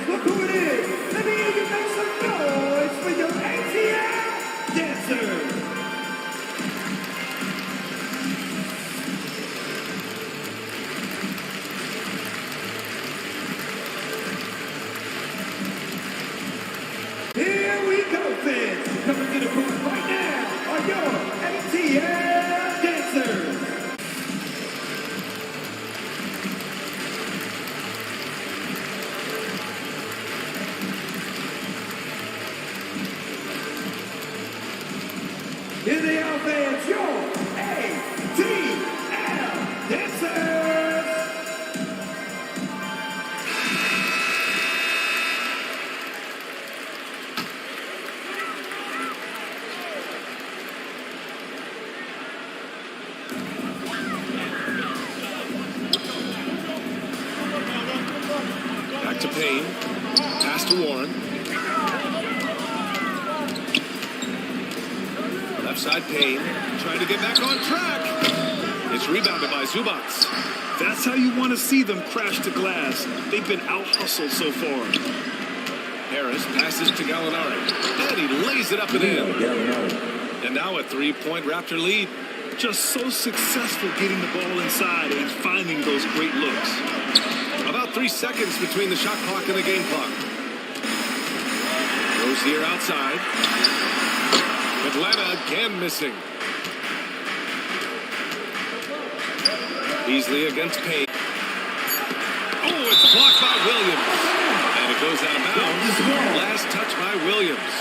Look who it is! Let me hear you make some noise for your ATL dancers! In the offense, your ATL Dancers! Back to Payne. Pass to Warren. Left side Payne. Trying to get back on track. It's rebounded by Zubats. That's how you want to see them crash to glass. They've been out-hustled so far. Harris passes to Gallinari. And he lays it up and in. And now a three-point Raptor lead. Just so successful getting the ball inside and finding those great looks. About 3 seconds between the shot clock and the game clock. Rozier outside. Atlanta again missing. Beasley against Payne. Oh, it's blocked by Williams. And it goes out of bounds. Last touch by Williams.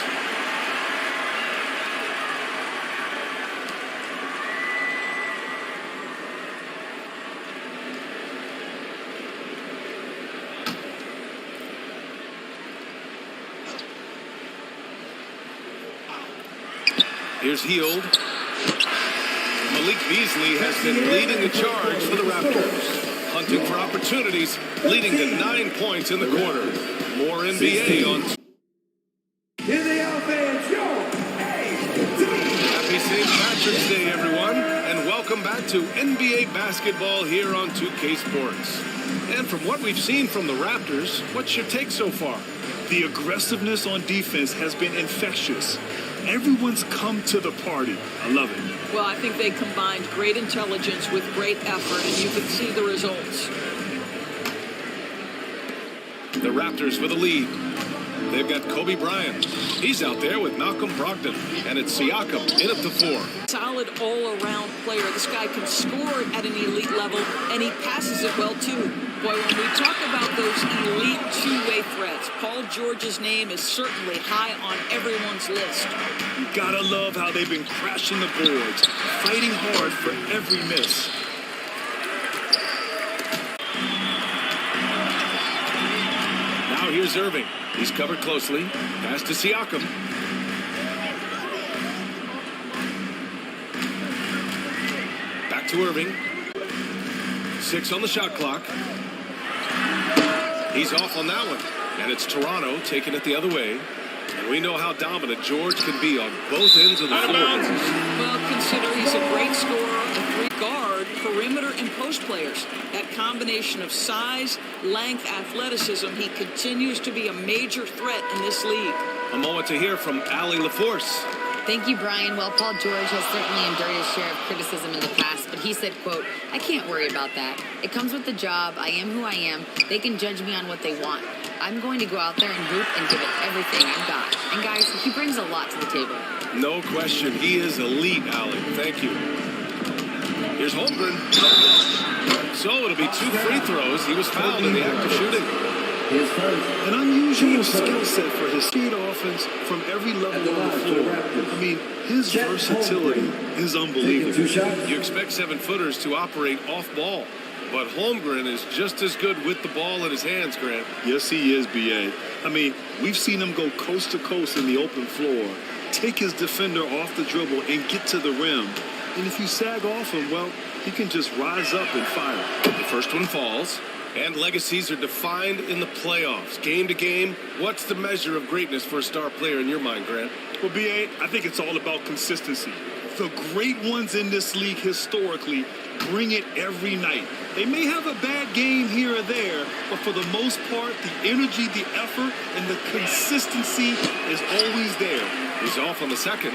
Here's Hield. Malik Beasley has been leading the charge for the Raptors. Hunting for opportunities, leading to 9 points in the quarter. More NBA on. In the offense, your Happy St. Patrick's Day, everyone, and welcome back to NBA basketball here on 2K Sports. And from what we've seen from the Raptors, what's your take so far? The aggressiveness on defense has been infectious. Everyone's come to the party. I love it. Well, I think they combined great intelligence with great effort, and you can see the results. The Raptors with the lead. They've got Kobe Bryant. He's out there with Malcolm Brogdon. And it's Siakam in at the 4. Solid all-around player. This guy can score at an elite level, and he passes it well, too. Boy, when we talk about those elite two-way threats, Paul George's name is certainly high on everyone's list. You gotta love how they've been crashing the boards, fighting hard for every miss. Now here's Irving. He's covered closely. Pass to Siakam. Back to Irving. 6 on the shot clock. He's off on that one. And it's Toronto taking it the other way. And we know how dominant George can be on both ends of the floor. Well, consider he's a great scorer, a great guard, perimeter, and post players. That combination of size, length, athleticism, he continues to be a major threat in this league. A moment to hear from Allie LaForce. Thank you, Brian. Well, Paul George has certainly endured his share of criticism in the past, but he said, quote, "I can't worry about that. It comes with the job. I am who I am. They can judge me on what they want. I'm going to go out there and hoop and give it everything I've got." And guys, he brings a lot to the table. No question. He is elite, Allie. Thank you. Here's Holmgren. So it'll be 2 free throws. He was fouled in the act of shooting. An unusual skill set for his speed offense from every level on the floor. I mean, his versatility is unbelievable. You expect 7-footers to operate off ball, but Holmgren is just as good with the ball in his hands, Grant. Yes, he is, B.A. I mean, we've seen him go coast to coast in the open floor, take his defender off the dribble and get to the rim. And if you sag off him, well, he can just rise up and fire. The first one falls. And legacies are defined in the playoffs. Game to game, what's the measure of greatness for a star player in your mind, Grant? Well, B.A., I think it's all about consistency. The great ones in this league historically bring it every night. They may have a bad game here or there, but for the most part, the energy, the effort, and the consistency is always there. He's off on the second.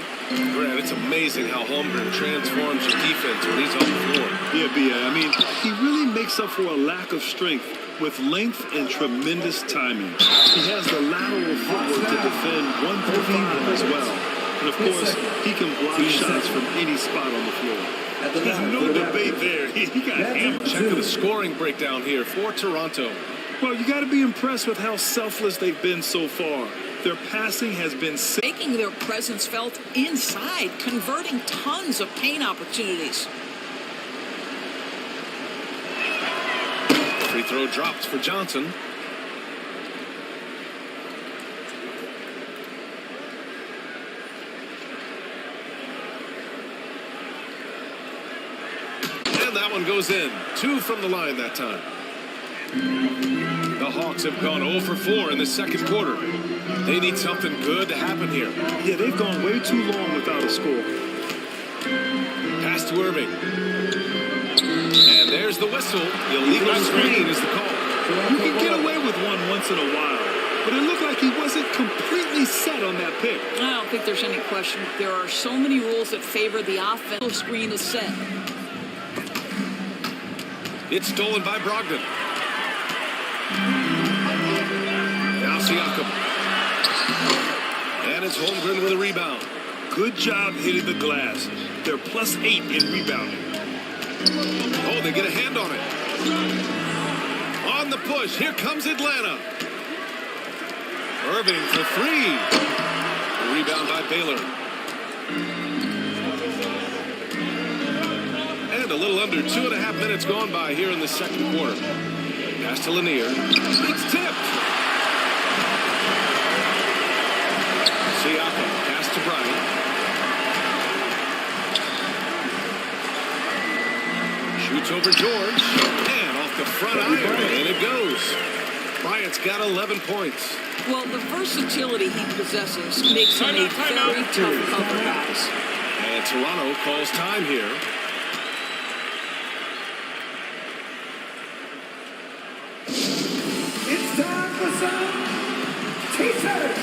Grant, it's amazing how Holmgren transforms your defense when he's on the floor. Yeah, B.A., I mean, he really makes up for a lack of strength with length and tremendous timing. He has the lateral footwork to defend 1-5 as well. And of course, he can block shots from any spot on the floor. There's no debate there. He got hammered. Check the scoring breakdown here for Toronto. Well, you got to be impressed with how selfless they've been so far. Their passing has been making their presence felt inside, converting tons of paint opportunities. Free throw drops for Johnson. And that one goes in. 2 from the line that time. The Hawks have gone 0 for 4 in the second quarter. They need something good to happen here. Yeah, they've gone way too long without a score. Pass to Irving. And there's the whistle. The illegal screen is the call. You can get away with one once in a while, but it looked like he wasn't completely set on that pick. I don't think there's any question. There are so many rules that favor the offensive screen is set. It's stolen by Brogdon. Now Siakam. And it's Holmgren with a rebound. Good job hitting the glass. They're +8 in rebounding. Oh, they get a hand on it. On the push, here comes Atlanta. Irving for 3. A rebound by Baylor. And a little under 2.5 minutes gone by here in the second quarter. Pass to Lanier. It's tipped. Siakam, pass to Bryant. Shoots over George. And off the front iron, and it goes. Bryant's got 11 points. Well, the versatility he possesses makes him a very tough cover, guys. And Toronto calls time here. It's time for some T-shirts.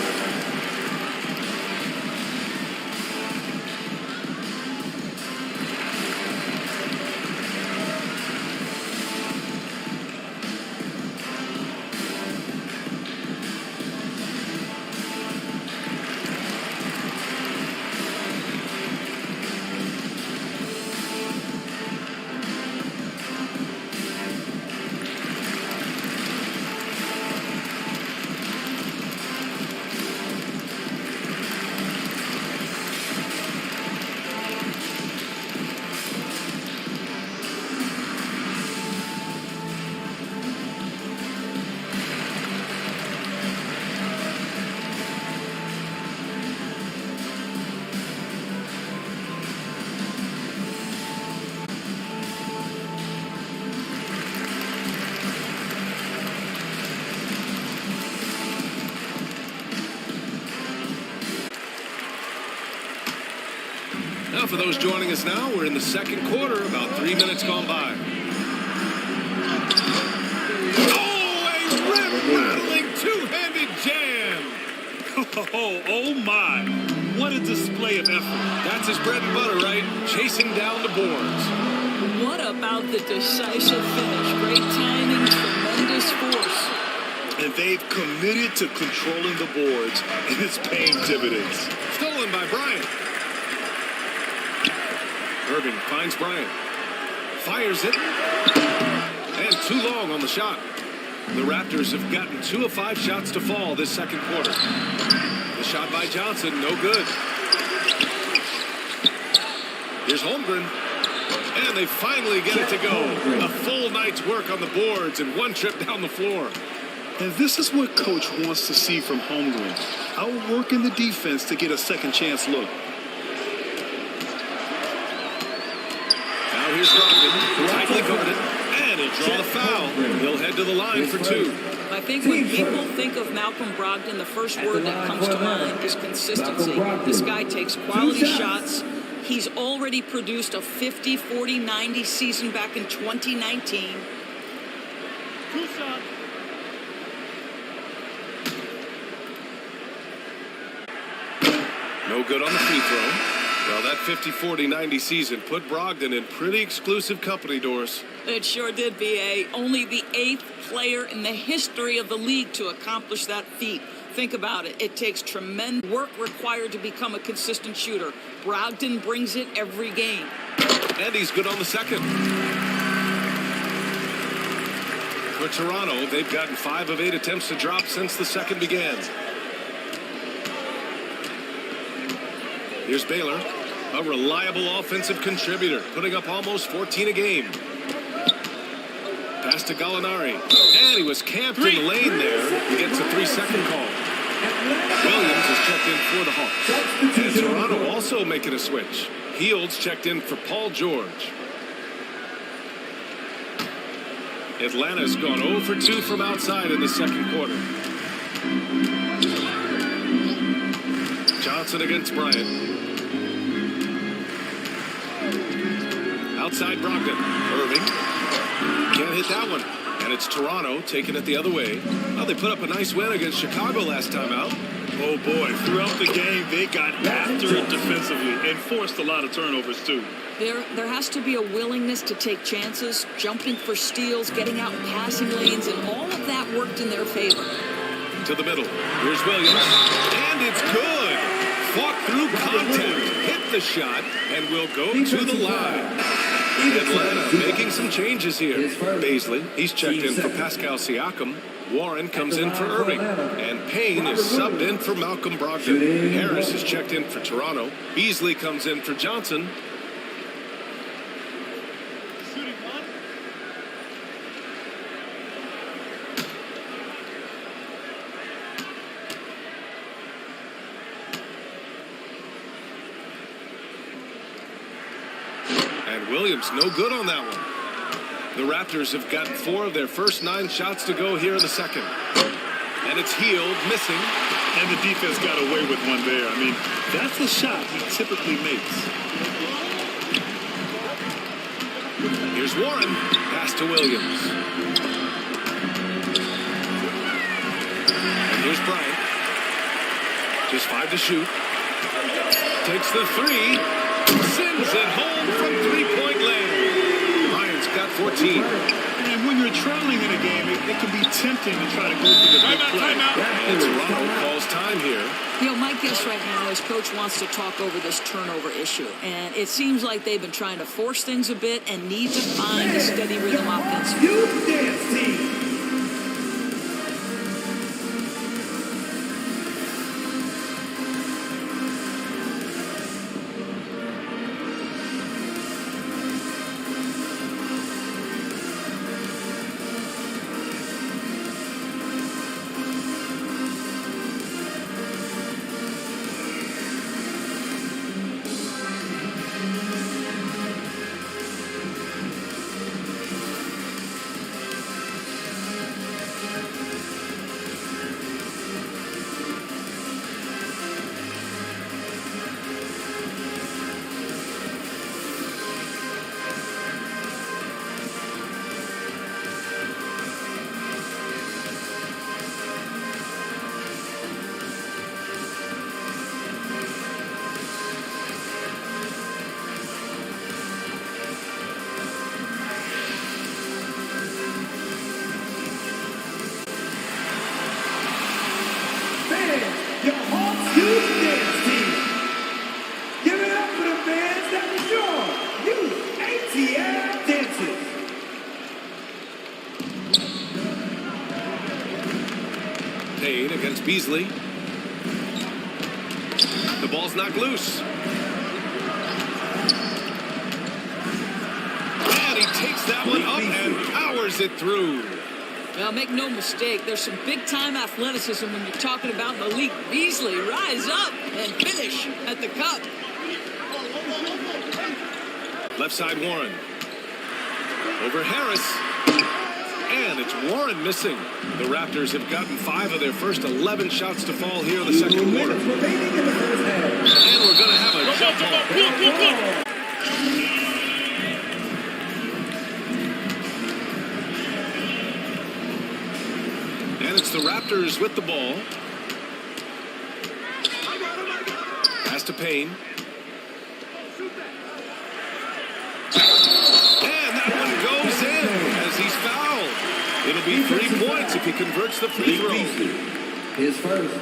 Now, for those joining us now, we're in the second quarter, about 3 minutes gone by. Oh, a rim-rattling two-handed jam! Oh my! What a display of effort. That's his bread and butter, right? Chasing down the boards. What about the decisive finish? Great timing, tremendous force. And they've committed to controlling the boards, and it's paying dividends. Stolen by Bryant. Irving finds Bryant. Fires it. And too long on the shot. The Raptors have gotten 2 of 5 shots to fall this second quarter. The shot by Johnson, no good. Here's Holmgren. And they finally get it to go. A full night's work on the boards and 1 trip down the floor. And this is what Coach wants to see from Holmgren. Outworking the defense to get a second chance look. Now here's Brogdon, tightly guarded, and he'll draw the foul. He'll head to the line for 2. I think when people think of Malcolm Brogdon, the first word that comes to mind is consistency. This guy takes quality shots. He's already produced a 50, 40, 90 season back in 2019. 2 shots. No good on the free throw. Well, that 50, 40, 90 season put Brogdon in pretty exclusive company, Doris. It sure did, B.A. Only the 8th player in the history of the league to accomplish that feat. Think about it. It takes tremendous work required to become a consistent shooter. Brogdon brings it every game. And he's good on the second. For Toronto, they've gotten 5 of 8 attempts to drop since the second began. Here's Baylor, a reliable offensive contributor, putting up almost 14 a game. Pass to Gallinari, and he was camped in the lane there. He gets a 3-second call. Williams is checked in for the Hawks. And Toronto also making a switch. Fields checked in for Paul George. Atlanta's gone 0 for 2 from outside in the second quarter. Johnson against Bryant. Outside Brogdon. Irving. Can't hit that one. And it's Toronto taking it the other way. Well, they put up a nice win against Chicago last time out. Oh, boy. Throughout the game, they got after it defensively and forced a lot of turnovers, too. There has to be a willingness to take chances, jumping for steals, getting out in passing lanes, and all of that worked in their favor. To the middle. Here's Williams. And it's good. Fought through contact. Hit the shot and will go to the line. Atlanta making some changes here. Baisley, he's checked in for Pascal Siakam. Warren comes in for Irving. And Payne is subbed in for Malcolm Brogdon. Harris is checked in for Toronto. Beasley comes in for Johnson. Williams, no good on that one. The Raptors have gotten 4 of their first 9 shots to go here in the second. And it's Hield missing. And the defense got away with one there. I mean, that's a shot he typically makes. Here's Warren. Pass to Williams. And here's Bryant. Just 5 to shoot. Takes the 3. Sends it home from 3-point land. Bryant's got 14. And when you're trailing in a game, it can be tempting to try to go for the big play. And Toronto calls time here. You know, my guess right now is Coach wants to talk over this turnover issue. And it seems like they've been trying to force things a bit and need to find a steady rhythm offensively. You dance team. Your Hawks Youth Dance Team. Give it up for the bands that enjoy youth ATL dances. Payne against Beasley. The ball's knocked loose. And he takes that one up and powers it through. Now, make no mistake, there's some big-time athleticism when you're talking about Malik Beasley. Rise up and finish at the cup. Left side Warren. Over Harris. And it's Warren missing. The Raptors have gotten 5 of their first 11 shots to fall here in the second quarter. And we're going to have a jump ball. And it's the Raptors with the ball. Pass to Payne. And that one goes in as he's fouled. It'll be 3 points if he converts the free throw. His first.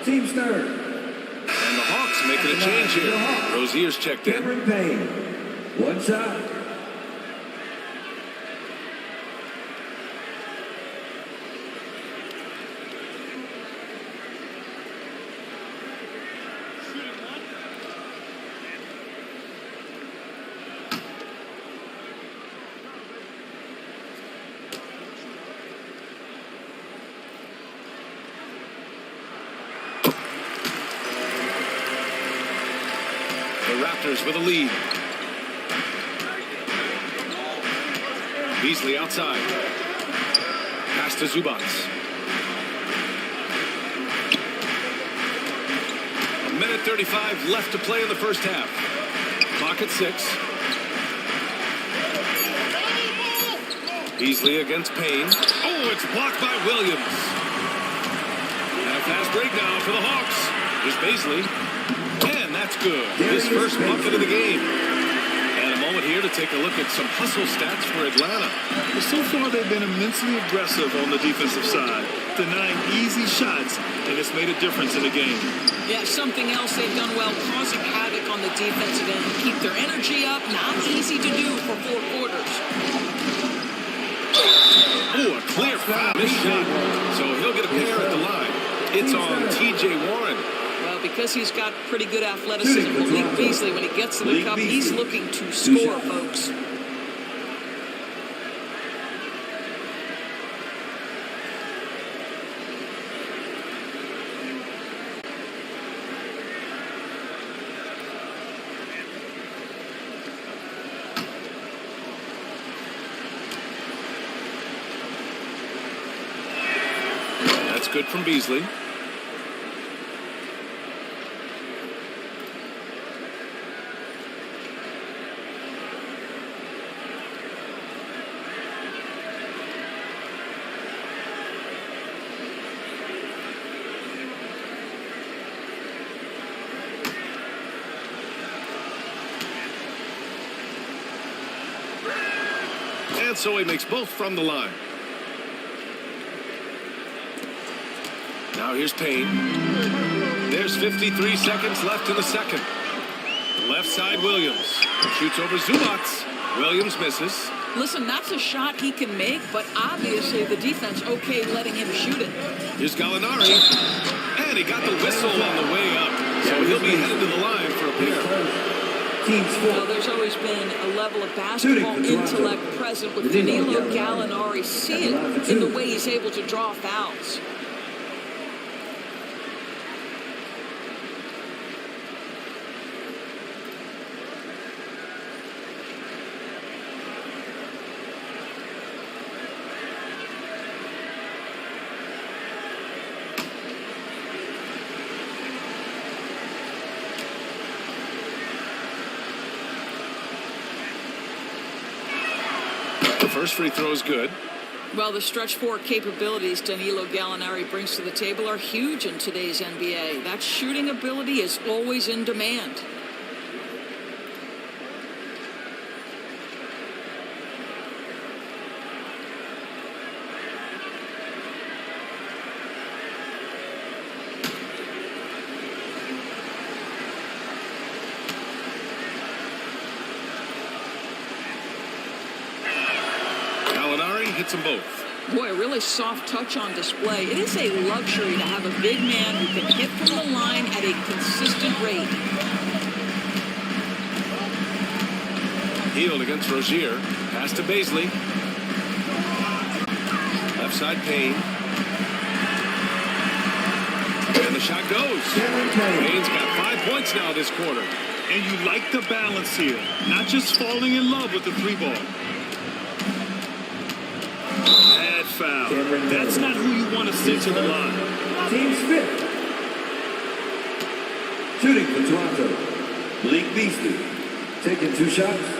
Team's third. And the Hawks making a change here. Rozier's checked in. Cameron Payne. One shot. Raptors with a lead. Beasley outside. Pass to Zubac. A minute 35 left to play in the first half. Clock at 6. Beasley against Payne. Oh, it's blocked by Williams. And a fast break now for the Hawks. Here's Beasley. And that's good. His first bucket of the game. And a moment here to take a look at some hustle stats for Atlanta. Well, so far, they've been immensely aggressive on the defensive side, denying easy shots, and it's made a difference in the game. Yeah, something else they've done well, causing havoc on the defensive end. Keep their energy up, not easy to do for 4 quarters. Oh, a clear foul. Missed shot. So he'll get a pair at the line. It's on T.J. Warren. Well, because he's got pretty good athleticism, Malik Beasley, when he gets to the cup, he's looking to score, folks. That's good from Beasley. And so he makes both from the line. Now here's Payne. There's 53 seconds left in the second. Left side Williams. Shoots over Zubac. Williams misses. Listen, that's a shot he can make, but obviously the defense okay letting him shoot it. Here's Gallinari. And he got the whistle on the way up. So he'll be headed to the line for a pair. Well, there's always been a level of basketball intellect present with Danilo Gallinari. See it in the way he's able to draw fouls. First free throw is good. Well, the stretch 4 capabilities Danilo Gallinari brings to the table are huge in today's NBA. That shooting ability is always in demand. Hits them both. Boy, a really soft touch on display. It is a luxury to have a big man who can hit from the line at a consistent rate. Healed against Rozier. Pass to Beasley. Left side Payne. And the shot goes. Payne's got 5 points now this quarter. And you like the balance here. Not just falling in love with the 3-ball. Bad foul. That's not who you want to send to the line. Team fifth. Shooting for Toronto, Malik Beasley. Taking 2 shots.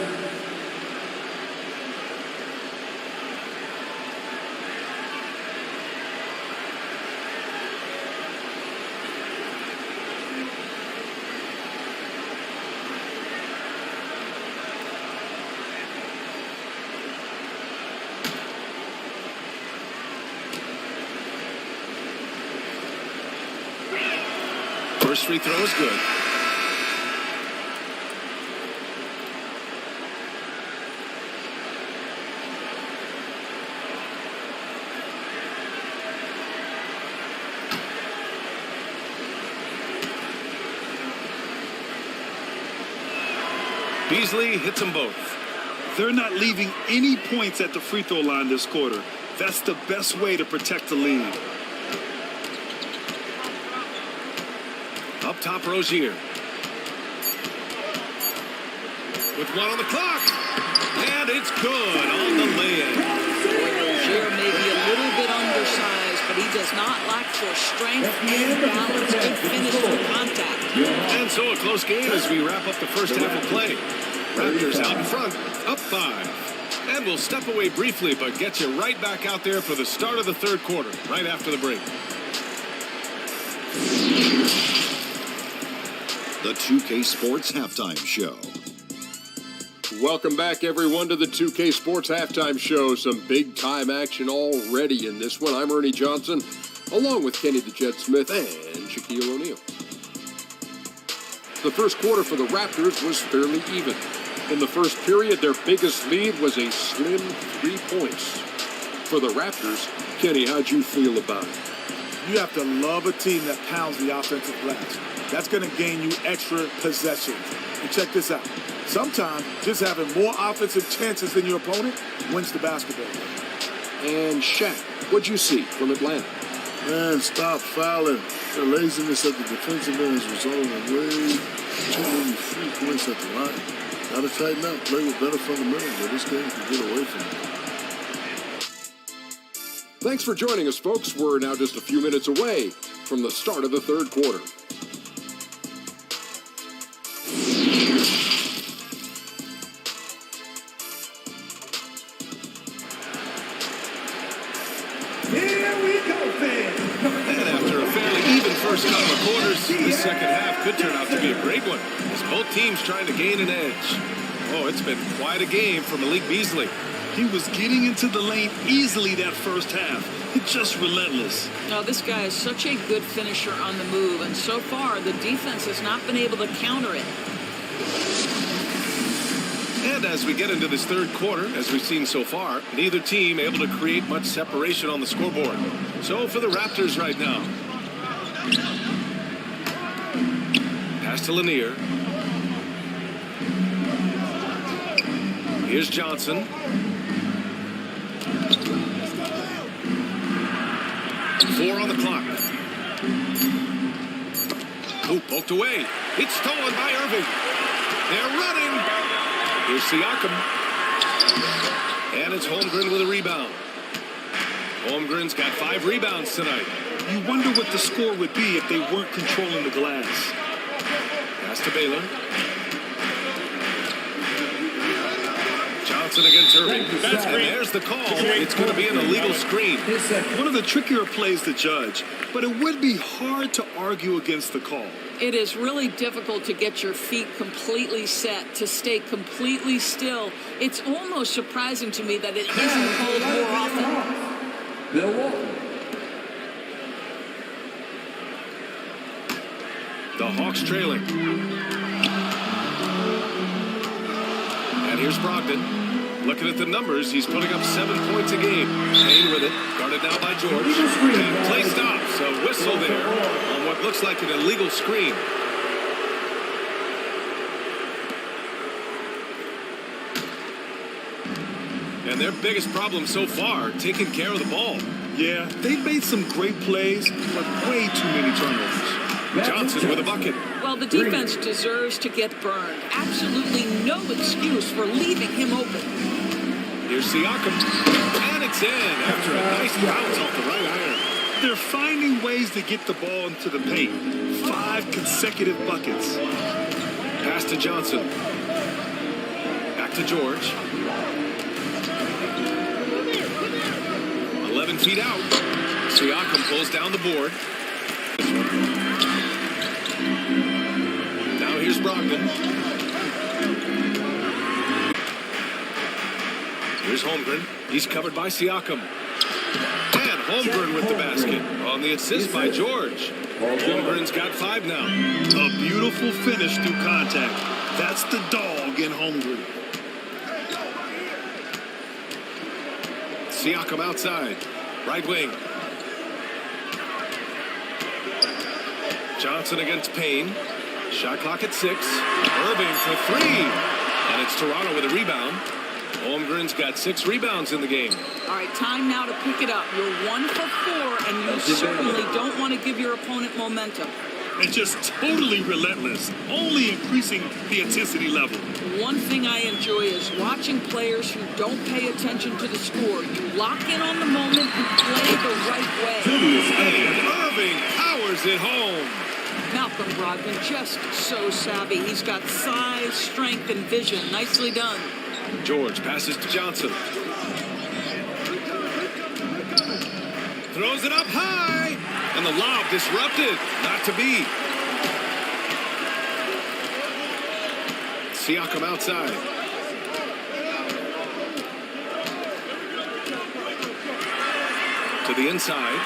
First free throw is good. Beasley hits them both. They're not leaving any points at the free throw line this quarter. That's the best way to protect the lead. Up top, Rozier. with 1 on the clock. And it's good on the lay-in. Rozier may be a little bit undersized, but he does not lack for strength and balance and finish for contact. And so a close game as we wrap up the first half of play. Raptors out in front, up 5. And we'll step away briefly, but get you right back out there for the start of the third quarter, right after the break. The 2K Sports Halftime Show. Welcome back, everyone, to the 2K Sports Halftime Show. Some big-time action already in this one. I'm Ernie Johnson, along with Kenny the Jet Smith and Shaquille O'Neal. The first quarter for the Raptors was fairly even. In the first period, their biggest lead was a slim 3 points. For the Raptors, Kenny, how'd you feel about it? You have to love a team that pounds the offensive glass. That's going to gain you extra possessions. And check this out. Sometimes just having more offensive chances than your opponent wins the basketball game. And Shaq, what'd you see from Atlanta? Man, stop fouling. The laziness of the defensive end is resulting in way too many free points at the line. Gotta tighten up, play with better fundamentals, or this game can get away from you. Thanks for joining us, folks. We're now just a few minutes away from the start of the third quarter. First couple of quarters, the second half could turn out to be a great one, as both teams trying to gain an edge. Oh, it's been quite a game for Malik Beasley. He was getting into the lane easily that first half. Just relentless. Now, this guy is such a good finisher on the move, and so far, the defense has not been able to counter it. And as we get into this third quarter, as we've seen so far, neither team able to create much separation on the scoreboard. So for the Raptors right now, pass to Lanier. Here's Johnson. Four on the clock. Oh, poked away. It's stolen by Irving. They're running. Here's Siakam. And it's Holmgren with a rebound. Holmgren's got 5 rebounds tonight. You wonder what the score would be if they weren't controlling the glass. Pass to Baylor. Johnson against Irving. And there's the call. It's going to be an illegal screen. One of the trickier plays to judge, but it would be hard to argue against the call. It is really difficult to get your feet completely set, to stay completely still. It's almost surprising to me that it isn't called more often. Bill Walton. The Hawks trailing. And here's Brogdon. Looking at the numbers, he's putting up 7 points a game. Payne with it. Guarded now by George. And play stops. A whistle there on what looks like an illegal screen. And their biggest problem so far, taking care of the ball. Yeah, they've made some great plays, but way too many turnovers. Johnson with a bucket. Well, the defense deserves to get burned. Absolutely no excuse for leaving him open. Here's Siakam. And it's in after a nice bounce off the right iron. They're finding ways to get the ball into the paint. 5 consecutive buckets. Pass to Johnson. Back to George. 11 feet out. Siakam pulls down the board. Now here's Brogdon. Here's Holmgren. He's covered by Siakam. And Holmgren with the basket. On the assist by George. Holmgren's got 5 now. A beautiful finish through contact. That's the dog in Holmgren. Siakam outside. Right wing. Johnson against Payne. Shot clock at 6. Irving for 3. And it's Toronto with a rebound. Holmgren's got 6 rebounds in the game. All right, time now to pick it up. You're 1 for 4, and you certainly don't want to give your opponent momentum. and just totally relentless, only increasing the intensity level. One thing I enjoy is watching players who don't pay attention to the score. You lock in on the moment and play the right way. And Irving powers it home. Malcolm Brogdon just so savvy. He's got size, strength, and vision. Nicely done. George passes to Johnson. Throws it up high. And the lob disrupted. Not to be. Siakam outside. To the inside.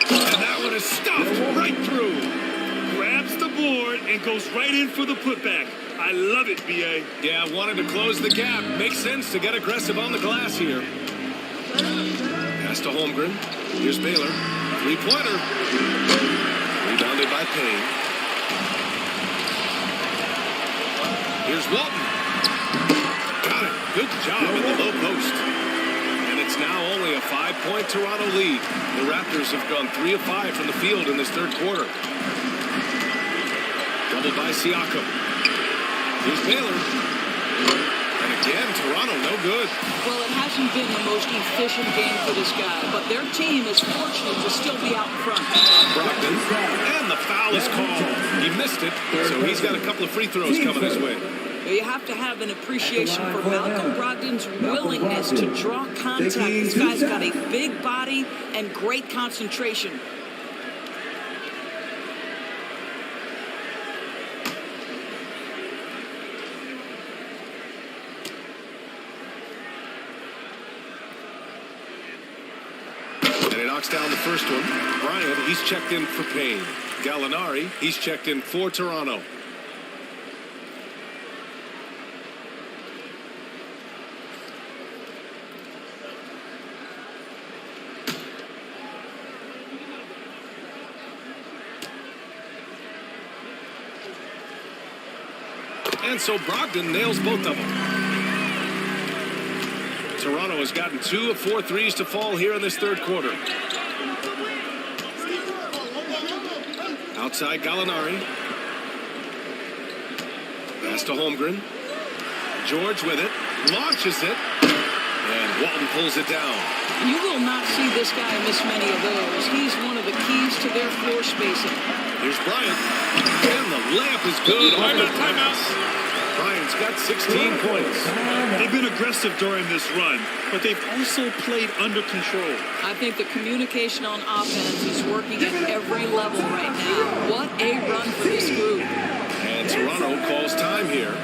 And that one is stuffed right through. Grabs the board and goes right in for the putback. I love it, B.A. Yeah, wanted to close the gap. Makes sense to get aggressive on the glass here. Pass to Holmgren. Here's Baylor. Three-pointer. Rebounded by Payne. Here's Walton. Got it. Good job in the low post. And it's now only a 5-point Toronto lead. The Raptors have gone 3 of 5 from the field in this third quarter. Doubled by Siakam. Here's Baylor. And again, Toronto no good. Well, it hasn't been the most efficient game for this guy, but their team is fortunate to still be out in front. Brogdon. And the foul is called. He missed it, so he's got a couple of free throws coming his way. You have to have an appreciation for Malcolm Brogdon's willingness to draw contact. This guy's got a big body and great concentration. And he knocks down the first one. Bryant, he's checked in for Payne. Gallinari, he's checked in for Toronto. And so Brogdon nails both of them. Toronto has gotten 2 of 4 threes to fall here in this third quarter. Outside Gallinari. Pass to Holmgren. George with it. Launches it. And Walton pulls it down. You will not see this guy miss many of those. He's one of the keys to their floor spacing. Here's Bryant. And the layup is good. Timeout. Bryant's got 16 points. They've been aggressive during this run, but they've also played under control. I think the communication on offense is working at every level right now. What a run for this group. And Toronto calls time here.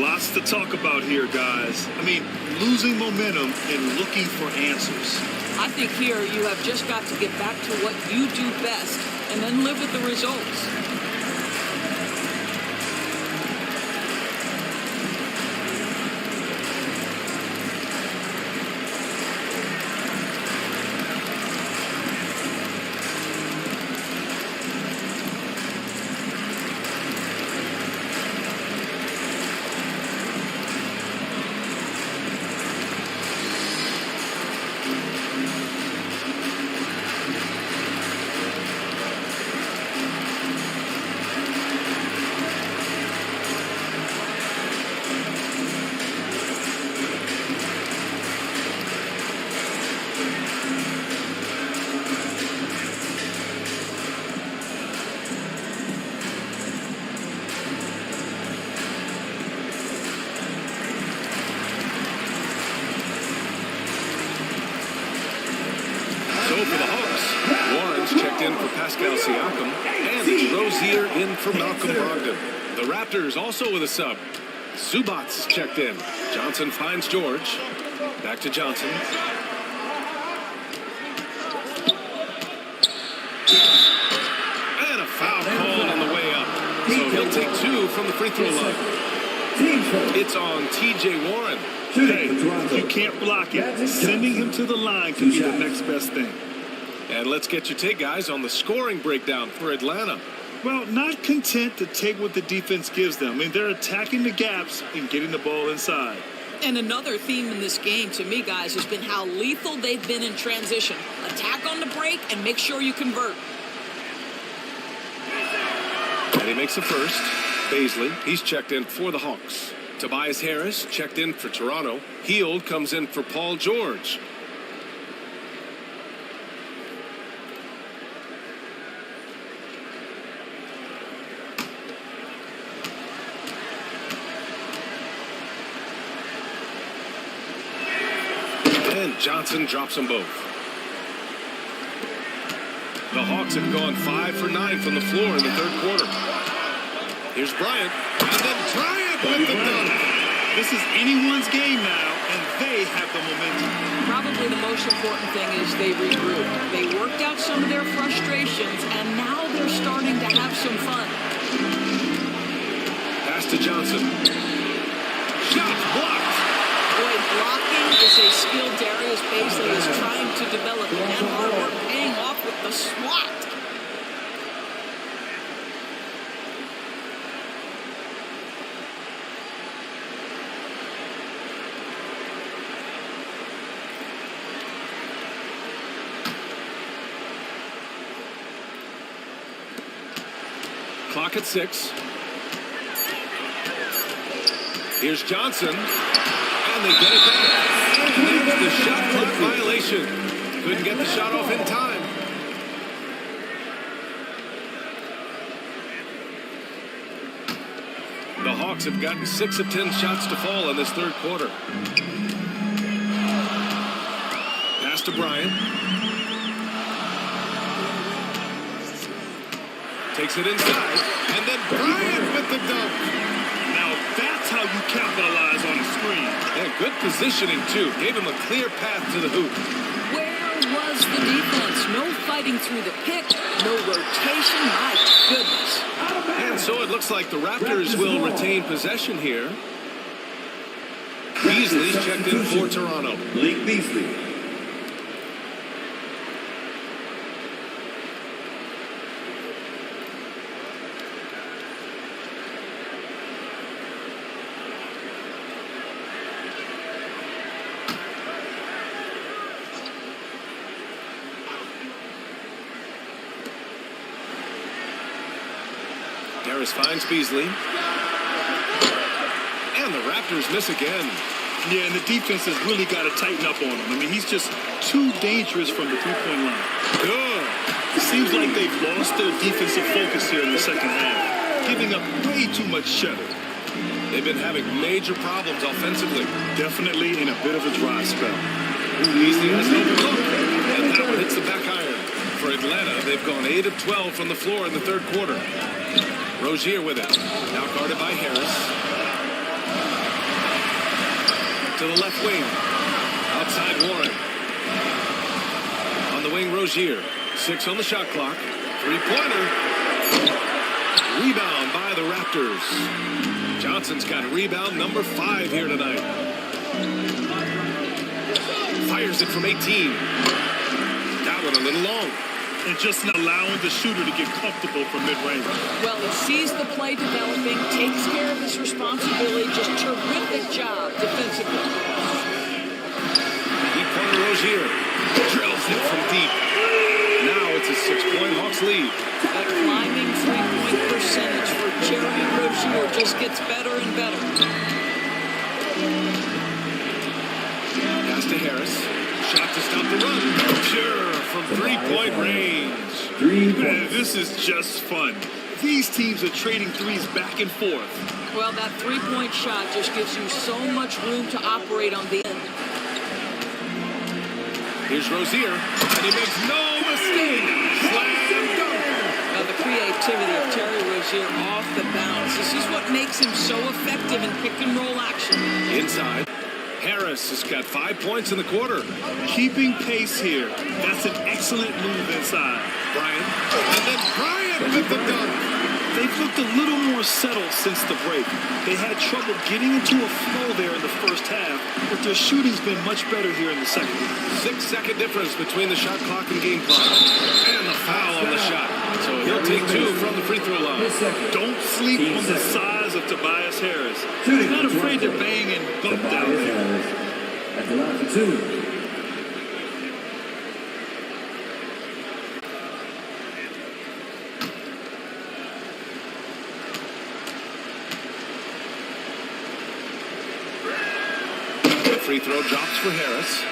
Lots to talk about here, guys. I mean, losing momentum and looking for answers. I think here you have just got to get back to what you do best and then live with the results. For the Hawks, Warren's checked in for Pascal Siakam, and it's Rozier in for Malcolm Brogdon. The Raptors also with a sub. Zubats checked in. Johnson finds George. Back to Johnson. And a foul called on the way up. So he'll take 2 from the free throw line. It's on T.J. Warren. Hey, you can't block it. Sending him to the line can be the next best thing. And let's get your take, guys, on the scoring breakdown for Atlanta. Well, not content to take what the defense gives them. I mean, they're attacking the gaps and getting the ball inside. And another theme in this game, to me, guys, has been how lethal they've been in transition. Attack on the break and make sure you convert. And he makes the first. Baisley, he's checked in for the Hawks. Tobias Harris checked in for Toronto. Hield comes in for Paul George. And Johnson drops them both. The Hawks have gone 5 for 9 from the floor in the third quarter. Here's Bryant, and then Bryant with the dunk. This is anyone's game now, and they have the momentum. Probably the most important thing is they regrouped. They worked out some of their frustrations, and now they're starting to have some fun. Pass to Johnson. Shot blocked. Boy, blocking is a skill Darius Baisley is trying to develop, and that hard work paying off with the swat. Clock at 6. Here's Johnson, and they get it back. There's the shot clock violation. Couldn't get the shot off in time. The Hawks have gotten 6 of 10 shots to fall in this third quarter. Pass to Bryant. Takes it inside, and then Bryant with the dunk. Now that's how you capitalize on a screen. Yeah, good positioning, too. Gave him a clear path to the hoop. Where was the defense? No fighting through the pick, no rotation. My goodness. And so it looks like the Raptors will retain possession here. Beasley's checked in for Toronto. Malik Beasley. Harris finds Beasley. And the Raptors miss again. Yeah, and the defense has really got to tighten up on him. I mean, he's just too dangerous from the three-point line. Good. Seems like they've lost their defensive focus here in the second half, giving up way too much cheddar. They've been having major problems offensively. Definitely in a bit of a dry spell. Beasley has an open look, and that one hits the back iron. For Atlanta, they've gone 8 of 12 from the floor in the third quarter. Rozier with it. Now guarded by Harris. To the left wing. Outside Warren. On the wing, Rozier. 6 on the shot clock. Three-pointer. Rebound by the Raptors. Johnson's got rebound number 5 here tonight. Fires it from 18. That one a little long. And just not allowing the shooter to get comfortable from mid-range. Well, he sees the play developing, takes care of his responsibility. Just terrific job defensively. Deep-pointer Rozier drills it from deep. Now it's a 6-point Hawks lead. That climbing three-point percentage for Jeremy Rozier just gets better and better. Pass to Harris. Shot to stop the run. Sure, from three-point range. Man, this is just fun. These teams are trading threes back and forth. Well, that three-point shot just gives you so much room to operate on the end. Here's Rozier, and he makes no mistake. Slam dunk. Now, the creativity of Terry Rozier off the bounce. This is what makes him so effective in pick-and-roll action. Inside. Harris has got 5 points in the quarter. Keeping pace here. That's an excellent move inside. Bryant. And then Bryant with the dunk. They've looked a little more settled since the break. They had trouble getting into a flow there in the first half, but their shooting's been much better here in the second. 6-second difference between the shot clock and game clock. And the foul on the shot. So he'll take 2 from the free throw line. Don't sleep on the size of Tobias Harris. He's not afraid to bang and bump down there. At the line for 2. free throw drops for Harris.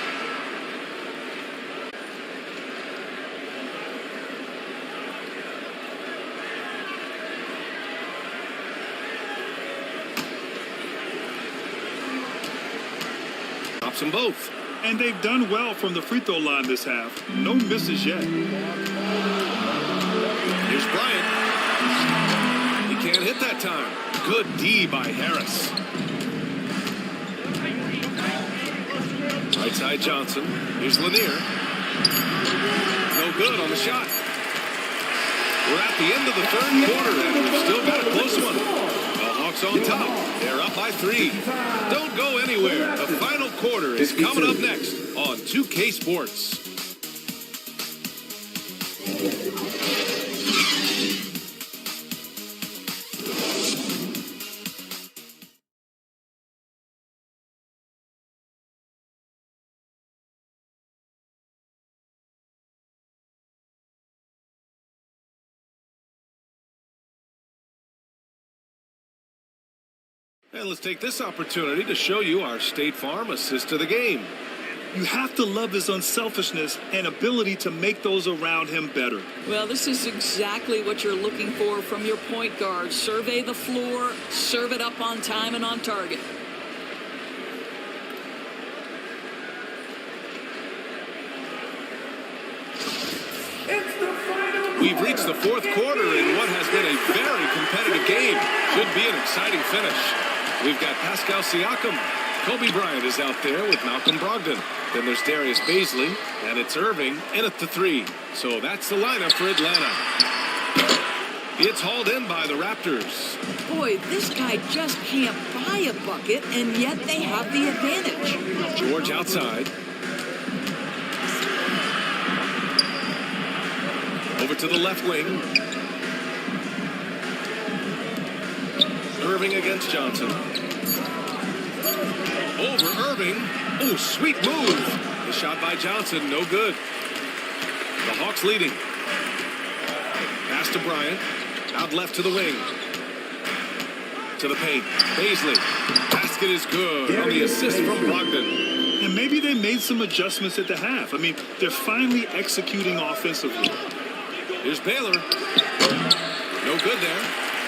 Drops them both. And they've done well from the free throw line this half. No misses yet. Here's Bryant. He can't hit that time. Good D by Harris. Right side Johnson. Here's Lanier. No good on the shot. We're at the end of the third quarter, and we've still got a close one. The Hawks on top. They're up by 3. Don't go anywhere. The final quarter is coming up next on 2K Sports. And let's take this opportunity to show you our State Farm assist to the game. You have to love his unselfishness and ability to make those around him better. Well, this is exactly what you're looking for from your point guard. Survey the floor, serve it up on time and on target. We've reached the fourth quarter in what has been a very competitive game. Should be an exciting finish. We've got Pascal Siakam. Kobe Bryant is out there with Malcolm Brogdon. Then there's Darius Baisley, and it's Irving in at the 3. So that's the lineup for Atlanta. It's hauled in by the Raptors. Boy, this guy just can't buy a bucket, and yet they have the advantage. George outside. Over to the left wing. Irving against Johnson. Over Irving. Oh, sweet move. The shot by Johnson, no good. The Hawks leading. Pass to Bryant. Out left to the wing. To the paint. Baisley. Basket is good on the assist from Brogdon. And maybe they made some adjustments at the half. I mean, they're finally executing offensively. Here's Baylor. No good there.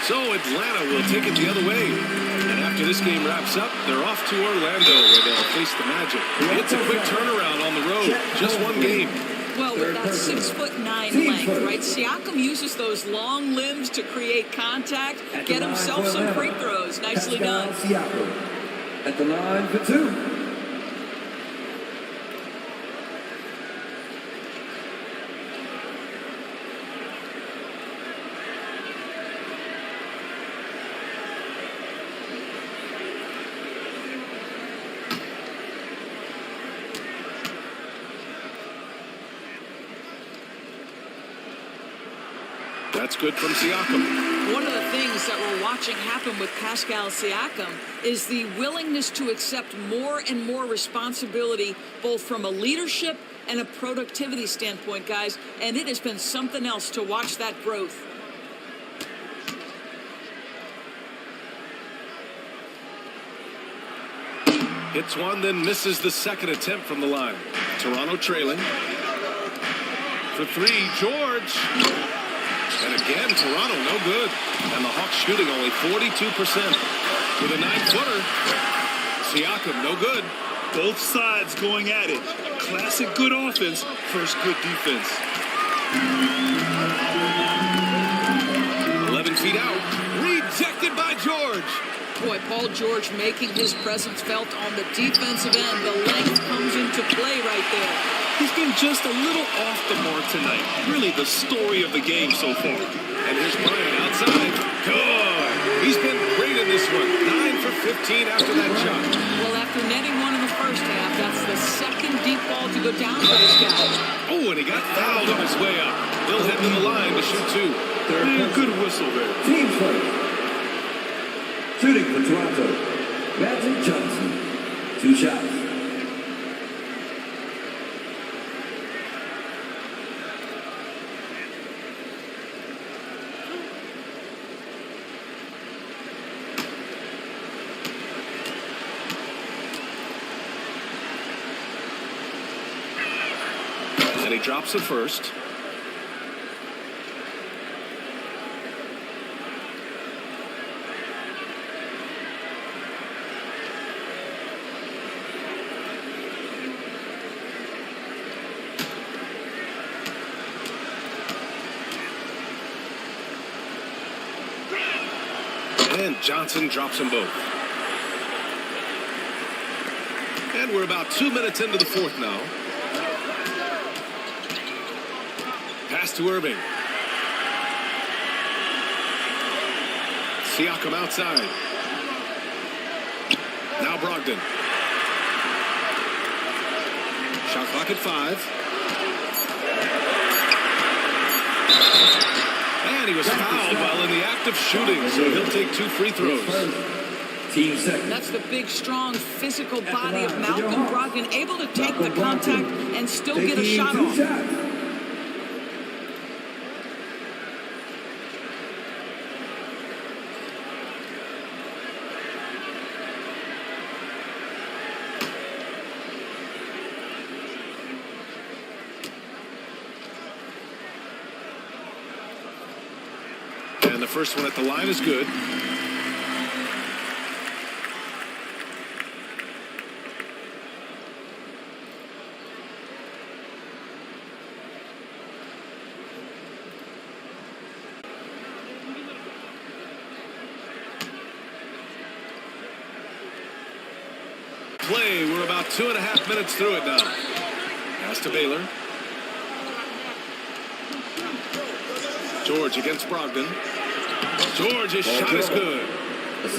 So Atlanta will take it the other way. And after this game wraps up, they're off to Orlando where they'll face the Magic. It's a quick turnaround on the road. Just one game. Well, with that 6'9" length, right? Siakam uses those long limbs to create contact, get himself some free throws. Nicely done. Siakam at the line for 2. That's good from Siakam. One of the things that we're watching happen with Pascal Siakam is the willingness to accept more and more responsibility, both from a leadership and a productivity standpoint, guys. And it has been something else to watch that growth. Hits one, then misses the second attempt from the line. Toronto trailing. For 3, George. And again, Toronto no good. And the Hawks shooting only 42%. With a 9-footer. Siakam no good. Both sides going at it. Classic good offense versus good defense. 11 feet out. Rejected by George. Boy, Paul George making his presence felt on the defensive end. The length comes into play right there. He's been just a little off the mark tonight. Really the story of the game so far. And here's Bryant outside. Good. He's been great in this one. 9 for 15 after that shot. Well, after netting one in the first half, that's the second deep ball to go down for this guy. Oh, and he got fouled on his way up. He'll head to the line to shoot 2. Good whistle there. Team first. Shooting for Toronto, Magic Johnson. 2 shots. And he drops it first. And Johnson drops them both. And we're about 2 minutes into the fourth now. Pass to Irving. Siakam outside. Now Brogdon. Shot clock at 5. And he was fouled while in the act of shooting, so he'll take 2 free throws. That's the big, strong, physical body of Malcolm Brogdon, able to take the contact and still get a shot off. And the first one at the line is good. Play. We're about 2.5 minutes through it now. Pass to Baylor. George against Brogdon. George's shot is good.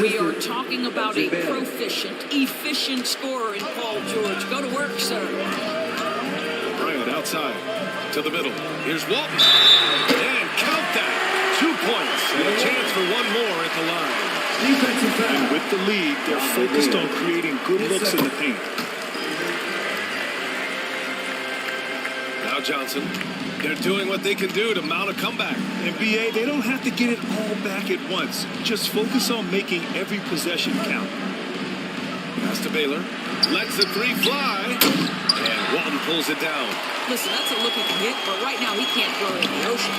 We are talking about a proficient, efficient scorer in Paul George. Go to work, sir. Bryant outside to the middle. Here's Walton. And count that. 2 points and a chance for one more at the line. And with the lead, they're focused on creating good looks in the paint. Now Johnson. They're doing what they can do to mount a comeback. And BA, they don't have to get it all back at once. Just focus on making every possession count. Pass to Baylor. Lets the 3 fly. And Walton pulls it down. Listen, that's a look he can hit, but right now he can't throw it in the ocean.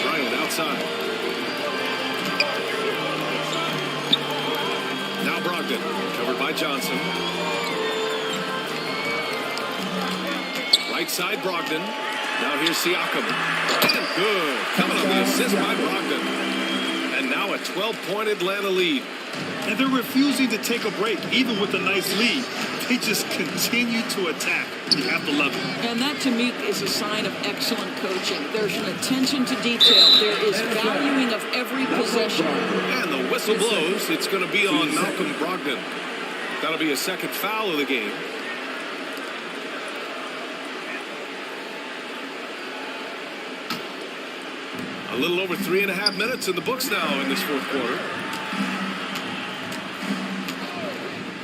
Bryant outside. Now Brogdon, covered by Johnson. Right side Brogdon. Now here's Siakam. And good. Coming on the assist by Brogdon. And now a 12-point Atlanta lead. And they're refusing to take a break, even with a nice lead. They just continue to attack. You have to love it. And that, to me, is a sign of excellent coaching. There's an attention to detail. There is valuing of every possession. And the whistle blows. It's going to be on Malcolm Brogdon. That'll be a second foul of the game. A little over 3.5 minutes in the books now in this fourth quarter.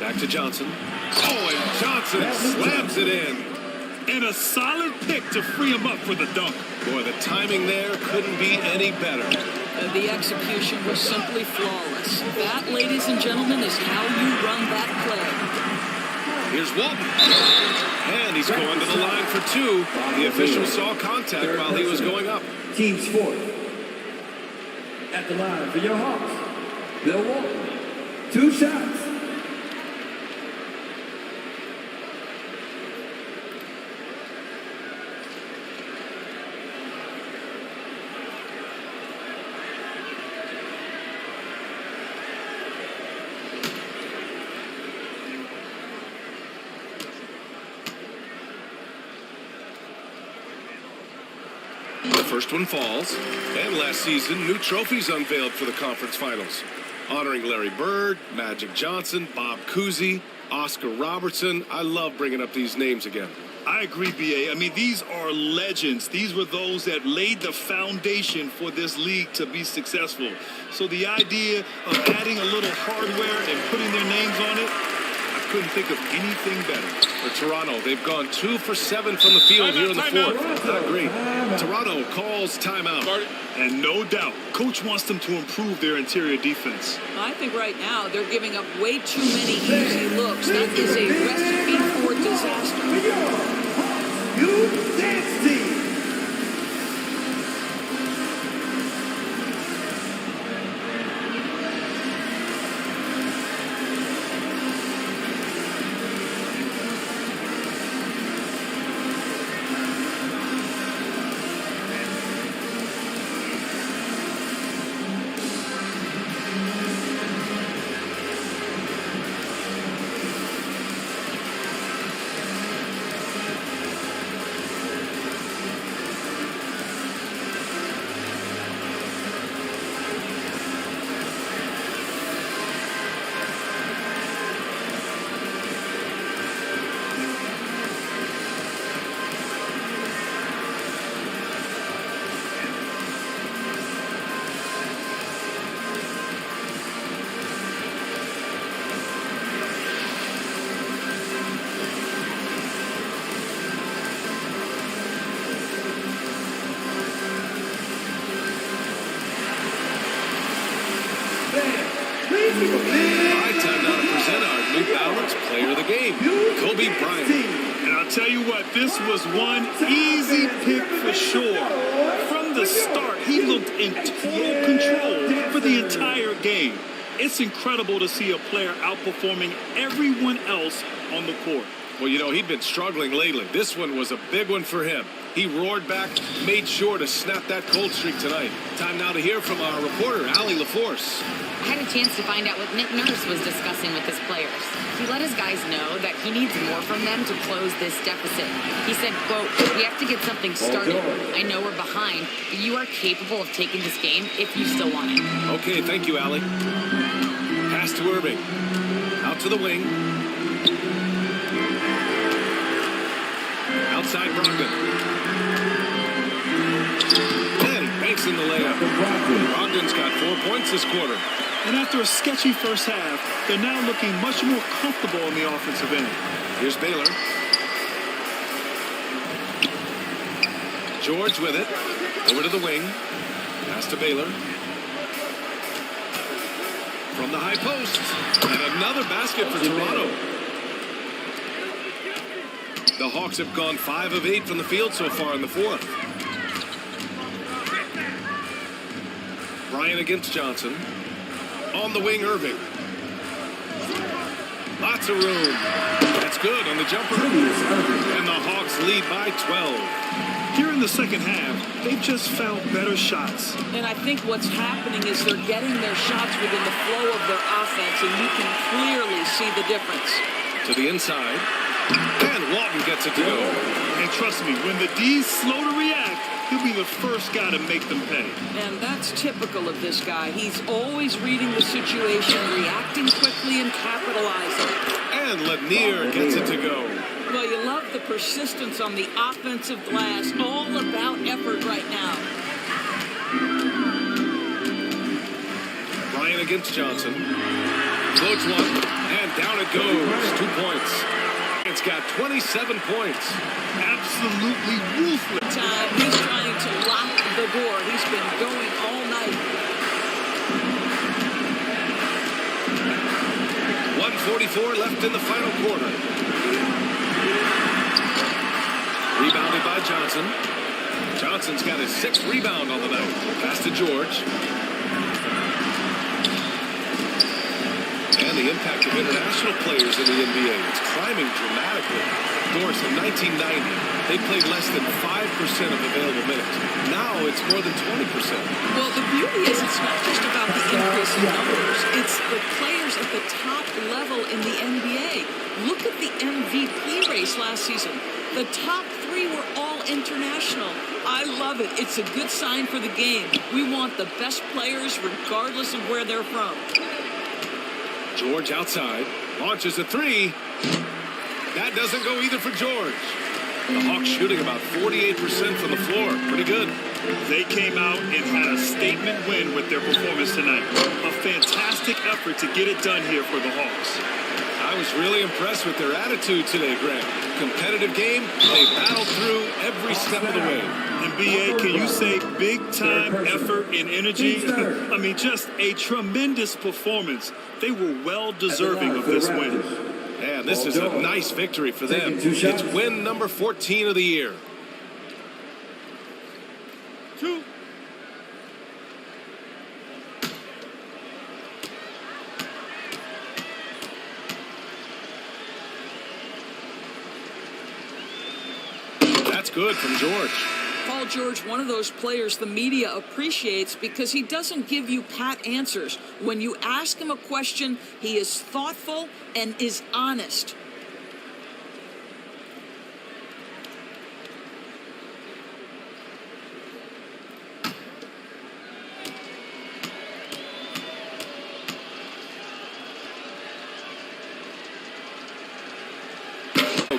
Back to Johnson. Oh, and Johnson slams it in. And a solid pick to free him up for the dunk. Boy, the timing there couldn't be any better. The execution was simply flawless. That, ladies and gentlemen, is how you run that play. Here's Walton. And he's going to the line for 2. The official saw contact while he was going up. Team sport. At the line for your Hawks, Bill Walton. 2 shots. The first one falls. And last season, new trophies unveiled for the conference finals. Honoring Larry Bird, Magic Johnson, Bob Cousy, Oscar Robertson. I love bringing up these names again. I agree, BA. I mean, these are legends. These were those that laid the foundation for this league to be successful. So the idea of adding a little hardware and putting their names on it, I couldn't think of anything better. For Toronto, they've gone 2 for 7 from the field here in the fourth. Not great. Toronto calls timeout. And no doubt, coach wants them to improve their interior defense. I think right now they're giving up way too many easy looks. That is a recipe for disaster. You Dance Team. High time now to present our New Balance Player of the Game, Kobe Bryant. And I'll tell you what, this was one easy pick for sure. From the start, he looked in total control for the entire game. It's incredible to see a player outperforming everyone else on the court. Well, you know, he'd been struggling lately. This one was a big one for him. He roared back, made sure to snap that cold streak tonight. Time now to hear from our reporter, Allie LaForce. I had a chance to find out what Nick Nurse was discussing with his players. He let his guys know that he needs more from them to close this deficit. He said, quote, "We have to get something started. I know we're behind, but you are capable of taking this game if you still want it." Okay, thank you, Allie. Pass to Irving. Out to the wing. Outside Brogdon. And he banks in the layup. Brogdon's got 4 points this quarter. And after a sketchy first half, they're now looking much more comfortable on the offensive end. Here's Baylor. George with it. Over to the wing. Pass to Baylor. From the high post. And another basket for Toronto. The Hawks have gone 5 of 8 from the field so far in the fourth. Bryant against Johnson. On the wing, Irving. Lots of room. That's good on the jumper. And the Hawks lead by 12. Here in the second half, they've just found better shots. And I think what's happening is they're getting their shots within the flow of their offense, and you can clearly see the difference. To the inside. And Walton gets it to go. And trust me, when the D's slow to react, he'll be the first guy to make them pay. And that's typical of this guy. He's always reading the situation, reacting quickly, and capitalizing. And Lanier gets it to go. Well, you love the persistence on the offensive glass. All about effort right now. Bryant against Johnson. Floats one, and down it goes. 2 points. It's got 27 points. Absolutely ruthless. He's trying to lock the door. He's been going all night. 1:44 left in the final quarter. Rebounded by Johnson. Johnson's got his 6th rebound on the night. Pass to George. And the impact of international players in the NBA is climbing dramatically. Doris, in 1990, they played less than 5% of available minutes. Now it's more than 20%. Well, the beauty is it's not just about the increase in numbers. It's the players at the top level in the NBA. Look at the MVP race last season. The top 3 were all international. I love it. It's a good sign for the game. We want the best players regardless of where they're from. George outside, launches a 3. That doesn't go either for George. The Hawks shooting about 48% from the floor. Pretty good. They came out and had a statement win with their performance tonight. A fantastic effort to get it done here for the Hawks. I was really impressed with their attitude today, Grant. Competitive game, they battled through every step of the way. And BA, can you say big time effort and energy? I mean, just a tremendous performance. They were well deserving of this win. And this is a nice victory for them. It's win number 14 of the year. 2. That's good from George. Paul George, one of those players the media appreciates because he doesn't give you pat answers. When you ask him a question, he is thoughtful and is honest.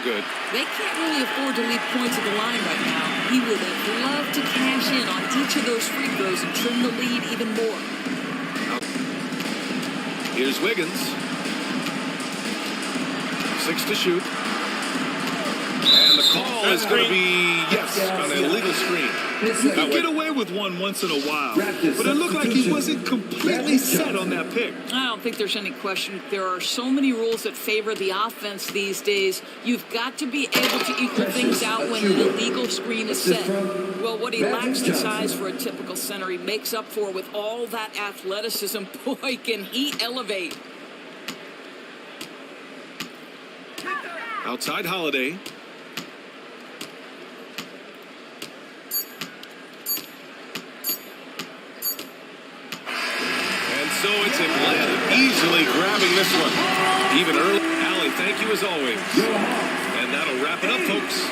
Good. They can't really afford to leave points at the line right now. He would have loved to cash in on each of those free throws and trim the lead even more. Here's Wiggins. 6 to shoot. And the call is going to be, yes, an illegal screen. You can get away with one once in a while, but it looked like he wasn't completely set on that pick. I don't think there's any question. There are so many rules that favor the offense these days. You've got to be able to equal things out when an illegal screen is set. Well, what he lacks in size for a typical center, he makes up for with all that athleticism. Boy, can he elevate. Outside Holiday. So it's Atlanta easily grabbing this one. Even early. Allie, thank you as always. And that'll wrap it up, folks.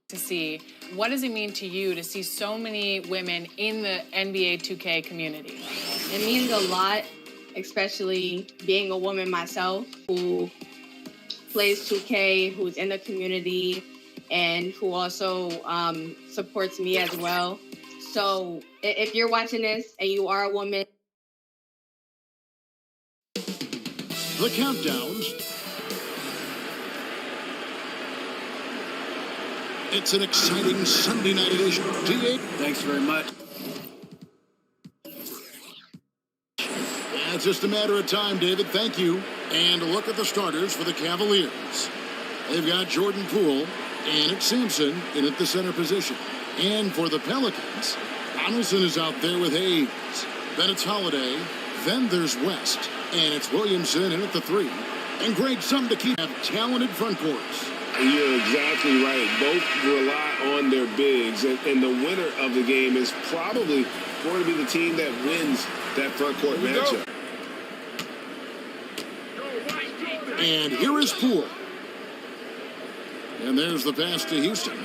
To see, what does it mean to you to see so many women in the NBA 2K community? It means a lot, especially being a woman myself who plays 2K, who's in the community, and who also supports me as well. So if you're watching this and you are a woman. The countdowns. It's an exciting Sunday night edition. D8. Thanks very much. It's just a matter of time, David. Thank you. And a look at the starters for the Cavaliers. They've got Jordan Poole and it's Sampson in at the center position. And for the Pelicans, Donaldson is out there with Hayes. Then it's Holiday. Then there's West. And it's Williamson in at the 3. And Greg, something to keep have talented front courts. You're exactly right. Both rely on their bigs, and the winner of the game is probably going to be the team that wins that front court matchup. And here is Poole. And there's the pass to Houston.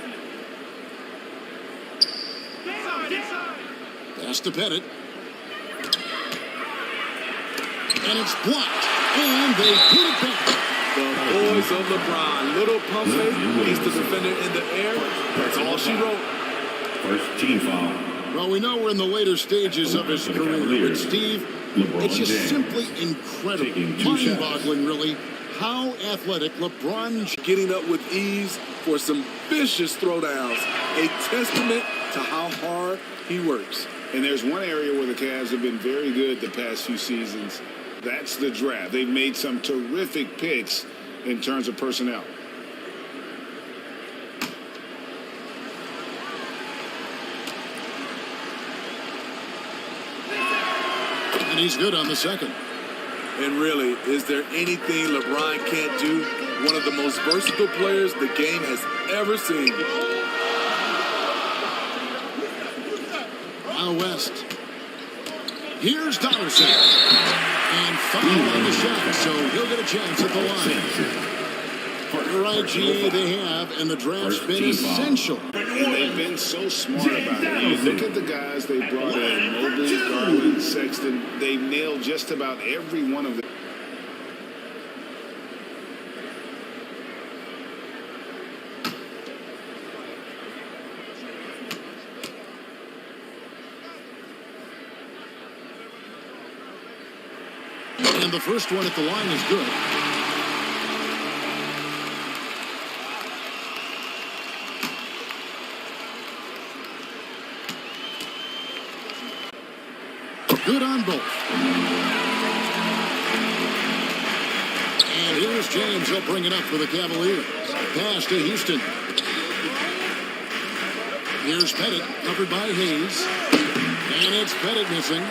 Pass to Pettit. And it's blocked. And they put it back. The boys of LeBron. Little pump fake. He's the defender in the air. That's all she wrote. First team foul. Well, we know we're in the later stages of his career, but Steve, it's just simply incredible, mind-boggling, really, how athletic LeBron getting up with ease for some vicious throwdowns. A testament to how hard he works. And there's one area where the Cavs have been very good the past few seasons. That's the draft. They've made some terrific picks in terms of personnel. And he's good on the second. And really, is there anything LeBron can't do? One of the most versatile players the game has ever seen. Now West. Here's Donaldson. And foul on the shot, so he'll get a chance at the line. You're right, G, they have, and the draft's been essential. And they've been so smart about it. You look at the guys they brought in, Mobley, Garland, Sexton. They've nailed just about every one of them. And the first one at the line is good. Good on both. And here's James. He'll bring it up for the Cavaliers. Pass to Houston. Here's Pettit, covered by Hayes. And it's Pettit missing.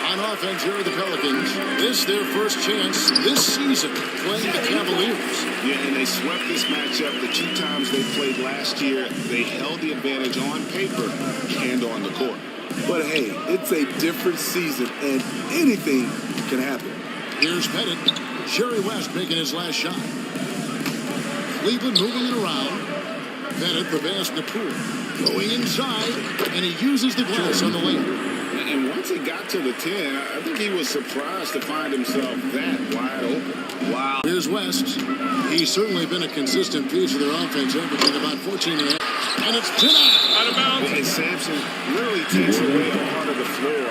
On offense, here are the Pelicans. This their first chance this season playing the Cavaliers. Yeah, and they swept this matchup the 2 times they played last year. They held the advantage on paper and on the court. But hey, it's a different season, and anything can happen. Here's Pettit. Jerry West making his last shot. Cleveland moving it around. Pettit, the pass to Poole. Going inside, and he uses the glass on the lane. And once he got to the 10, I think he was surprised to find himself that wide open. Wow. Here's West. He's certainly been a consistent piece of their offense, averaging about 14 and a half. And it's out of bounds. And Sampson really takes away a part of the floor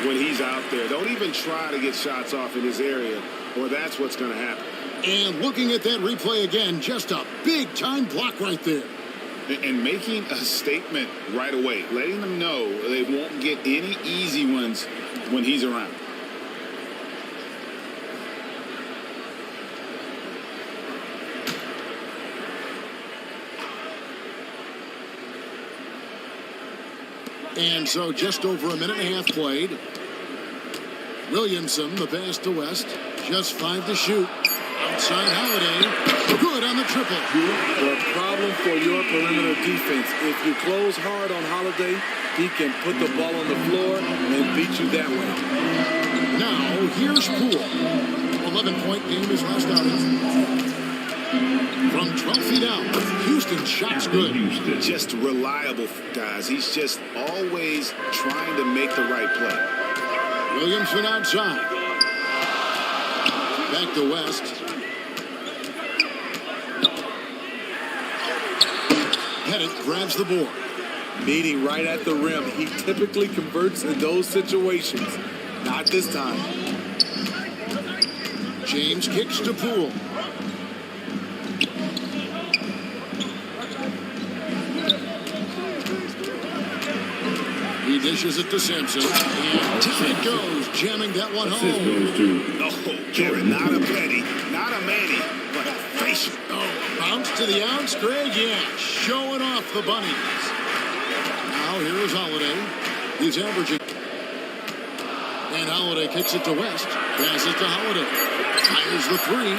when he's out there. Don't even try to get shots off in his area, or that's what's going to happen. And looking at that replay again, just a big-time block right there. And making a statement right away, letting them know they won't get any easy ones when he's around. And so just over a minute and a half played. Williamson, the pass to West. Just 5 to shoot. Outside Holiday. Good on the triple. The problem for your perimeter defense, if you close hard on Holiday, he can put the ball on the floor and beat you that way. Now, here's Poole. 11-point game his last outing. From 12 feet out, Houston shot's good. Just reliable, guys. He's just always trying to make the right play. Williamson outside. Back to West. Pettit grabs the board. Meeting right at the rim. He typically converts in those situations. Not this time. James kicks to Poole. He dishes it to Sampson. And it goes, jamming that one home. Oh, Jared, not a Petty, not a Manny, but a facial. Oh, bounce to the outs, Greg. Yeah, showing off the bunnies. Now here is Holiday. He's averaging. And Holiday kicks it to West. Passes to Holiday. Fires the three.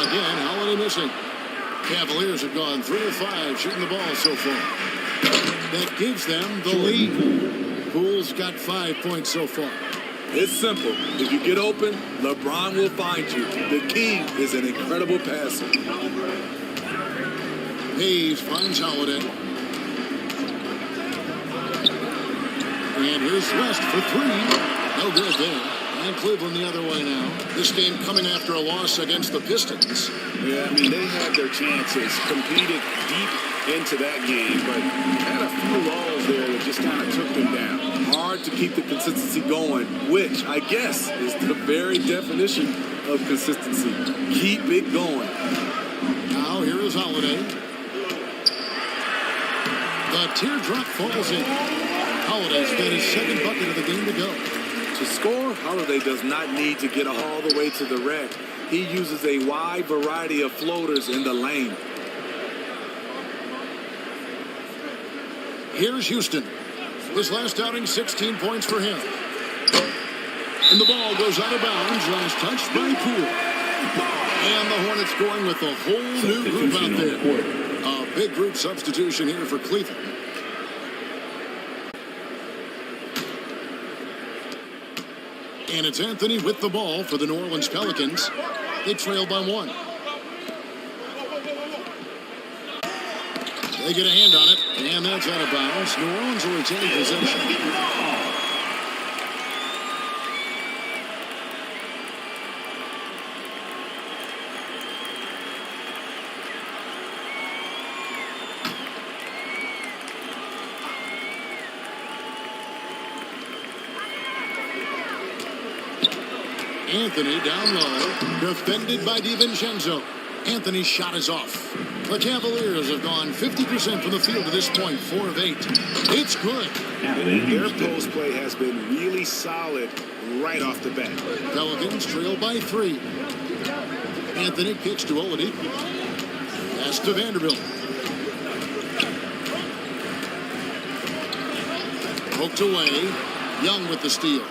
Again, Holiday missing. Cavaliers have gone 3 of 5 shooting the ball so far. That gives them the lead. Poole's got 5 points so far. It's simple. If you get open, LeBron will find you. The key is an incredible passer. Hayes finds Holiday. And here's West for 3. No good there. And Cleveland the other way now. This game coming after a loss against the Pistons. Yeah, I mean, they had their chances, competed deep into that game, but had a few lulls there that just kind of took them down. Hard to keep the consistency going, which I guess is the very definition of consistency. Keep it going. Now here is Holiday. The teardrop falls in. Holiday's got his second bucket of the game to go. To score, Holiday does not need to get all the way to the rack. He uses a wide variety of floaters in the lane. Here's Houston. His last outing, 16 points for him. And the ball goes out of bounds. Last touch by Poole. And the Hornets going with a whole new group out there. A big group substitution here for Cleveland. And it's Anthony with the ball for the New Orleans Pelicans. They trail by 1. They get a hand on it, and that's out of bounds. New Orleans will retain possession. Anthony down low, defended by DiVincenzo. Anthony's shot is off. The Cavaliers have gone 50% from the field to this point, 4 of 8. It's good. Their post play has been really solid right off the bat. Pelicans trail by 3. Anthony kicks to Oladipo. Pass to Vanderbilt. Poked away. Young with the steal.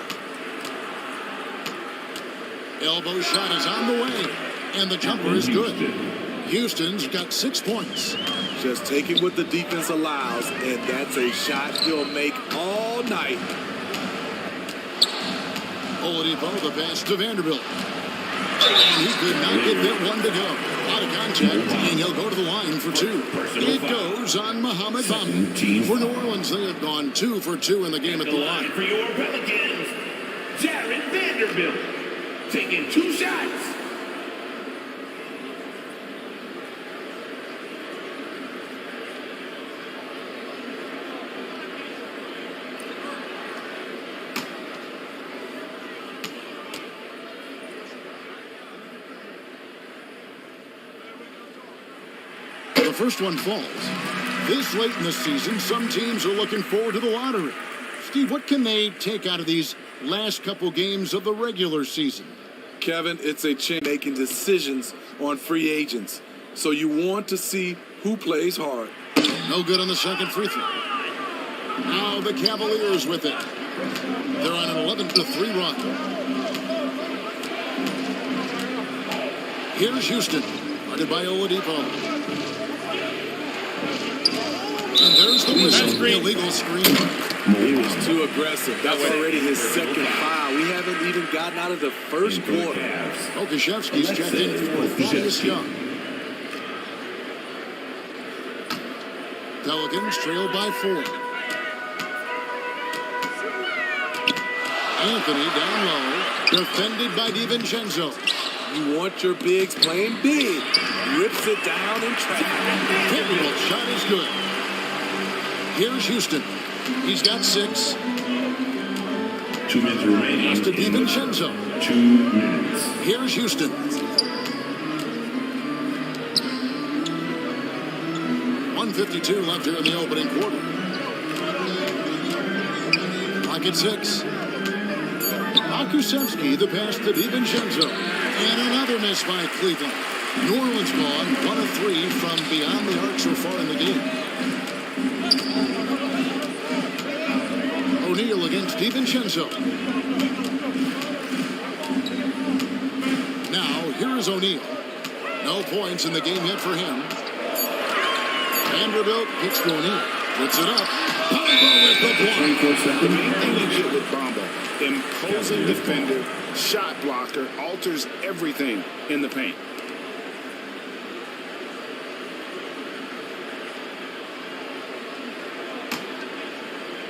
Elbow shot is on the way. And the jumper is good. Houston's got 6 points. Just taking what the defense allows, and that's a shot he'll make all night. Oladipo, the pass to Vanderbilt. And he could not get that one to go. Out of contact, and he'll go to the line for 2. It goes on Mohamed Bamba. For New Orleans, they have gone 2 for 2 in the game at the line. For your Pelicans, Jared Vanderbilt, taking 2 shots. the first one falls. This late in the season, some teams are looking forward to the lottery. Steve, what can they take out of these last couple games of the regular season? Kevin, it's a chance making decisions on free agents. So you want to see who plays hard. No good on the second free throw. Now the Cavaliers with it. They're on an 11-3 run. Here's Houston, guarded by Oladipo. And there's the whistle. Illegal screen. He was too aggressive. That's already his second foul. We haven't even gotten out of the first quarter. Okashevsky's checked in for Thaddeus Young. Pelicans trail by 4. Anthony down low, defended by DiVincenzo. You want your bigs playing big. Rips it down in traffic. Gabriel's shot is good. Here's Houston. He's got 6. 2 minutes remaining. Pass to DiVincenzo. 2 minutes. Here's Houston. 1:52 left here in the opening quarter. Clock at 6. Pokusevski, the pass to DiVincenzo. And another miss by Cleveland. New Orleans gone 1 of 3 from beyond the arc so far in the game. O'Neal against DiVincenzo. Now, here is O'Neal. No points in the game yet for him. Vanderbilt kicks to O'Neal. Puts it up. Bamba with the block. The main thing you get with Bamba, imposing defender, shot blocker, alters everything in the paint.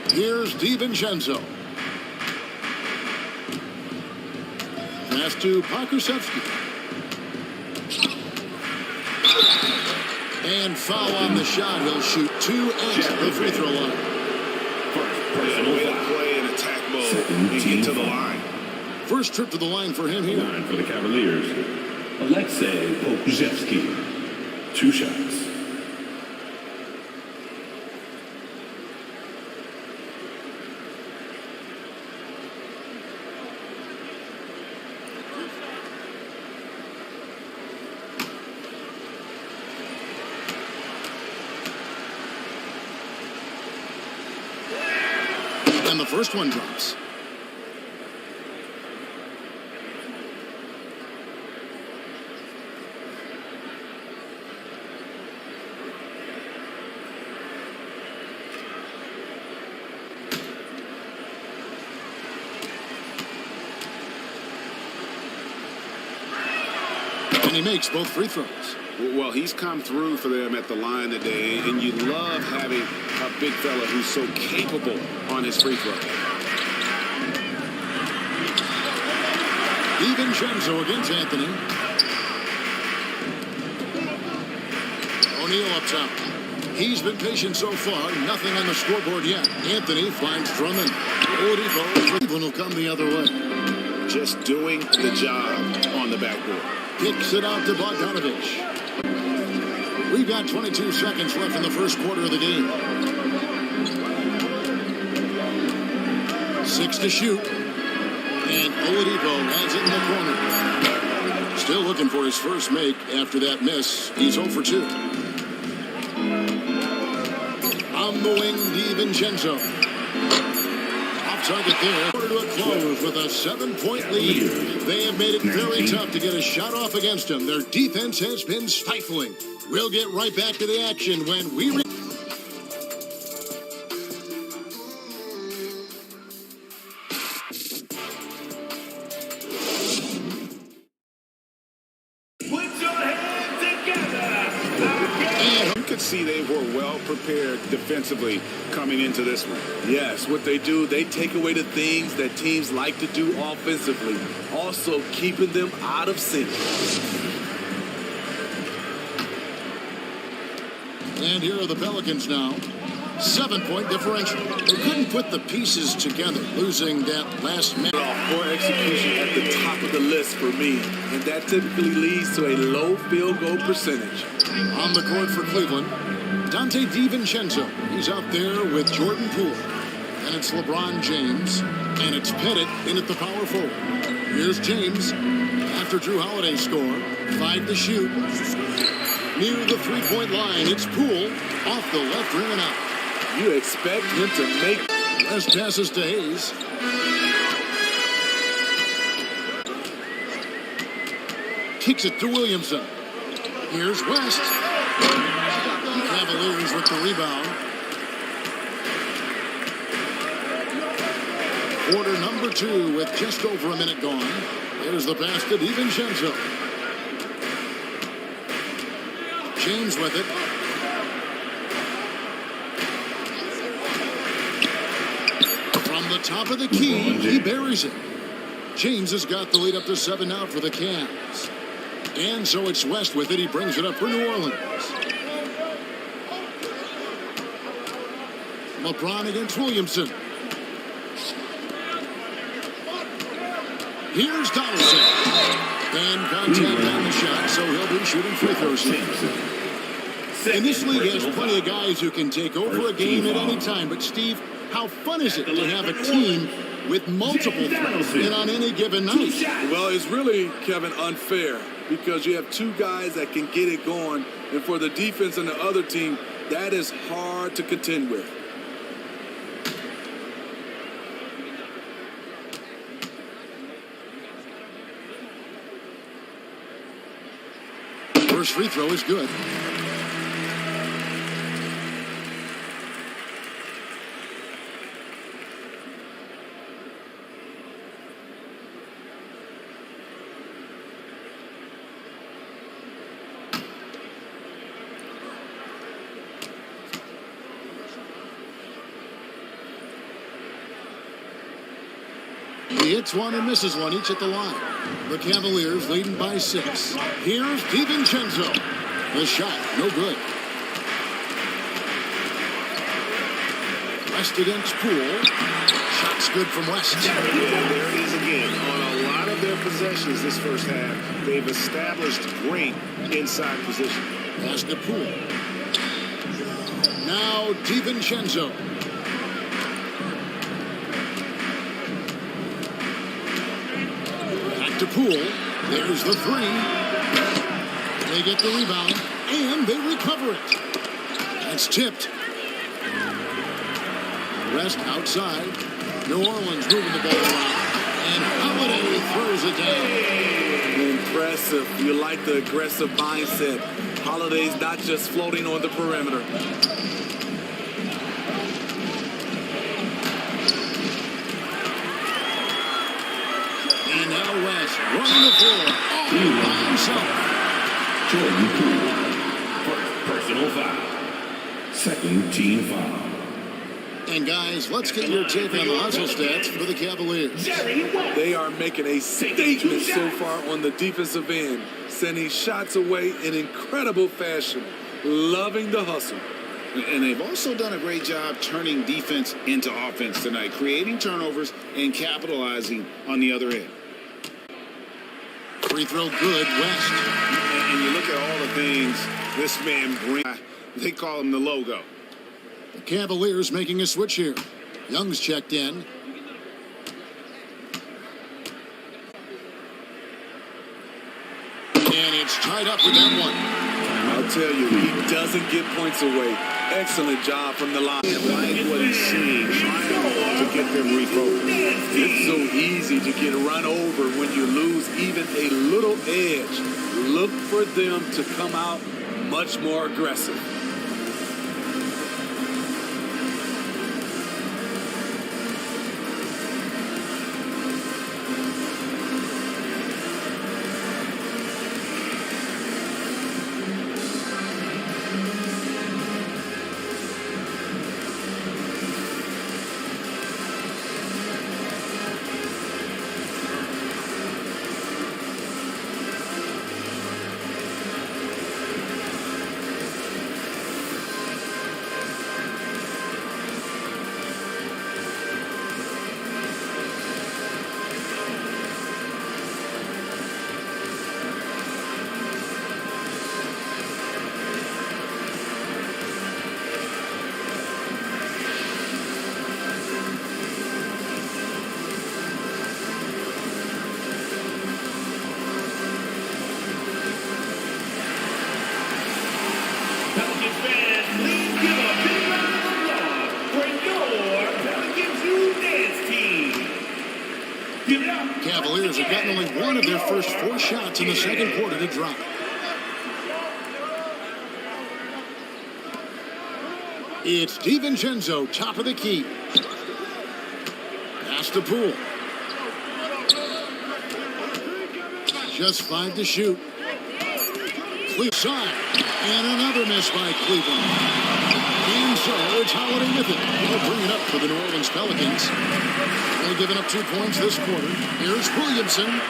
Here's DiVincenzo. Pass to Pokusevski. And foul on the shot. He'll shoot 2 at the free throw line. Yeah, way to play in attack mode and get to the line. First trip to the line for him here. Line for the Cavaliers. Alexei Pokusevski. 2 shots. And the first one drops. And he makes both free throws. Well, he's come through for them at the line today, and you love having a big fella who's so capable on his free throw. DiVincenzo against Anthony. O'Neal up top. He's been patient so far. Nothing on the scoreboard yet. Anthony finds Drummond. Oladipo. Cleveland will come the other way. Just doing the job on the backboard. Kicks it out to Bogdanovich. We've got 22 seconds left in the first quarter of the game. 6 to shoot. And Oladipo has it in the corner. Still looking for his first make after that miss. He's 0 for 2. On the wing, DiVincenzo. Off target there. Quarter to a close with a 7-point lead. They have made it very tough to get a shot off against him. Their defense has been stifling. We'll get right back to the action when we... Put your hands together. You could see they were well prepared defensively coming into this one. Yes, what they do, they take away the things that teams like to do offensively, also keeping them out of sync. And here are the Pelicans now. 7-point differential. They couldn't put the pieces together, losing that last minute. Poor execution at the top of the list for me, and that typically leads to a low field goal percentage. On the court for Cleveland, Dante DiVincenzo. He's out there with Jordan Poole. And it's LeBron James, and it's Pettit in at the power forward. Here's James after Drew Holiday score. 5 to shoot. Near the three-point line, it's Poole off the left rim and out. You expect him to make. West passes to Hayes. Kicks it to Williamson. Here's West. Cavaliers with the rebound. Quarter number 2 with just over a minute gone. There's the pass to DiVincenzo. James with it. From the top of the key, he buries it. James has got the lead up to 7 now for the Cavs. And so it's West with it. He brings it up for New Orleans. LeBron against Williamson. Here's Donaldson. And contact on the shot, so he'll be shooting free throws. And this league has plenty of guys who can take over a game at any time. But, Steve, how fun is it to have a team with multiple threats in on any given night? Well, it's really, Kevin, unfair because you have 2 guys that can get it going. And for the defense and the other team, that is hard to contend with. First free throw is good. He hits one and misses one, each at the line. The Cavaliers leading by 6. Here's DiVincenzo. The shot, no good. West against Poole. Shot's good from West. There it is again. On a lot of their possessions this first half, they've established great inside position. Pass to Poole. Now DiVincenzo. To Poole. There's the 3. They get the rebound, and they recover it. That's tipped. West outside. New Orleans moving the ball around. And Holiday throws it down. Impressive. You like the aggressive mindset. Holiday's not just floating on the perimeter. And now West running the floor all by himself. Jordan Poole. First personal foul. Second team foul. And guys, let's get your take on the hustle stats for the Cavaliers. They are making a statement so far on the defensive end, sending shots away in incredible fashion. Loving the hustle. And they've also done a great job turning defense into offense tonight, creating turnovers and capitalizing on the other end. Free throw good, West. And you look at all the things this man brings. They call him the logo. The Cavaliers making a switch here. Young's checked in. And it's tied up with that one. I'll tell you, he doesn't give points away. Excellent job from the line. Like what he's seeing, trying to get them refocused. It's so easy to get run over when you lose even a little edge. Look for them to come out much more aggressive. Cavaliers have gotten only one of their first 4 shots in the second quarter to drop. It's DiVincenzo, top of the key. Pass to Poole. Just 5 to shoot. Cleveland side. And another miss by Cleveland. And so it's Holiday with it. He'll bring it up for the New Orleans Pelicans. Only giving up 2 points this quarter. Here's Williamson.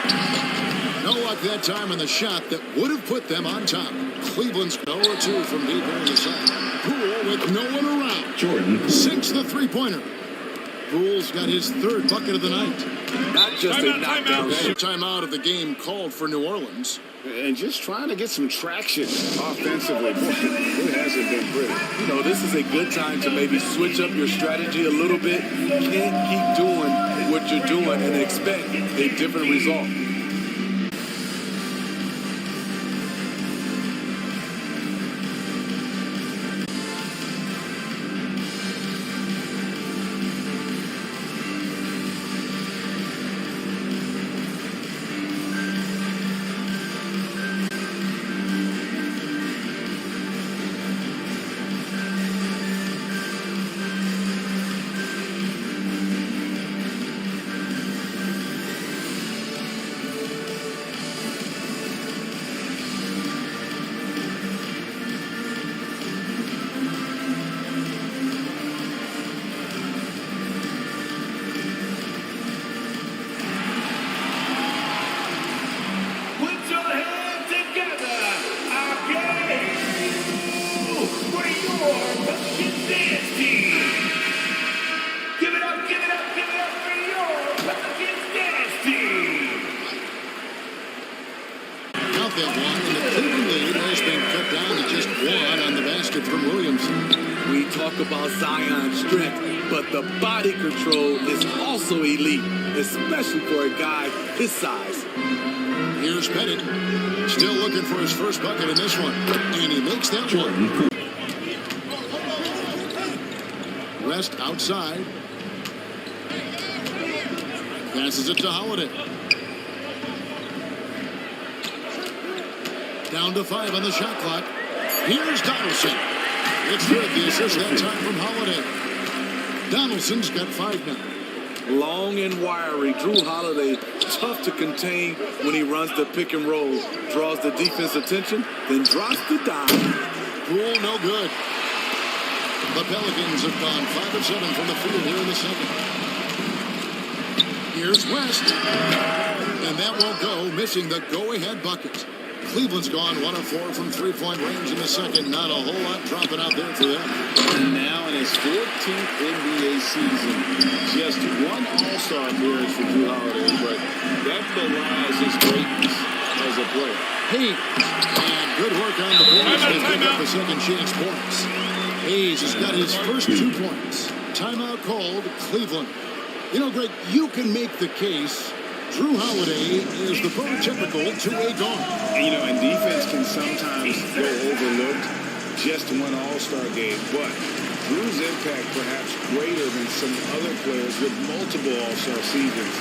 No luck that time on the shot that would have put them on top. Cleveland's 0-2 from deep in the second. Poole with no one around. Jordan sinks the three-pointer. Poole's got his 3rd bucket of the night. Not just a knockdown. Timeout of the game called for New Orleans. And just trying to get some traction offensively. Boy, it hasn't been pretty. You know, this is a good time to maybe switch up your strategy a little bit. You can't keep doing what you're doing and expect a different result. We talk about Zion's strength, but the body control is also elite, especially for a guy his size. Here's Pettit, still looking for his first bucket in this one, and he makes that one. West outside. Passes it to Holiday. Down to 5 on the shot clock. Here's Donaldson. It's good. The assist that time from Holiday. Donaldson's got 5 now. Long and wiry. Drew Holiday, tough to contain when he runs the pick and roll. Draws the defense attention, then drops the dime. Poole, no good. The Pelicans have gone 5 of 7 from the field here in the second. Here's West. And that won't go, missing the go-ahead bucket. Cleveland's gone 1 of 4 from 3-point range in the second. Not a whole lot dropping out there for them. And now in his 14th NBA season, just 1 All-Star appearance for Drew Holiday, but that belies his greatness as a player. Hayes, and good work on the boards. They pick up a second chance points. Hayes has got his first 2 points. Timeout called, Cleveland. You know, Greg, you can make the case Drew Holiday is the prototypical 2-way guard. And, you know, and defense can sometimes go overlooked. Just 1 All-Star game, but Drew's impact perhaps greater than some other players with multiple All-Star seasons.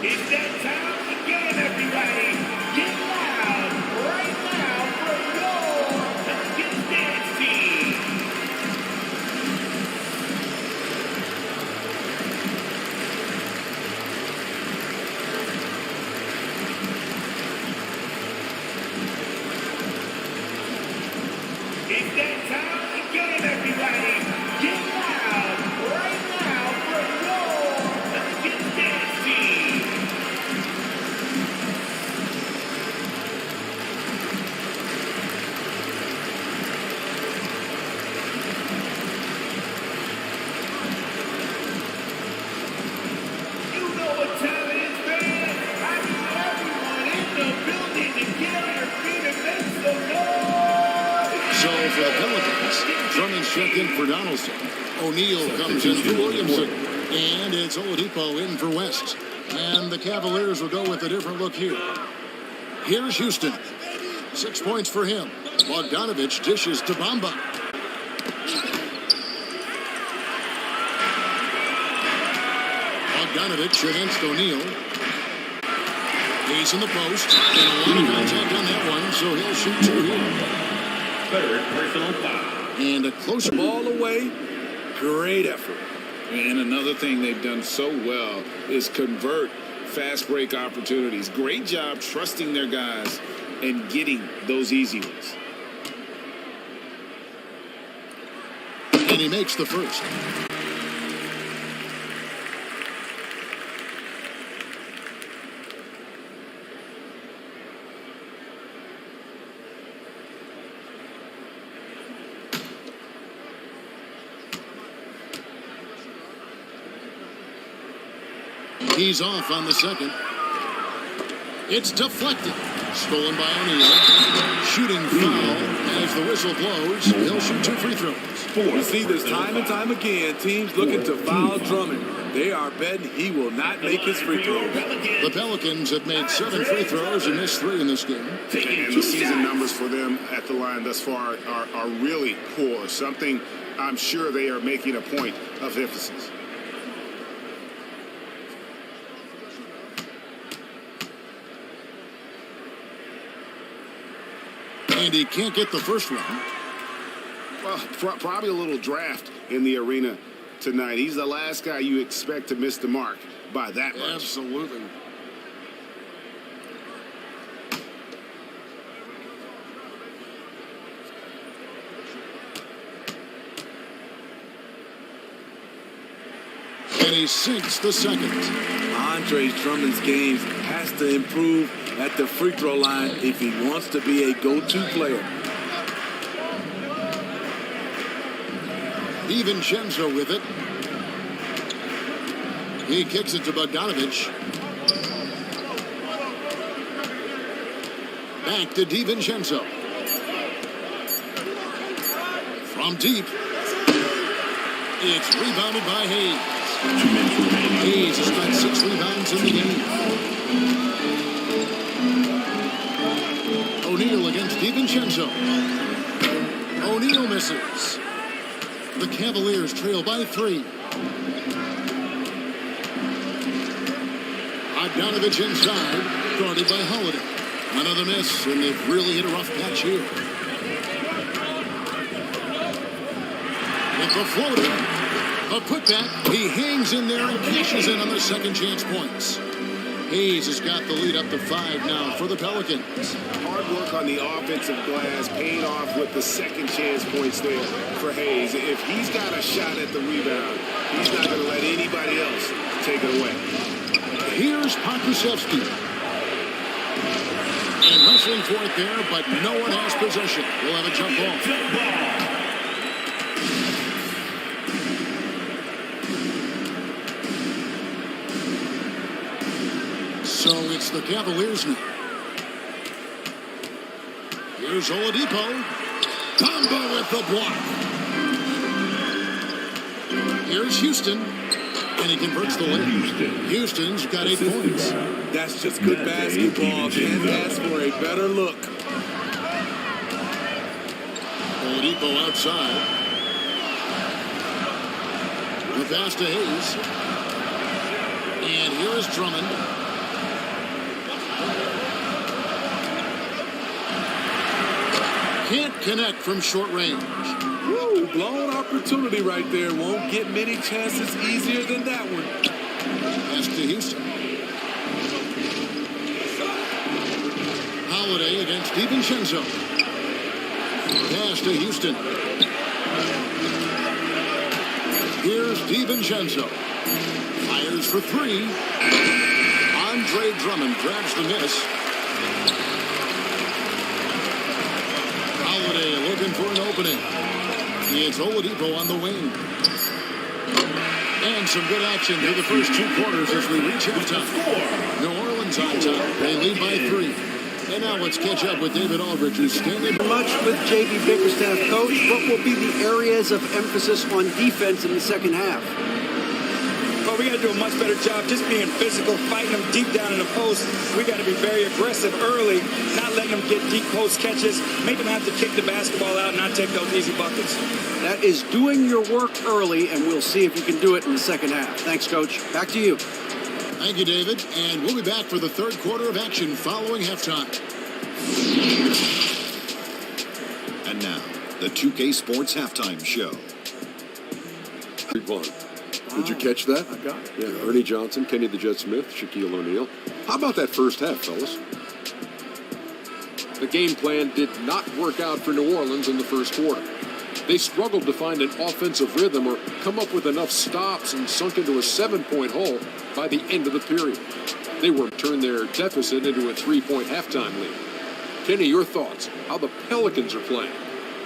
It's that time again, everybody. Get loud right now for your Pelicans dance team. It's that time again, everybody. Get loud right now for your Pelicans dance team. You know what time it is, man. I need everyone in the building to get on your feet and make some noise. So for the Pelicans, Drummond's checked in for Donaldson. O'Neal comes in for Williamson. And it's Oladipo in for West. And the Cavaliers will go with a different look here. Here's Houston. 6 points for him. Bogdanovich dishes to Bamba. Bogdanovich against O'Neal. He's in the post, and a lot of contact on that one, so he'll shoot 2 here. Third personal foul. And a closer ball away. Great effort. And another thing they've done so well is convert fast break opportunities. Great job trusting their guys and getting those easy ones. And he makes the first. He's off on the second. It's deflected. Stolen by O'Neal. Shooting foul as the whistle blows. He'll shoot 2 free throws. We see this time and time again. Teams looking to foul Drummond. They are betting he will not make his free throws. The Pelicans have made 7 free throws and missed 3 in this game. And the season numbers for them at the line thus far are really poor. Something I'm sure they are making a point of emphasis. And he can't get the first one. Well, probably a little draft in the arena tonight. He's the last guy you expect to miss the mark by that much. Absolutely. And he sinks the second. Andre Drummond's games has to improve at the free throw line if he wants to be a go-to player. DiVincenzo with it. He kicks it to Bogdanovich. Back to DiVincenzo. From deep. It's rebounded by Hayes. Hayes has got 6 rebounds in the game. O'Neal against DiVincenzo. O'Neal misses. The Cavaliers trail by 3. Bogdanovich inside, guarded by Holiday. Another miss, and they've really hit a rough patch here. With the floater. A putback, he hangs in there and cashes in on the second chance points. Hayes has got the lead up to 5 now for the Pelicans. Hard work on the offensive glass, paying off with the second chance points there for Hayes. If he's got a shot at the rebound, he's not going to let anybody else take it away. Here's Pokusevski. And wrestling for it there, but no one has possession. We'll have a jump ball. So it's the Cavaliers now. Here's Oladipo. Combo with the block. Here's Houston. And he converts the lane. Houston's got 8 points. That's just good basketball. Can't ask for a better look. Oladipo outside. The pass to Hayes. And here is Drummond. Can't connect from short range. Woo, blown opportunity right there. Won't get many chances easier than that one. Pass to Houston. Holiday against DiVincenzo. Pass to Houston. Here's DiVincenzo. Fires for 3. Andre Drummond grabs the miss. Holiday looking for an opening. It's Oladipo on the wing. And some good action through the first 2 quarters as we reach halftime. New Orleans on top. They lead by 3. And now let's catch up with David Aldridge, who's standing much with J.B. Bickerstaff, Coach. What will be the areas of emphasis on defense in the second half? Well, we got to do a much better job just being physical, fighting them deep down in the post. We got to be very aggressive early, not letting them get deep post catches, make them have to kick the basketball out and not take those easy buckets. That is doing your work early, and we'll see if you can do it in the second half. Thanks, Coach. Back to you. Thank you, David. And we'll be back for the third quarter of action following halftime. And now, the 2K Sports Halftime Show. Did you catch that? I got it. Yeah, Ernie Johnson, Kenny the Jet Smith, Shaquille O'Neal. How about that first half, fellas? The game plan did not work out for New Orleans in the first quarter. They struggled to find an offensive rhythm or come up with enough stops and sunk into a 7-point hole by the end of the period. They were turned their deficit into a 3-point halftime lead. Kenny, your thoughts? How the Pelicans are playing?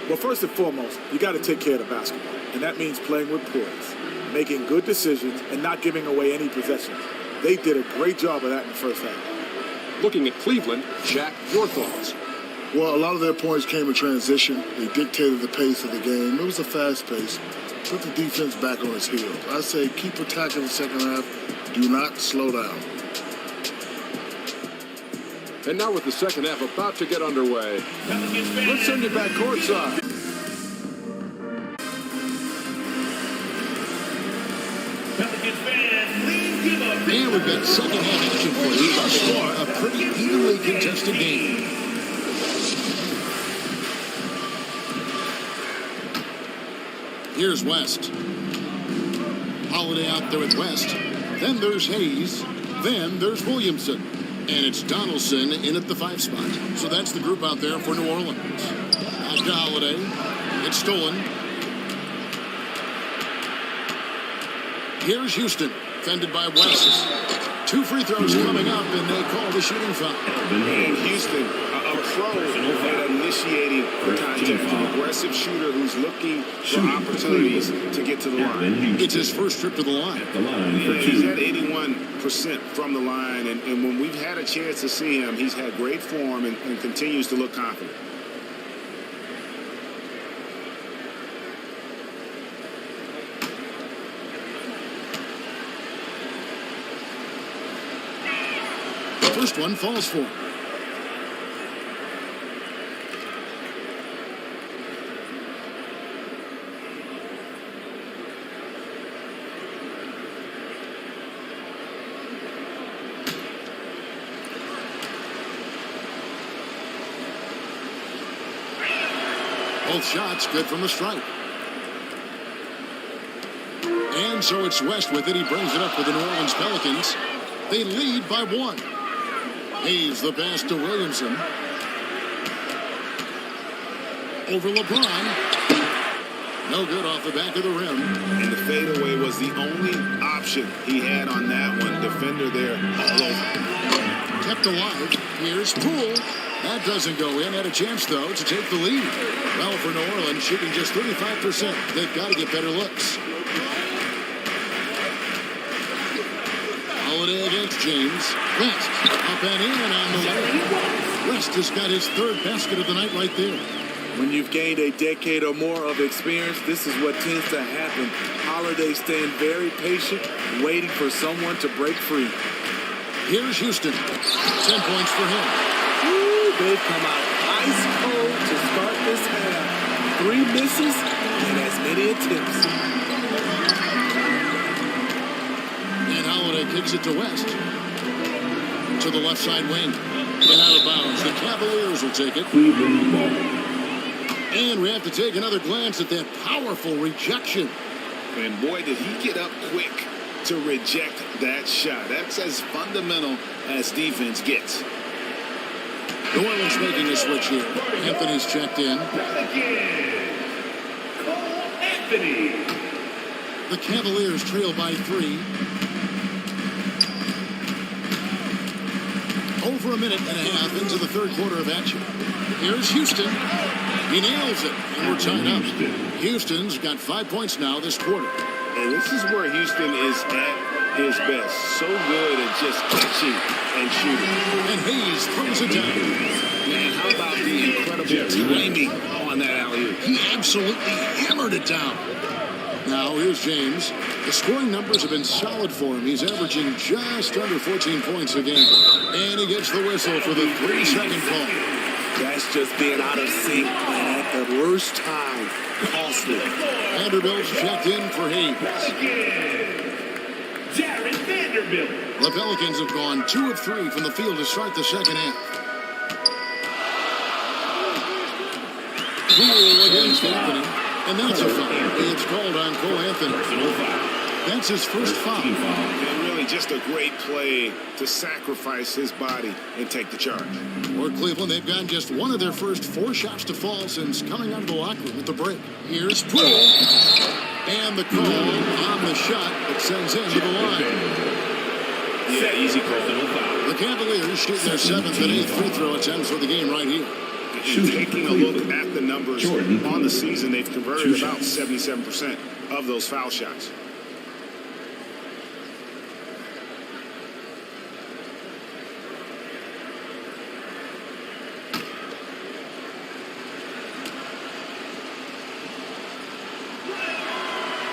Well, first and foremost, you got to take care of the basketball. And that means playing with poise, making good decisions, and not giving away any possessions. They did a great job of that in the first half. Looking at Cleveland, Jack, your thoughts? Well, a lot of their points came in transition. They dictated the pace of the game. It was a fast pace. Put the defense back on its heels. I say keep attacking the second half. Do not slow down. And now with the second half about to get underway, let's send you back courtside. And we've got second half action for you. Thus far, a pretty evenly contested game. Here's West. Holiday out there with West. Then there's Hayes. Then there's Williamson. And it's Donaldson in at the 5 spot. So that's the group out there for New Orleans. Back to Holiday. It's stolen. Here's Houston. Fended by West. 2 free throws coming up, and they call the shooting foul. And Houston, a pro at initiating contact, an aggressive shooter who's looking for opportunities to get to the line. It's his first trip to the line. He's at 81% from the line, and when we've had a chance to see him, he's had great form and continues to look confident. First one falls for him. Both shots good from the stripe. And so it's West with it. He brings it up for the New Orleans Pelicans. They lead by 1. Hayes the pass to Williamson. Over LeBron. No good off the back of the rim. And the fadeaway was the only option he had on that one. Defender there all over. Kept alive. Here's Poole. That doesn't go in. Had a chance, though, to take the lead. Well, for New Orleans, shooting just 35%. They've got to get better looks. Holiday against James. West up and in on the layup. West has got his 3rd basket of the night right there. When you've gained a decade or more of experience, this is what tends to happen. Holiday staying very patient, waiting for someone to break free. Here's Houston. 10 points for him. Ooh, they've come out ice cold to start this half. 3 misses and as many attempts. And Holiday kicks it to West. To the left side wing. And out of bounds. The Cavaliers will take it. And we have to take another glance at that powerful rejection. And boy, did he get up quick to reject that shot. That's as fundamental as defense gets. New Orleans making a switch here. Anthony's checked in. The Cavaliers trail by 3. Over a minute and a half into the third quarter of action. Here's Houston. He nails it, and we're tied up. Houston's got 5 points now this quarter. And this is where Houston is at his best. So good at just catching and shooting. And Hayes throws it down. Man, how about the incredible timing on that alley-oop? He absolutely hammered it down. Now, here's James. The scoring numbers have been solid for him. He's averaging just under 14 points a game. And he gets the whistle for the 3-second call. That's just being out of sync at the worst time. Costly. Vanderbilt's checked in for Hayes. Jared Vanderbilt. The Pelicans have gone 2 of 3 from the field to start the second half. Poole against Anthony, and that's a foul. It's called on Cole Anthony. That's his first foul. And really just a great play to sacrifice his body and take the charge. For Cleveland, they've gotten just one of their first 4 shots to fall since coming out of the locker room at the break. Here's Poole. And the call on the shot that sends him to the line. Yeah, easy call. The Cavaliers shoot their 7th and 8th free throw attempts for the game right here. And taking a look at the numbers on the season, they've converted about 77% of those foul shots.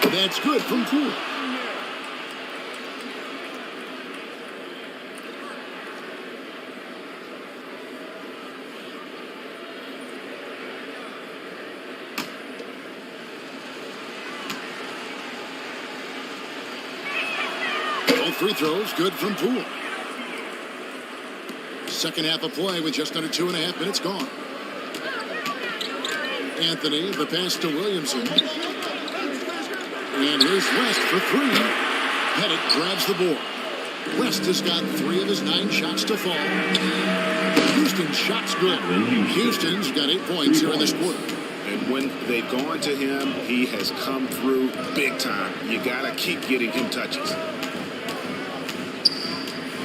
That's good from Poole. Both free throws good from Poole. Second half of play with just under 2.5 minutes gone. Anthony, the pass to Williamson. And here's West for 3. Pettit grabs the board. West has got 3 of his 9 shots to fall. Houston's shot's good. Houston's got 8 points here in this quarter. And when they've gone to him, he has come through big time. You got to keep getting him touches.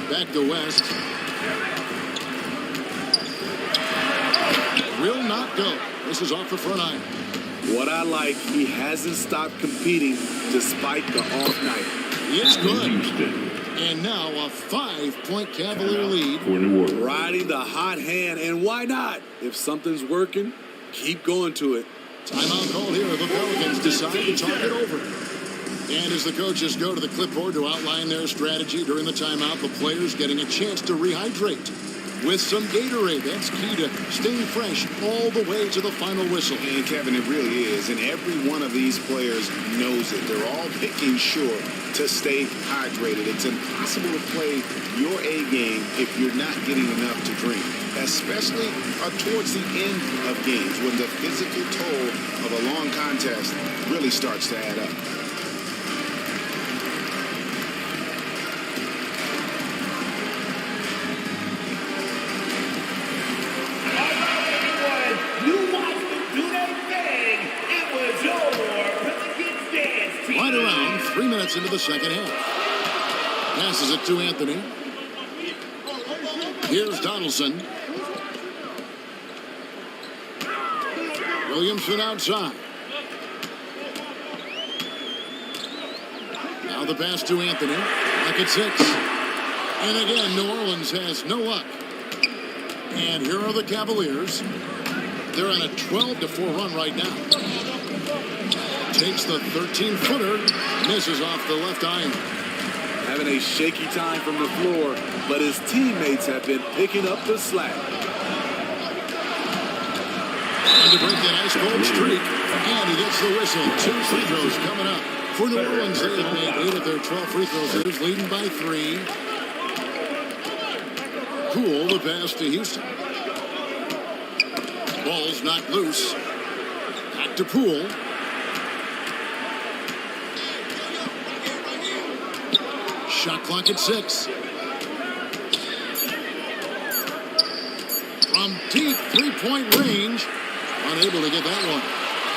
Back to West. Will not go. This is off the front iron. What I like, he hasn't stopped competing despite the off night. It's good. And now a 5-point Cavalier lead. Riding the hot hand, and why not? If something's working, keep going to it. Timeout call here. The Pelicans decide to talk it over. And as the coaches go to the clipboard to outline their strategy during the timeout, the players getting a chance to rehydrate with some Gatorade. That's key to staying fresh all the way to the final whistle. And Kevin, it really is. And every one of these players knows it. They're all making sure to stay hydrated. It's impossible to play your A game if you're not getting enough to drink, especially towards the end of games when the physical toll of a long contest really starts to add up. Right around 3 minutes into the second half. Passes it to Anthony. Here's Donaldson. Williamson outside. Now the pass to Anthony. Back at 6. And again, New Orleans has no luck. And here are the Cavaliers. They're on a 12-4 run right now. Takes the 13-footer, misses off the left iron. Having a shaky time from the floor, but his teammates have been picking up the slack. And to break that ice-cold streak, and he gets the whistle. 2 free throws coming up. For New Orleans, they have made 8 of their 12 free throws. They're leading by 3. Poole, the pass to Houston. Ball's knocked loose. Back to Poole. Shot clock at 6. From deep 3-point range. Unable to get that one.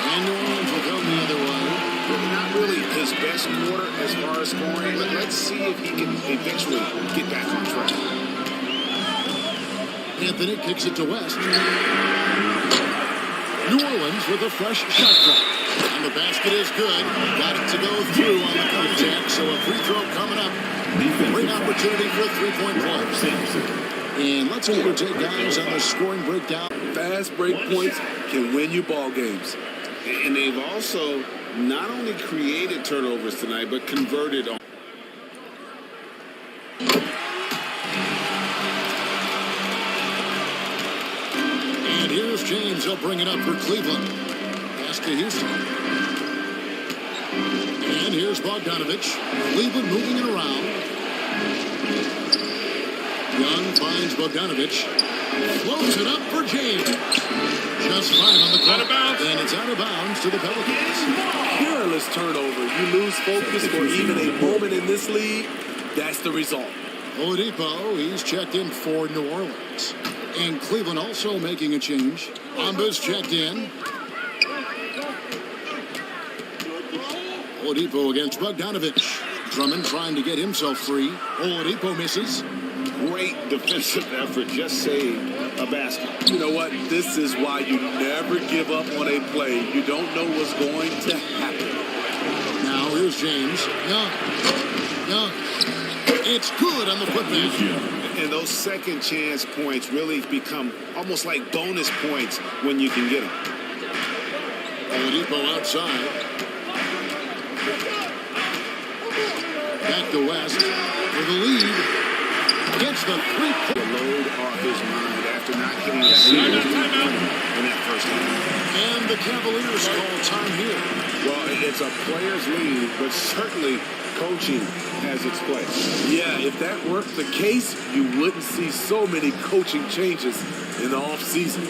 And New Orleans will come the other way. Not really his best quarter as far as scoring, but let's see if he can eventually get back on track. Anthony kicks it to West. New Orleans with a fresh shot clock. And the basket is good. Got it to go through on the contact, so a free throw coming up. Great opportunity for a 3-point play. And let's take guys on the scoring breakdown. Fast break points can win you ball games. And they've also not only created turnovers tonight, but converted on. And here's James. He'll bring it up for Cleveland. Pass to Houston. And here's Bogdanovich. Cleveland moving it around. Young finds Bogdanovich. Floats it up for James. Just 5 on the clock. And it's out of bounds to the Pelicans. Careless turnover. You lose focus for even a moment in this league. That's the result. Oladipo, he's checked in for New Orleans. And Cleveland also making a change. Ambas checked in. Oladipo against Bogdanovich. Drummond trying to get himself free. Oladipo misses. Great defensive effort. Just saved a basket. You know what? This is why you never give up on a play. You don't know what's going to happen. Now here's James. Young. It's good on the putback. And those second chance points really become almost like bonus points when you can get them. Oladipo outside. Back to West with the lead. Gets the three-point load off his mind after not hitting a single in that first half. And the Cavaliers call time here. Well, it's a player's lead, but certainly coaching has its place. Yeah, if that weren't the case, you wouldn't see so many coaching changes in the offseason.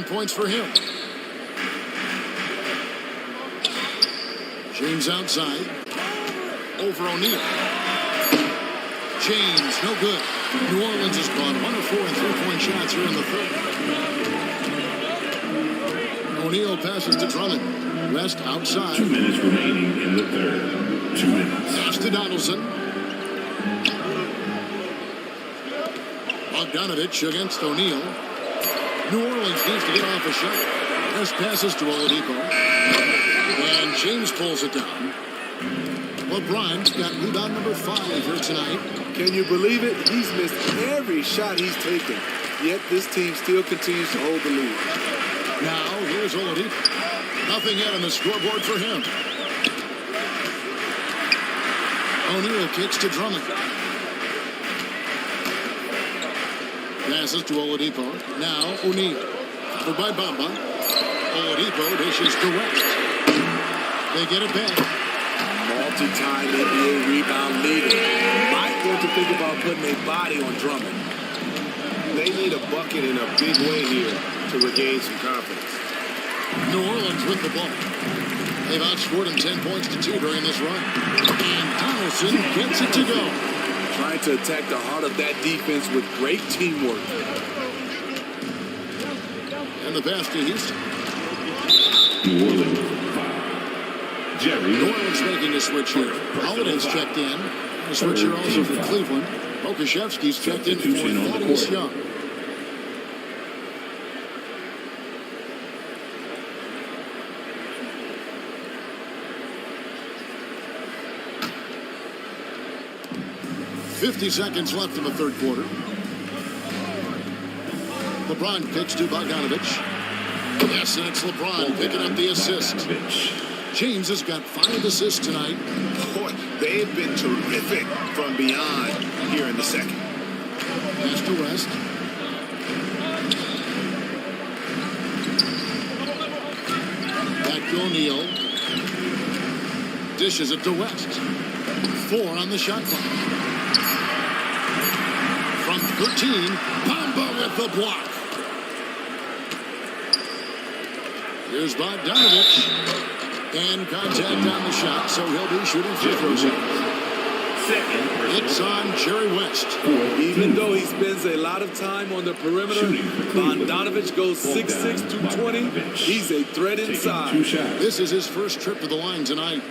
Points for him. James outside. Over O'Neal. James, no good. New Orleans has gone 1 of 4 in three-point shots here in the third. O'Neal passes to Drummond. West outside. 2 minutes remaining in the third. 2 minutes. Pass to Donaldson. Bogdanovich against O'Neal. New Orleans needs to get off a shot. This passes to Oladipo. And James pulls it down. LeBron's got rebound number 5 here tonight. Can you believe it? He's missed every shot he's taken. Yet this team still continues to hold the lead. Now, here's Oladipo. Nothing yet on the scoreboard for him. O'Neal kicks to Drummond. Passes to Oladipo. Now O'Neal. Covered by Bamba. Oladipo dishes to West. They get it back. Multi-time NBA rebound leader. Might want to think about putting a body on Drummond. They need a bucket in a big way here to regain some confidence. New Orleans with the ball. They've outscored them 10 points to 2 during this run. And Donaldson gets it to go. Trying to attack the heart of that defense with great teamwork. And the pass to Houston. New Orleans. Jerry. New Orleans making a switch here. Holiday's checked in. A switch here also for Cleveland. Okashevsky's checked in for Thaddeus Young. .50 seconds left in the third quarter. LeBron kicks to Bogdanovich. Yes, and it's LeBron picking up the assist. James has got 5 assists tonight. Boy, they have been terrific from beyond here in the second. Pass to West. Back to O'Neal. Dishes it to West. 4 on the shot clock. From 13, Bamba with the block. Here's Bogdanovich. And contact on the shot, so he'll be shooting free throws. It's on Jerry West. Even though he spends a lot of time on the perimeter, Bogdanovich goes 6'6", 220. He's a threat inside. This is his first trip to the line tonight.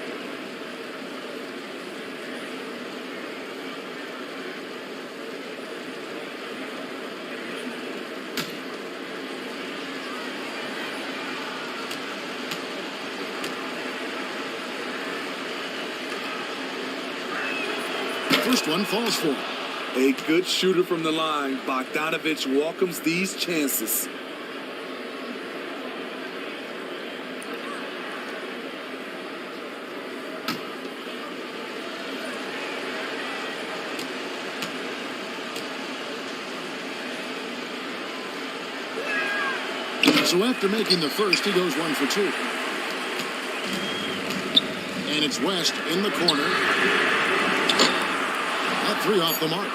First one falls for him. A good shooter from the line. Bogdanovich welcomes these chances. So after making the first, he goes 1 for 2. And it's West in the corner. That 3 off the mark.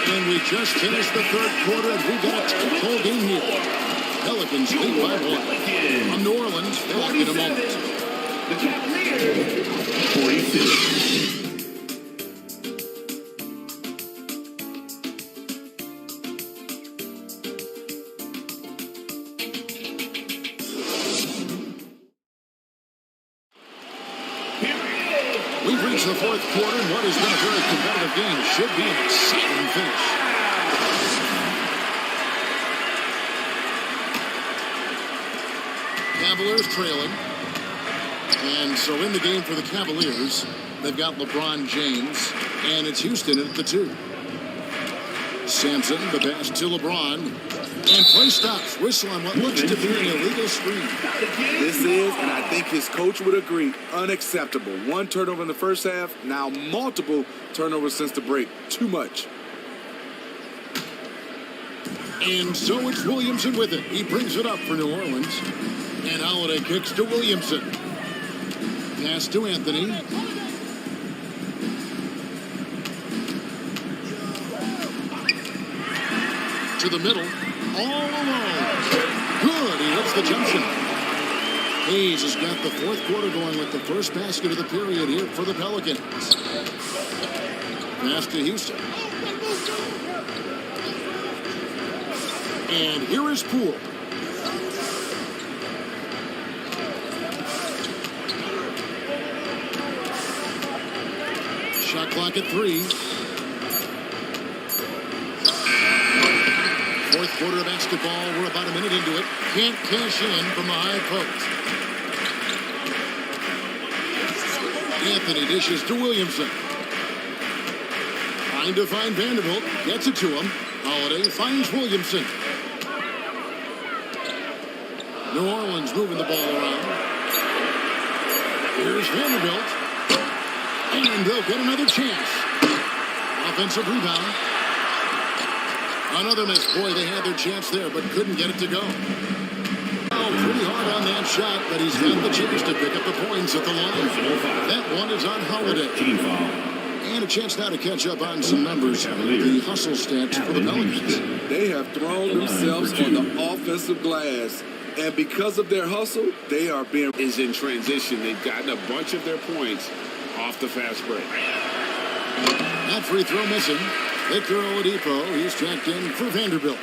And we just finished the third quarter, and we got a tight whole game here. Pelicans lead by 1. From New Orleans, back in a moment. The Cavaliers, 46. We've reached the fourth quarter, and what has been a very competitive game should be an exciting finish. Cavaliers trailing. And so in the game for the Cavaliers, they've got LeBron James, and it's Houston at the 2. Sampson, the pass to LeBron. And play stops. Whistle on what looks to be an illegal screen. This is, and I think his coach would agree, unacceptable. 1 turnover in the first half, now multiple turnovers since the break. Too much. And so it's Williamson with it. He brings it up for New Orleans. And Holiday kicks to Williamson. Pass to Anthony. To the middle. All alone. Good. He hits the jump shot. Hayes has got the fourth quarter going with the first basket of the period here for the Pelicans. Pass to Houston. And here is Poole. Shot clock at 3. Fourth quarter of basketball. We're about a minute into it. Can't cash in from the high post. Anthony dishes to Williamson. Trying to find Vanderbilt. Gets it to him. Holiday finds Williamson. New Orleans moving the ball around. Here's Vanderbilt. And they'll get another chance. Offensive rebound. Another miss. Boy, they had their chance there, but couldn't get it to go. Oh, pretty hard on that shot, but he's got the chance to pick up the points at the line. That one is on Holiday. And a chance now to catch up on some numbers. The hustle stats for the Pelicans. They have thrown themselves on the offensive glass. And because of their hustle, they are being... Is in transition. They've gotten a bunch of their points off the fast break. That free throw missing. Victor Oladipo, he's checked in for Vanderbilt.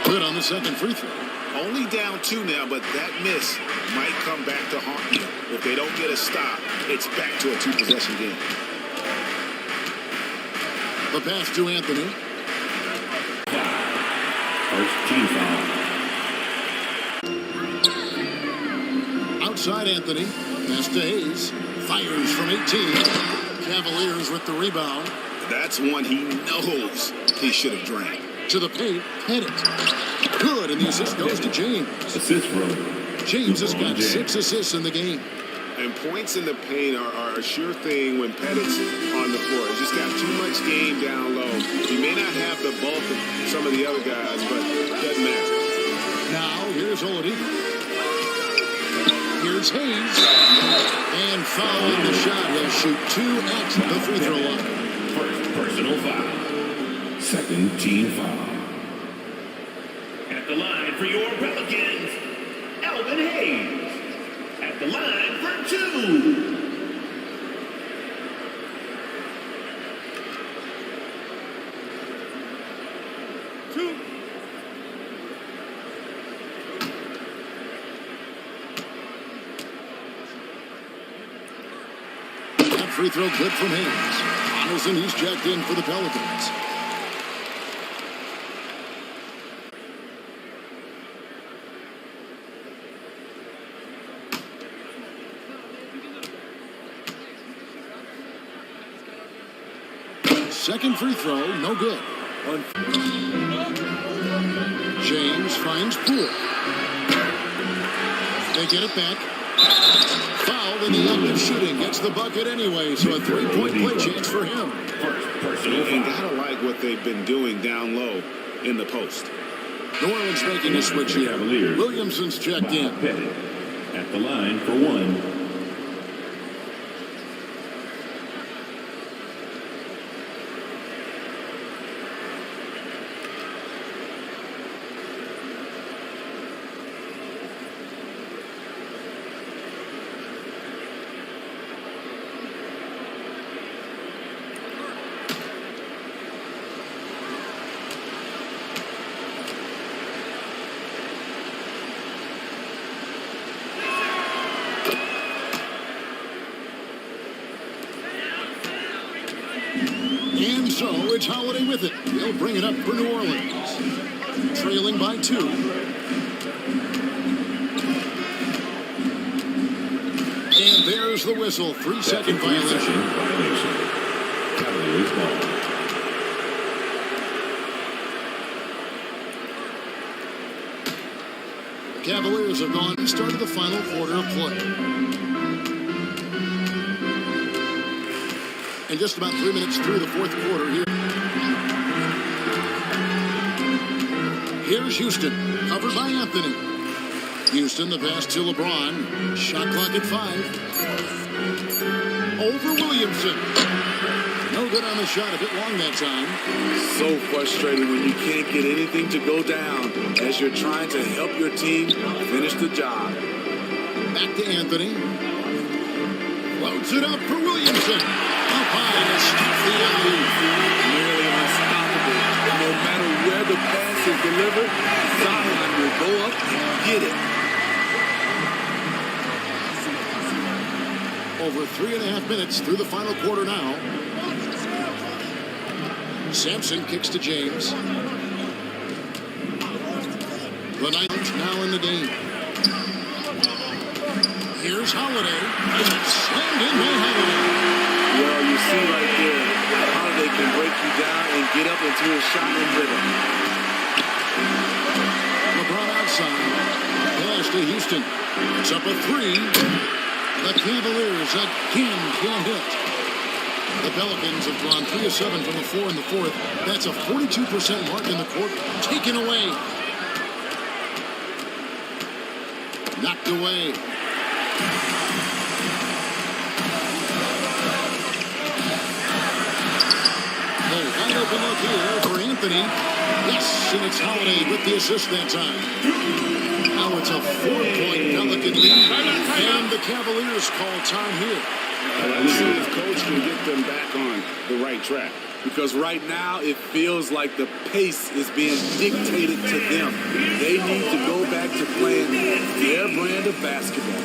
Good on the second free throw. Only down 2 now, but that miss might come back to haunt you. If they don't get a stop, it's back to a 2-possession game. The pass to Anthony. First team foul. Outside Anthony. Pass to Hayes. Fires from 18. Cavaliers with the rebound. That's one he knows he should have drank. To the paint. Hit it. Good, and the assist goes to James. Assist row. James has got 6 assists in the game. And points in the paint are a sure thing when Pettit's on the floor. He's just got too much game down low. He may not have the bulk of some of the other guys, but it doesn't matter. Now, here's Oladipo. Here's Hayes. And foul on the shot. He'll shoot 2 at the free throw line. First personal foul. Second team foul. At the line for your Pelicans, Elvin Hayes. At the line for 2. That free throw good from Hayes. Donaldson, he's checked in for the Pelicans. Second free throw, no good. James finds Poole. They get it back. Fouled in the act of shooting. Gets the bucket anyway, so a 3-point play chance for him. And gotta like what they've been doing down low in the post. New Orleans making a switch here. Williamson's checked in. At the line for 1. And so it's Holiday with it. They'll bring it up for New Orleans. Trailing by 2. And there's the whistle. 3-second violation. Cavaliers ball. Cavaliers have gone and started the final quarter of play. And just about 3 minutes through the fourth quarter here. Here's Houston, covered by Anthony. Houston, the pass to LeBron. Shot clock at 5. Over Williamson. No good on the shot, a bit long that time. So frustrating when you can't get anything to go down as you're trying to help your team finish the job. Back to Anthony. Floats it up for Williamson. Up high to stop the alley. Nearly unstoppable. No matter where the pass is delivered, Zion will go up and get it. Over 3.5 minutes through the final quarter now. Sampson kicks to James. The Knights now in the game. Here's Holiday. Slammed in by Holiday. Well, you see right there how they can break you down and get up into a shot in rhythm. LeBron outside. Pass to Houston. It's up a 3. The Cavaliers again can't hit. The Pelicans have drawn 3 of 7 from the floor in the fourth. That's a 42% mark in the court. Taken away. Knocked away. Wide open look here for Anthony. Yes, and it's Holiday with the assist that time. Now it's a 4-point Pelican lead, and the Cavaliers call time here. Let's see if Coach can get them back on the right track. Because right now it feels like the pace is being dictated to them. They need to go back to playing their brand of basketball.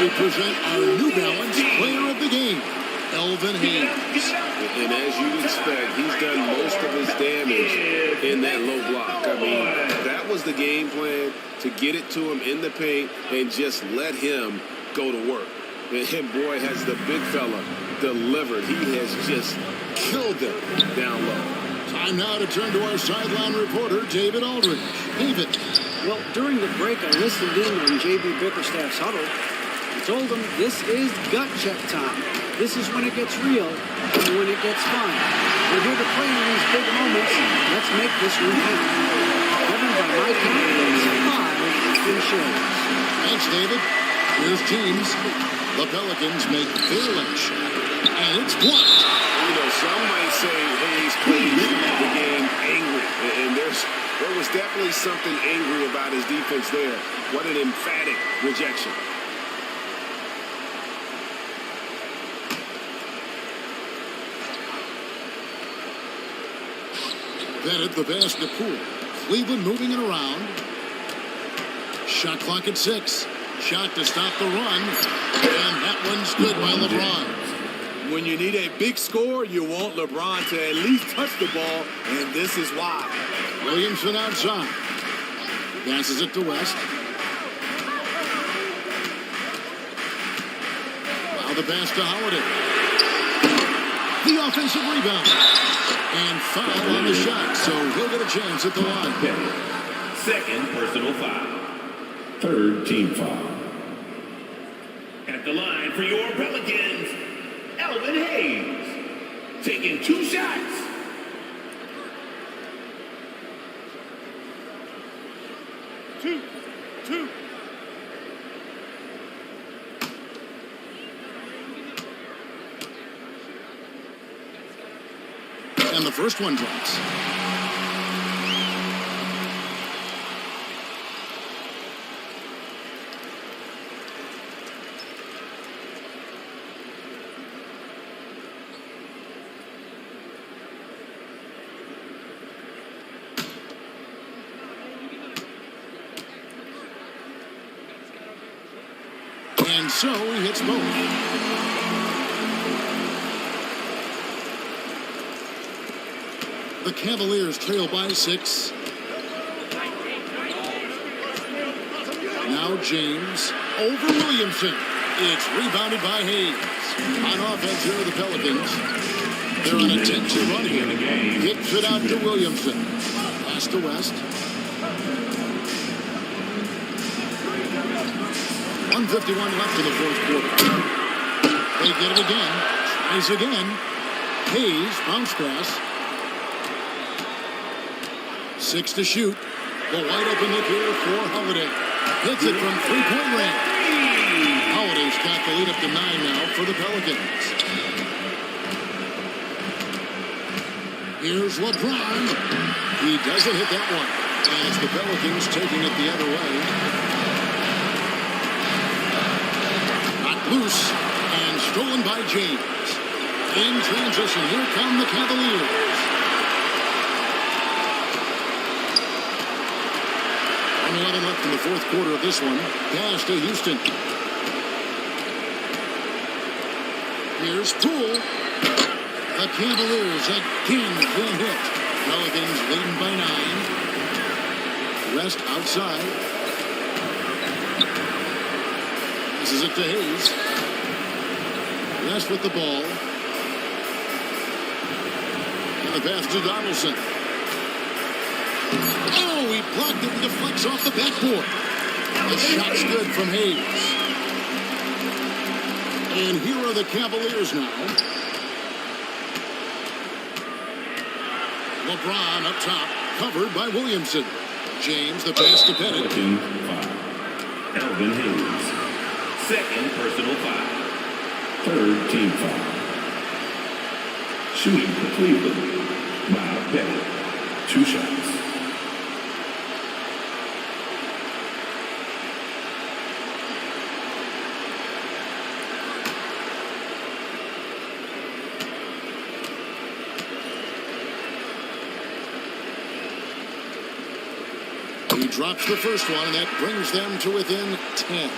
we present our New Balance Player of the Game, Elvin Hayes. And as you'd expect, he's done most of his damage in that low block. I mean, that was the game plan, to get it to him in the paint and just let him go to work. And boy, has the big fella delivered. He has just killed them down low. Time now to turn to our sideline reporter, David Aldridge. David. Well, during the break, I listened in on J.B. Bickerstaff's huddle. I told him this is gut check time. This is when it gets real and when it gets fun. We're here to play in these big moments. Let's make this one count. Kevin, by my count, is 5 finishes. Thanks, David. Here's James. The Pelicans make their last shot, and it's blocked. You know, some might say Hayes played the game angry, and there was definitely something angry about his defense there. What an emphatic rejection. Bennett, the pass to Poole. Cleveland moving it around. Shot clock at 6. Shot to stop the run. And that one's good by LeBron. When you need a big score, you want LeBron to at least touch the ball, and this is why. Williamson outside. Passes it to West. Now the pass to Holiday. The offensive rebound. And foul on the shot, so he'll get a chance at the line. Second personal foul. Third team foul. At the line for your Pelicans, Elvin Hayes. Taking 2 shots. Two. And the first one drops. And so he hits both. The Cavaliers trail by 6. Now James over Williamson. It's rebounded by Hayes. On offense here are the Pelicans. They're on a 10-2 run here. Kicks it out to Williamson. Pass to West. 1:51 left in the fourth quarter. They get it again. Tries again. Hayes, bounce pass. 6 to shoot. The wide open look here for Holiday. Hits it from three-point range. Holiday's got the lead up to 9 now for the Pelicans. Here's LeBron. He doesn't hit that one. And it's the Pelicans taking it the other way. Not loose. And stolen by James. In transition, here come the Cavaliers. 11 left in the fourth quarter of this one. Pass to Houston. Here's Poole. The Cavaliers again can't hit. Pelicans leading by 9. West outside. This is it to Hayes. West with the ball. And the pass to Donaldson. Oh, he blocked it and deflects off the backboard. The shot's good from Hayes. And here are the Cavaliers now. LeBron up top, covered by Williamson. James, the pass to Bennett. Elvin Hayes. Second personal foul. Third team foul. Shooting for Cleveland. Miles Bennett. 2 shots. He drops the first one, and that brings them to within 10.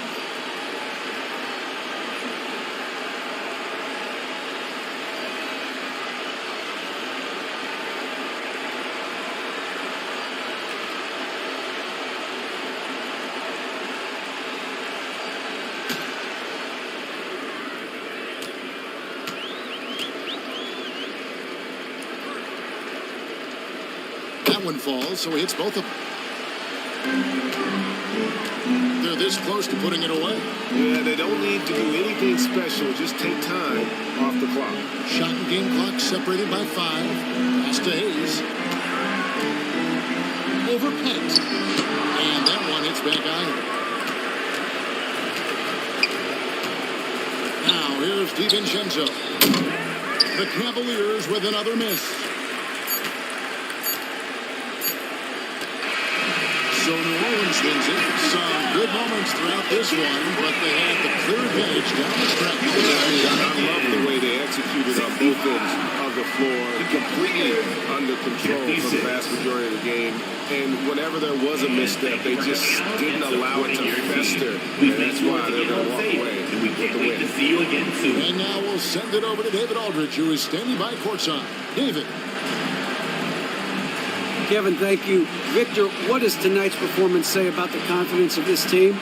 That one falls, so he hits both of them. They're this close to putting it away. Yeah, they don't need to do anything special. Just take time off the clock. Shot and game clock separated by 5. Pass to Hayes. Over Pence. And that one hits back iron. Now here's DiVincenzo. The Cavaliers with another miss. So New Orleans wins it. Some good moments throughout this one, but they had the clear advantage down the stretch. I love the way they executed on both ends of the floor, completely under control for the vast majority of the game. And whenever there was a misstep, they just didn't allow it to fester. And that's why they're going to walk away with the win. To see you again soon. And now we'll send it over to David Aldridge, who is standing by courtside. David. Kevin, thank you. Victor, what does tonight's performance say about the confidence of this team?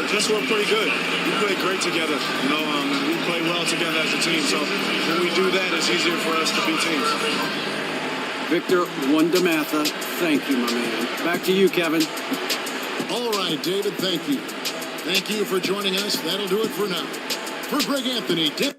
Just we're pretty good. We play great together. You know, we play well together as a team. So when we do that, it's easier for us to beat teams. Victor Wondermatha, thank you, my man. Back to you, Kevin. All right, David, thank you. Thank you for joining us. That'll do it for now. For Greg Anthony, Dick.